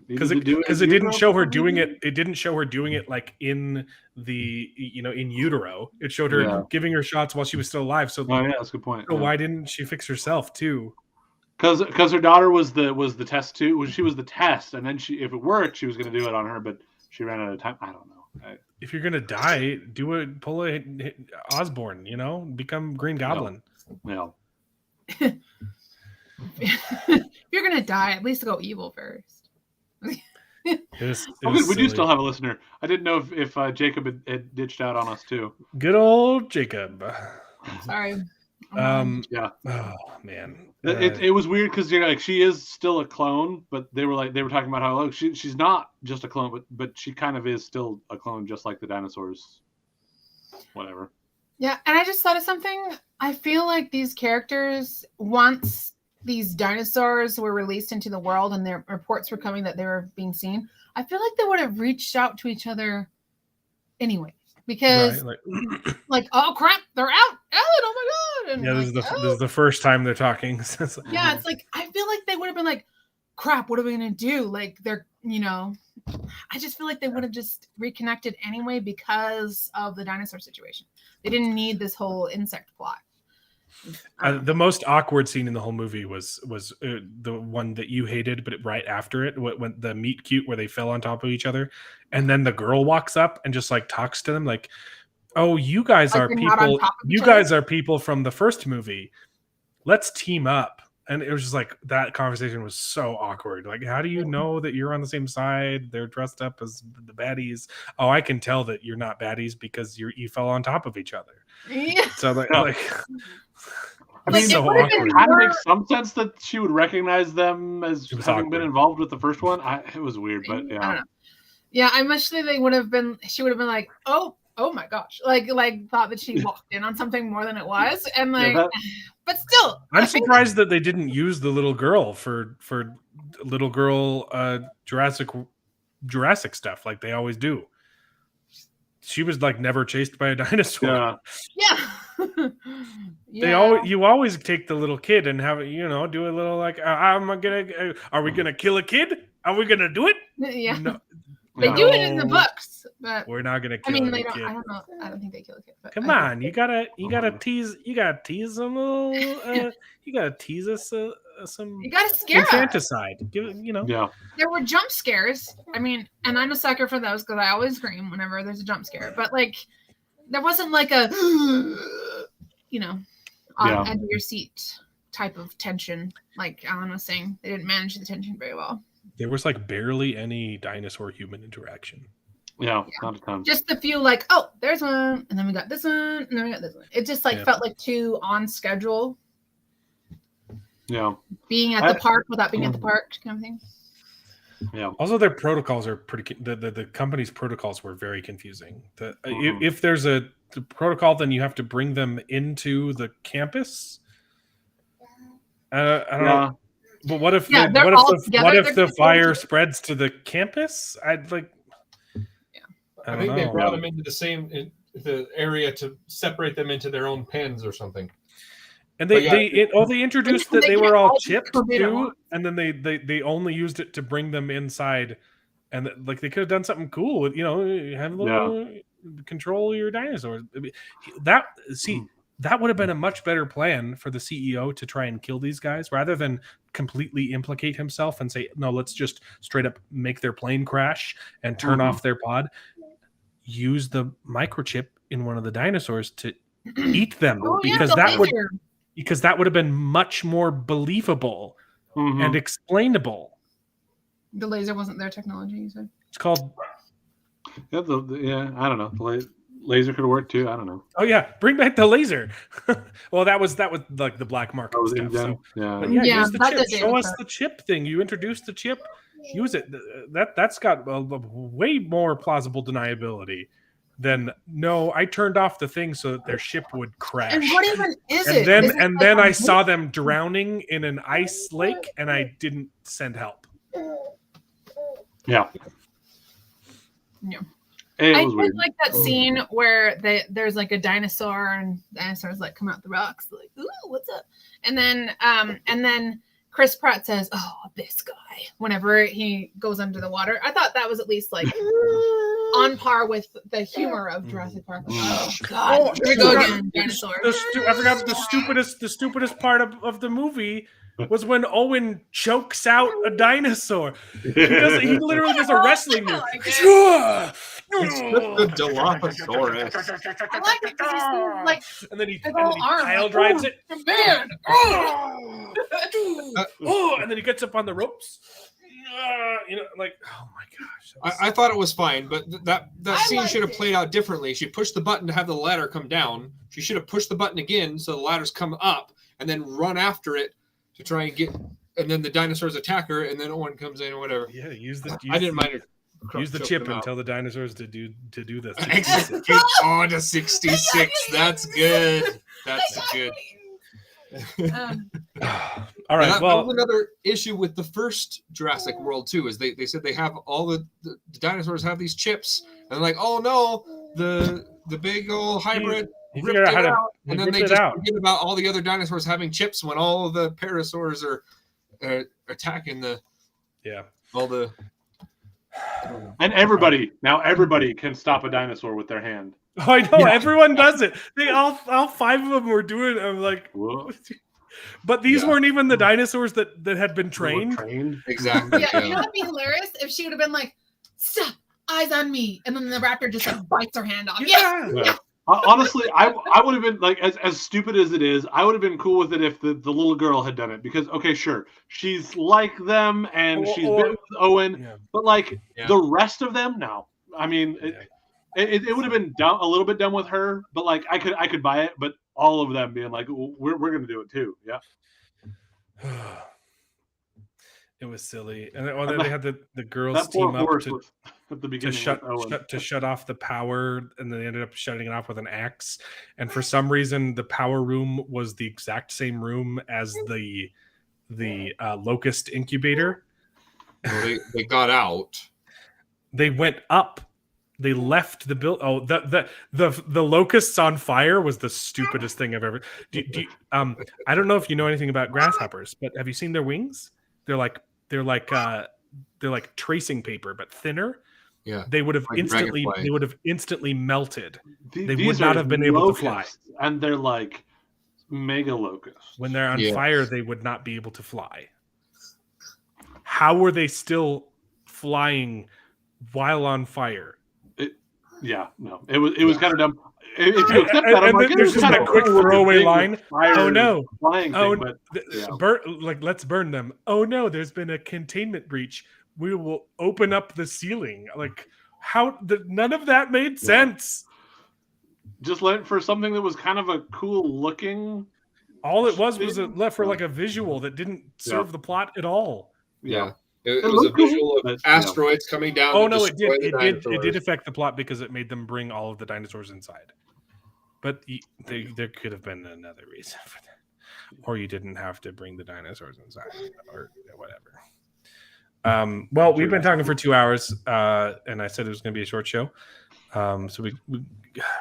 Because it didn't show her doing it. It didn't show her doing it like in the in utero. It showed her giving her shots while she was still alive. So that's a good point. So why didn't she fix herself too? Because her daughter was the test too. She was the test, and then if it worked, she was going to do it on her, but she ran out of time. I don't know. If you're gonna die, pull a Osborn. Become Green Goblin. No. If you're gonna die, at least go evil first. We do still have a listener. I didn't know if Jacob had ditched out on us too. Good old Jacob. Sorry. Yeah. Oh man. It was weird because she is still a clone, but they were talking about how she's not just a clone, but she kind of is still a clone, just like the dinosaurs. Whatever. Yeah, and I just thought of something. I feel like these characters, once these dinosaurs were released into the world and their reports were coming that they were being seen, I feel like they would have reached out to each other anyway. Because, like, oh crap, they're out, Ellen! Oh my god! And this is the first time they're talking. Yeah, it's like I feel like they would have been like, crap, what are we gonna do? Like they're, I just feel like they would have just reconnected anyway because of the dinosaur situation. They didn't need this whole insect plot. The most awkward scene in the whole movie was the one that you hated, but right after it, when the meet cute where they fell on top of each other, and then the girl walks up and just like talks to them like, "Oh, you guys are people. You guys are people from the first movie. Let's team up." And it was just like that conversation was so awkward. Like, how do you know that you're on the same side? They're dressed up as the baddies. Oh, I can tell that you're not baddies because you fell on top of each other. Yeah. So like I mean, so it kind of makes some sense that she would recognize them as having been involved with the first one. It was weird, but yeah. I don't know. Yeah, I much think they would have been. She would have been like, "Oh my gosh!" Like thought that she walked in on something more than it was, and like, but still, I'm surprised that they didn't use the little girl for little girl Jurassic stuff like they always do. She was like never chased by a dinosaur. Yeah. You always take the little kid and have it, do a little like, are we gonna kill a kid? Are we gonna do it? Yeah. No. They do it in the books, but we're not gonna kill a kid. I don't know. I don't think they kill a kid. But come on, you gotta tease them a little. You gotta tease us some. You gotta scare infanticide. Give it, Yeah. There were jump scares. I mean, and I'm a sucker for those because I always scream whenever there's a jump scare. But like, there wasn't like a, on edge of your seat type of tension. Like Alan was saying, they didn't manage the tension very well. There was like barely any dinosaur-human interaction. Yeah, not a ton. Just a few, like, oh, there's one, and then we got this one, and then we got this one. It just felt like too on schedule. Yeah. Being at the park without being at the park, kind of thing. Yeah. Also, their protocols are pretty. The company's protocols were very confusing. If there's the protocol, then you have to bring them into the campus. I don't know. But what if the fire spreads to the campus? I'd like. I think they brought them into the area to separate them into their own pens or something. And they introduced that they were all chipped too, and then they only used it to bring them inside, and like they could have done something cool with have a little control your dinosaurs. That would have been a much better plan for the CEO to try and kill these guys rather than completely implicate himself and say, no, let's just straight up make their plane crash and turn off their pod. Use the microchip in one of the dinosaurs to eat them because that would have been much more believable and explainable. The laser wasn't their technology, you said? It's called. I don't know. Laser could have worked too. I don't know. Oh yeah, bring back the laser. Well, that was like the black market Oh, stuff. So, yeah. but yeah, Yeah, use the that chip. did Show damage us that. the chip thing. You introduced the chip. Use it. That's got a way more plausible deniability than no. I turned off the thing so that their ship would crash. And what even is And it? then Is it and like then a I saw them drowning in an ice lake, and I didn't send help. Yeah. Yeah. It I was did weird. like that scene where there's like a dinosaur and dinosaurs like come out the rocks like, ooh, what's up? And then Chris Pratt says, "Oh, this guy." Whenever he goes under the water, I thought that was at least like on par with the humor of Jurassic Park. Oh God, here we go again, dinosaur. I forgot the stupidest part of the movie was when Owen chokes out a dinosaur. He literally does a wrestling move. It's just the Dilophosaurus. I like it because he's like And then he big old arm, pile like, drives it. man. Oh, and then he gets up on the ropes. Like, oh my gosh. I thought it was fine, but that I scene liked should have it. played out differently. She pushed the button to have the ladder come down. She should have pushed the button again so the ladders come up and then run after it to try and get. And then the dinosaurs attack her, and then Owen comes in or whatever. Yeah, I didn't mind her. use the chip and tell the dinosaurs to do this. Get on to 66. That's good. That's good. All right. That Well, was another issue with the first Jurassic World too. Is they said they have all the dinosaurs have these chips, and they're like, oh no, the big old hybrid he ripped figured out it how to out, and then rip they it just out. forget about all the other dinosaurs having chips when all of the parasaurs are attacking Yeah. all the. And everybody can stop a dinosaur with their hand. Oh, I know. Everyone does it. They all 5 of them were doing it. I'm like, Whoa. but these Yeah. weren't even the dinosaurs that had been trained. Exactly. Yeah, you know what'd be hilarious if she would have been like, "Stop, eyes on me," and then the raptor just like bites her hand off. Yeah, Yeah. Honestly, I would have been like, as stupid as it is, I would have been cool with it if the little girl had done it, because okay, sure, she's like them and she's been with Owen, Yeah. but like Yeah. the rest of them, no. I mean, it would have been dumb, a little bit dumb with her, but like I could buy it, but all of them being like, we're gonna do it too, yeah. It was silly, and then they had the girls That poor team up horse to was at the beginning with Owen. shut off the power, and then they ended up shutting it off with an axe. And for some reason, the power room was the exact same room as the locust incubator. Well, they got out. They went up. They left the build. Oh, the locusts on fire was the stupidest thing I've ever. I don't know if you know anything about grasshoppers, but have you seen their wings? They're like tracing paper, but thinner. Yeah. They would have Like instantly melted. They These would not are have been able to fly. locusts, and they're like mega locusts. When they're on Yeah. fire, they would not be able to fly. How were they still flying while on fire? Yeah, no, it was kind of dumb. If you accept that, I'm And like, then there's it's just kind that of quick cool with the throwaway thing with line. fire Oh and no! flying Oh, thing, but yeah. let's burn them. Oh no, there's been a containment breach. We will open up the ceiling. Like how? None of that made sense. Just went for something that was kind of a cool looking. All it was left for like a visual that didn't serve the plot at all. Yeah. It was a looked cool, visual of but, asteroids coming down. Oh to no, it destroy did. the It did dinosaurs. affect the plot because it made them bring all of the dinosaurs inside. But there could have been another reason for that, or you didn't have to bring the dinosaurs inside, or whatever. Well, we've been talking for 2 hours, and I said it was going to be a short show, so we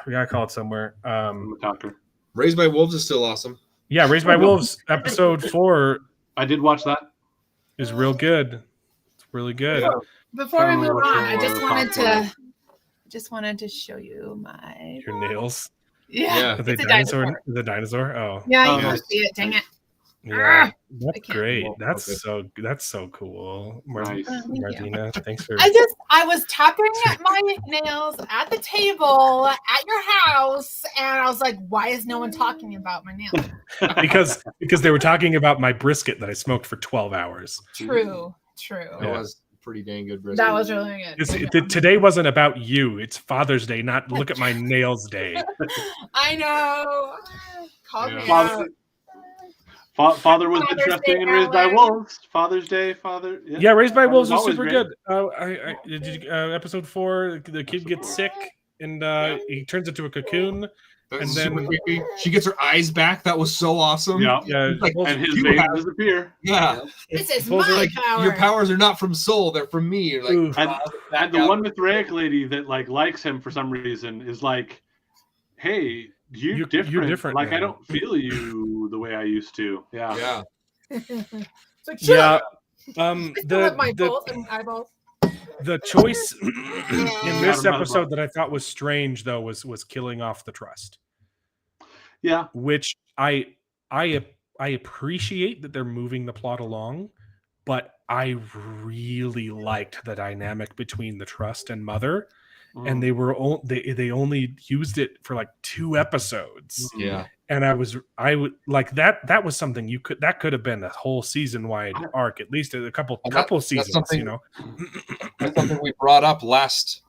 gotta call it somewhere. I'm a talker. Raised by Wolves is still awesome. Yeah, Raised by Wolves episode 4 I did watch that. is real good. It's really good. Yeah. Before we Oh, move on, I okay. just wanted to show you my Your nails. Yeah. Are they It's a dinosaur? dinosaur. The dinosaur? Oh, Yeah, Oh, you can nice. see it. Dang it. yeah. I That's can't. great. Well, That's okay. so cool. Nice. Thank you. Martina, thanks for. I was tapping my nails at the table at your house, and I was like, why is no one talking about my nails? because they were talking about my brisket that I smoked for 12 hours. True. That Yeah. was pretty dang good. That was really good. Today wasn't about you. It's Father's Day, not look at my nails day. I know. Called me Father, out. Father was Father's interesting Day, and raised by Alan. wolves. Father's Day, Father. Yeah, Raised by Wolves was always super great. good. Episode 4, the kid gets sick and he turns into a cocoon. That And was then- super creepy. She gets her eyes back. That was so awesome. Yeah. Like, And his you veins have- disappear. yeah. This is Wolves are my like, power. Your powers are not from Soul; they're from me. You're like, Ooh. And the one Mithraic lady that like likes him for some reason is like, "Hey, you're different. you're different Like now." I don't feel you the way I used to." Yeah. yeah. It's like, shut Yeah. up. I still have my balls and eyeballs. The choice in this Yeah, episode that I thought was strange though was killing off the trust. Yeah. Which I appreciate that they're moving the plot along, but I really liked the dynamic between the trust and Mother, and they only used it for like 2 episodes. Yeah. And I would like that was something that could have been a whole season wide arc, at least a couple seasons, you know. That's something we brought up last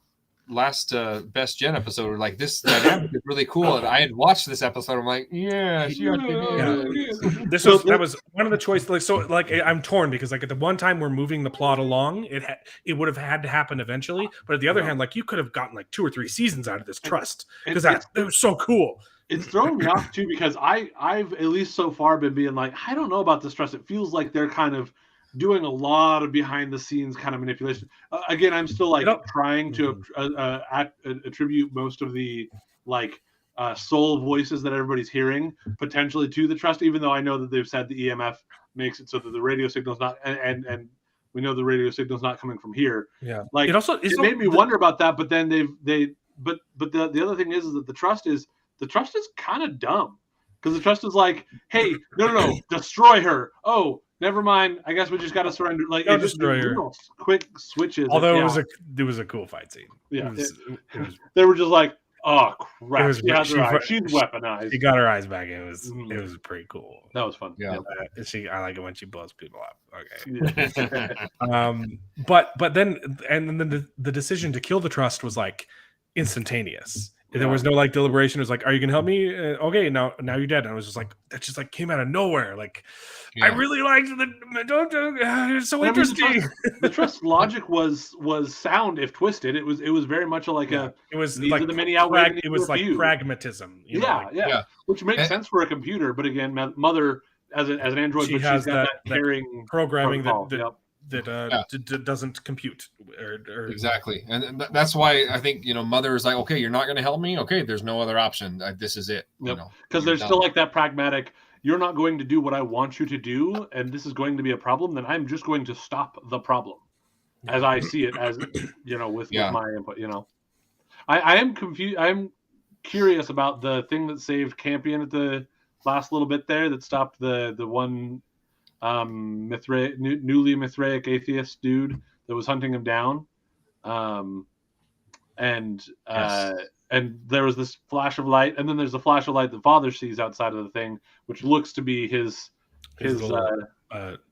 Best Gen episode. Like, this dynamic is really cool, and I had watched this episode. I'm like, yeah, she actually did. That was one of the choices. I'm torn because like at the one time we're moving the plot along, it would have had to happen eventually. But at the other hand, like you could have gotten like 2 or 3 seasons out of this trust because that was so cool. It's throwing me off too because I've at least so far been being like, I don't know about this trust. It feels like they're kind of doing a lot of behind the scenes kind of manipulation. Again, I'm still like trying to attribute most of the like soul voices that everybody's hearing potentially to the trust, even though I know that they've said the EMF makes it so that the radio signal's not, and we know the radio signal's not coming from here. Yeah, like it made me wonder about that. But then the other thing is that the trust is kind of dumb because the trust is like, hey, no, destroy her. Oh, never mind. I guess we just got to surrender. Like, Don't destroy her. Quick switches. Although it was a cool fight scene. Yeah, it was, they were just like, oh crap, she's weaponized. She got her eyes back. It was pretty cool. That was fun. Yeah. I like it when she blows people up. Yeah. But then the decision to kill the trust was like instantaneous. There was no like deliberation. It was like, are you gonna help me? Okay, now you're dead. And I was just like, that just like came out of nowhere. Like, I really liked it's so interesting. The trust logic was sound if twisted. It was very much like it was these like are the many outweighing it was like pragmatism. pragmatism. Which makes sense for a computer. But again, Mother as an android, she but has she's got that caring programming protocol. that doesn't compute or exactly, and that's why I think Mother is like, okay, you're not going to help me. Okay, there's no other option. This is it. Because there's still like that pragmatic. You're not going to do what I want you to do, and this is going to be a problem. Then I'm just going to stop the problem, as I see it, as with my input. I am confused. I'm curious about the thing that saved Campion at the last little bit there that stopped the one. Newly Mithraic atheist dude that was hunting him down, and there was this flash of light, and then there's a flash of light that Father sees outside of the thing, which looks to be his little,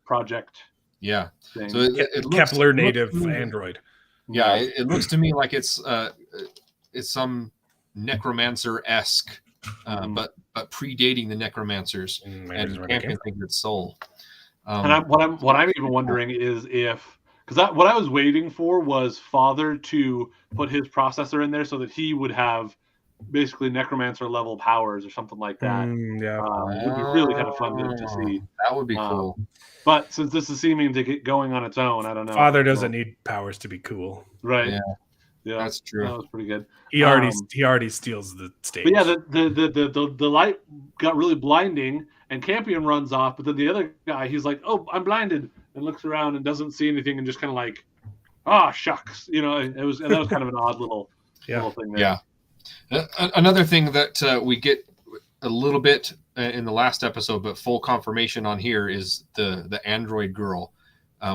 project. Yeah, thing. So it looks, Kepler native android. Yeah, it looks to me like it's some necromancer-esque, but predating the necromancers, and Campion thinks it's Soul. And what I'm even wondering is if, because what I was waiting for was Father to put his processor in there so that he would have basically necromancer level powers or something like that. It would be really kind of fun to see. That would be cool. But since this is seeming to get going on its own, I don't know. Father doesn't need powers to be cool, right? Yeah, that's true. That was pretty good. He already steals the stage. But yeah, the light got really blinding. And Campion runs off, but then the other guy, he's like, "Oh, I'm blinded," and looks around and doesn't see anything, and just kind of like, shucks," that was kind of an odd little thing there. Yeah. Another thing that we get a little bit in the last episode, but full confirmation on here is the android girl.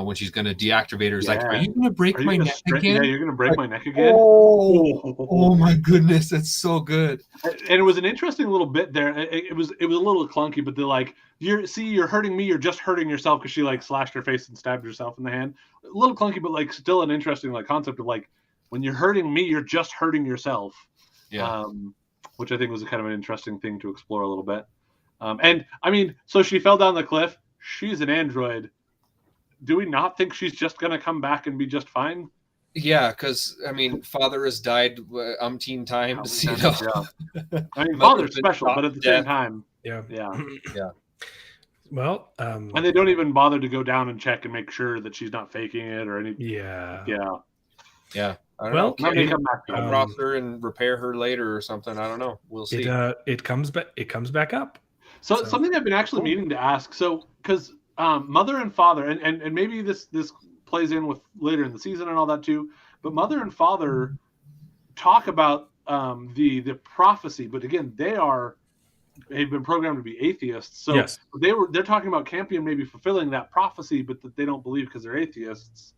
when she's going to deactivate her. It's like, Yeah. are you going to break my neck again? Yeah, you're gonna break my neck again. Oh my goodness, that's so good. And it was an interesting little bit there. It was a little clunky, but they're like, you're hurting me. You're just hurting yourself because she like slashed her face and stabbed herself in the hand. A little clunky, but like still an interesting like concept of like, when you're hurting me, you're just hurting yourself. Yeah. Which I think was kind of an interesting thing to explore a little bit. And I mean, so she fell down the cliff. She's an android. Do we not think she's just going to come back and be just fine? Yeah, because I mean, father has died umpteen times. You know? Yeah. I mean, father's special, but at the same time, Yeah. Well, and they don't even bother to go down and check and make sure that she's not faking it or anything. yeah. Yeah. I don't Well, know. Can Maybe you come back to it. cross her and repair her later or something? I don't know. We'll see. It comes back. It comes back up. So something I've been actually meaning to ask. So because mother and father, and maybe this plays in with later in the season and all that too. But mother and father talk about the prophecy, but again, they've been programmed to be atheists. So Yes. they're talking about Campion maybe fulfilling that prophecy, but that they don't believe because they're atheists.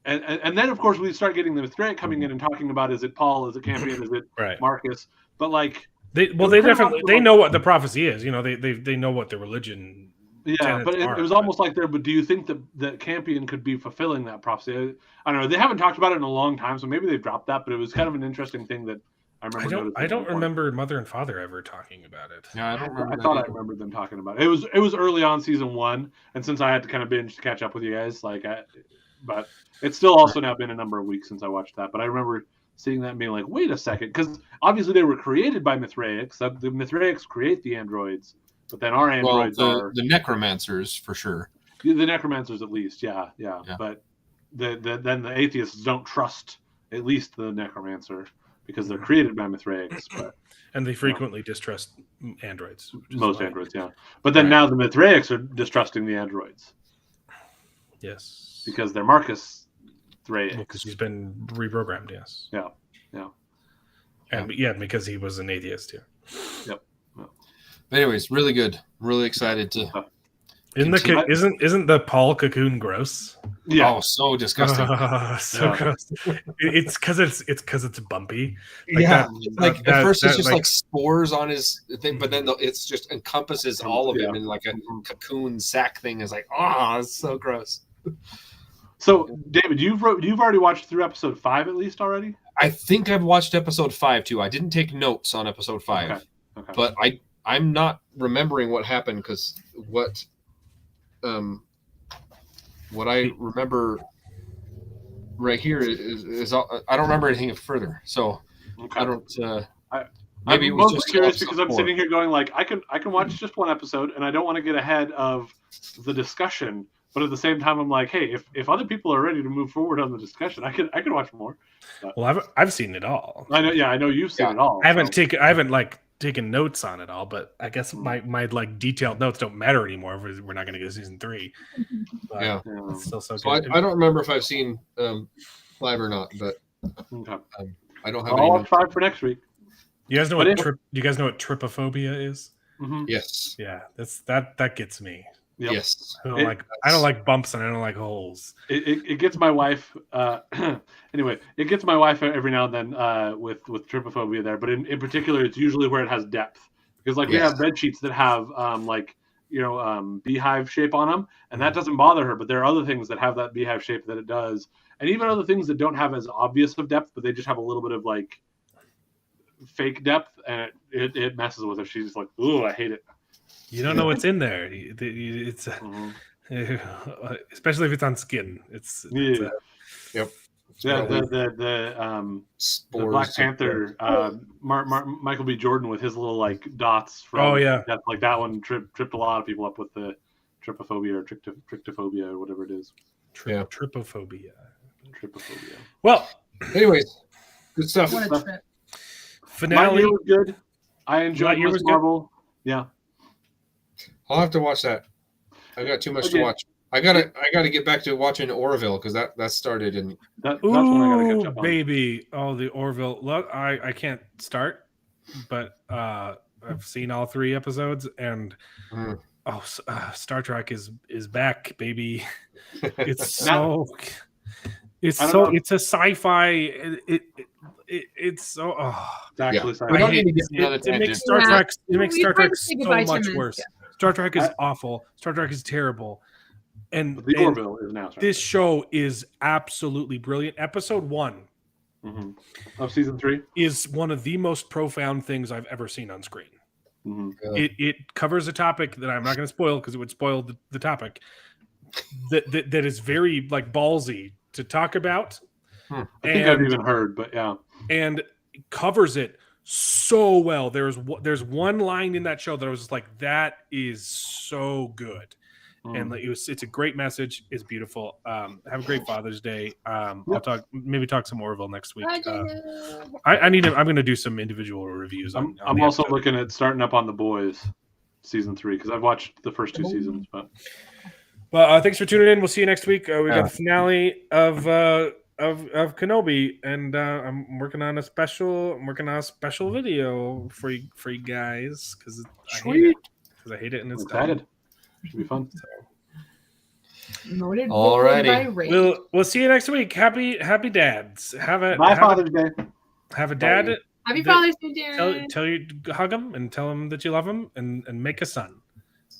And then of course we start getting the Mithraic coming in and talking about, is it Paul, is it Campion, is it Right. Marcus? But like They definitely know what the prophecy is. You know, they know what the religion. yeah, but it was almost like there. But do you think that Campion could be fulfilling that prophecy? I don't know. They haven't talked about it in a long time, so maybe they've dropped that. But it was kind of an interesting thing that I remember. I don't remember mother and father ever talking about it. Yeah, I don't remember. I thought I remembered them talking about it. It was early on season 1, and since I had to kind of binge to catch up with you guys, but it's still also now been a number of weeks since I watched that. But I remember seeing that and being like, wait a second, because obviously they were created by Mithraics. The Mithraics create the androids, but then our androids are the necromancers for sure. the necromancers, at least. Yeah. But then the atheists don't trust at least the necromancer because they're created by Mithraics. But And they frequently distrust androids. most androids, yeah. But then now the Mithraics are distrusting the androids. Yes. Because they're Marcus Thraics. Because he's been reprogrammed, yes. Yeah. And because he was an atheist too. Yep. But anyways, really good. Really excited to. Isn't the Paul cocoon gross? Yeah. Oh, so disgusting. Gross. It's because it's bumpy. At first it's just like like spores on his thing, but then it's just encompasses all of him in like a cocoon sack thing. Is like, it's so gross. So, David, you've already watched through episode 5 at least already? I think I've watched episode 5 too. I didn't take notes on episode 5, Okay. but I'm not remembering what happened because what I remember right here is I don't remember anything further. So I don't. Maybe I'm it was most just curious because I'm sitting here going like I can watch just one episode and I don't want to get ahead of the discussion. But at the same time, I'm like, hey, if other people are ready to move forward on the discussion, I can watch more. But, well, I've seen it all. I know you've seen it all. I haven't taken notes on it all, but I guess my like detailed notes don't matter anymore. If we're not going to get season 3. But it's still so good. I don't remember if I've seen 5 or not, but I don't have. I'll watch 5 for next week. You guys know what trypophobia is? Mm-hmm. Yes. Yeah, that gets me. Yep. Yes. I don't like bumps and I don't like holes. It gets my wife. Anyway, it gets my wife every now and then with trypophobia there. But in particular, it's usually where it has depth because we have bed sheets that have beehive shape on them, and that doesn't bother her. But there are other things that have that beehive shape that it does, and even other things that don't have as obvious of depth, but they just have a little bit of like fake depth, and it messes with her. She's like, "Ooh, I hate it." You don't know what's in there. It's especially if it's on skin. Yep. The Black Panther, Michael B. Jordan with his little like dots from that one tripped a lot of people up with the trypophobia or tryptophobia or whatever it is. Trypophobia. Well, anyways, good stuff. What a trip. Finale was good. I enjoyed Miss Marvel. Yeah. I'll have to watch that. I got too much to watch. I gotta get back to watching Orville because that started and that's when I gotta catch up on. Baby. Oh, the Orville. Look, I can't start, but I've seen all 3 episodes and Star Trek is back, baby. It's Now- so it's I don't so know. it's a sci-fi. It's so It's actually Yeah. sci-fi. We don't I need to hate get it. another It tangent. makes Star Yeah. Trek. It makes We Star tried Trek to say so goodbye to much him. worse. Yeah. Star Trek is I- awful. Star Trek is terrible. And, But the and Orville is now. this show is absolutely brilliant. Episode 1 Of season 3. is one of the most profound things I've ever seen on screen. Mm-hmm. It covers a topic that I'm not going to spoil because it would spoil the topic. That is very like ballsy to talk about. I think I've even heard, but yeah. And covers it so well. There's one line in that show that I was just like, that is so good. And like, it's a great message. It's beautiful. Have a great Father's Day. I'll talk some Orville next week. I'm going to do some individual reviews. I'm the also episode. looking at starting up on The Boys season 3 because I've watched the first 2 seasons. But Well, thanks for tuning in. We'll see you next week. We got the finale of Kenobi, and I'm working on a special video for you guys because I hate it and it's excited. Should be fun. Noted Alrighty. by Ray. We'll see you next week. Happy dads. Bye, Father's Day. Have a dad. Happy Father's Day, Darren. Tell you hug him and tell him that you love him and make a son.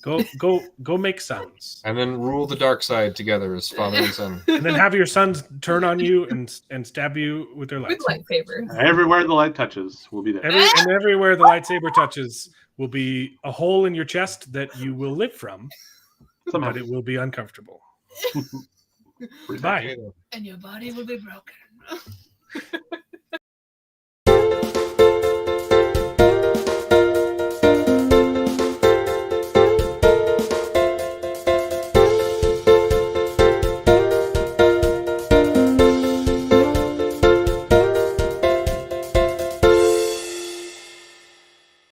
Go make sons. And then rule the dark side together as father and son. And then have your sons turn on you and stab you with their With lightsabers. lightsabers. Everywhere the light touches, we'll be there. Everywhere the lightsaber touches will be a hole in your chest that you will live from, Somehow. but it will be uncomfortable. Bye. And your body will be broken.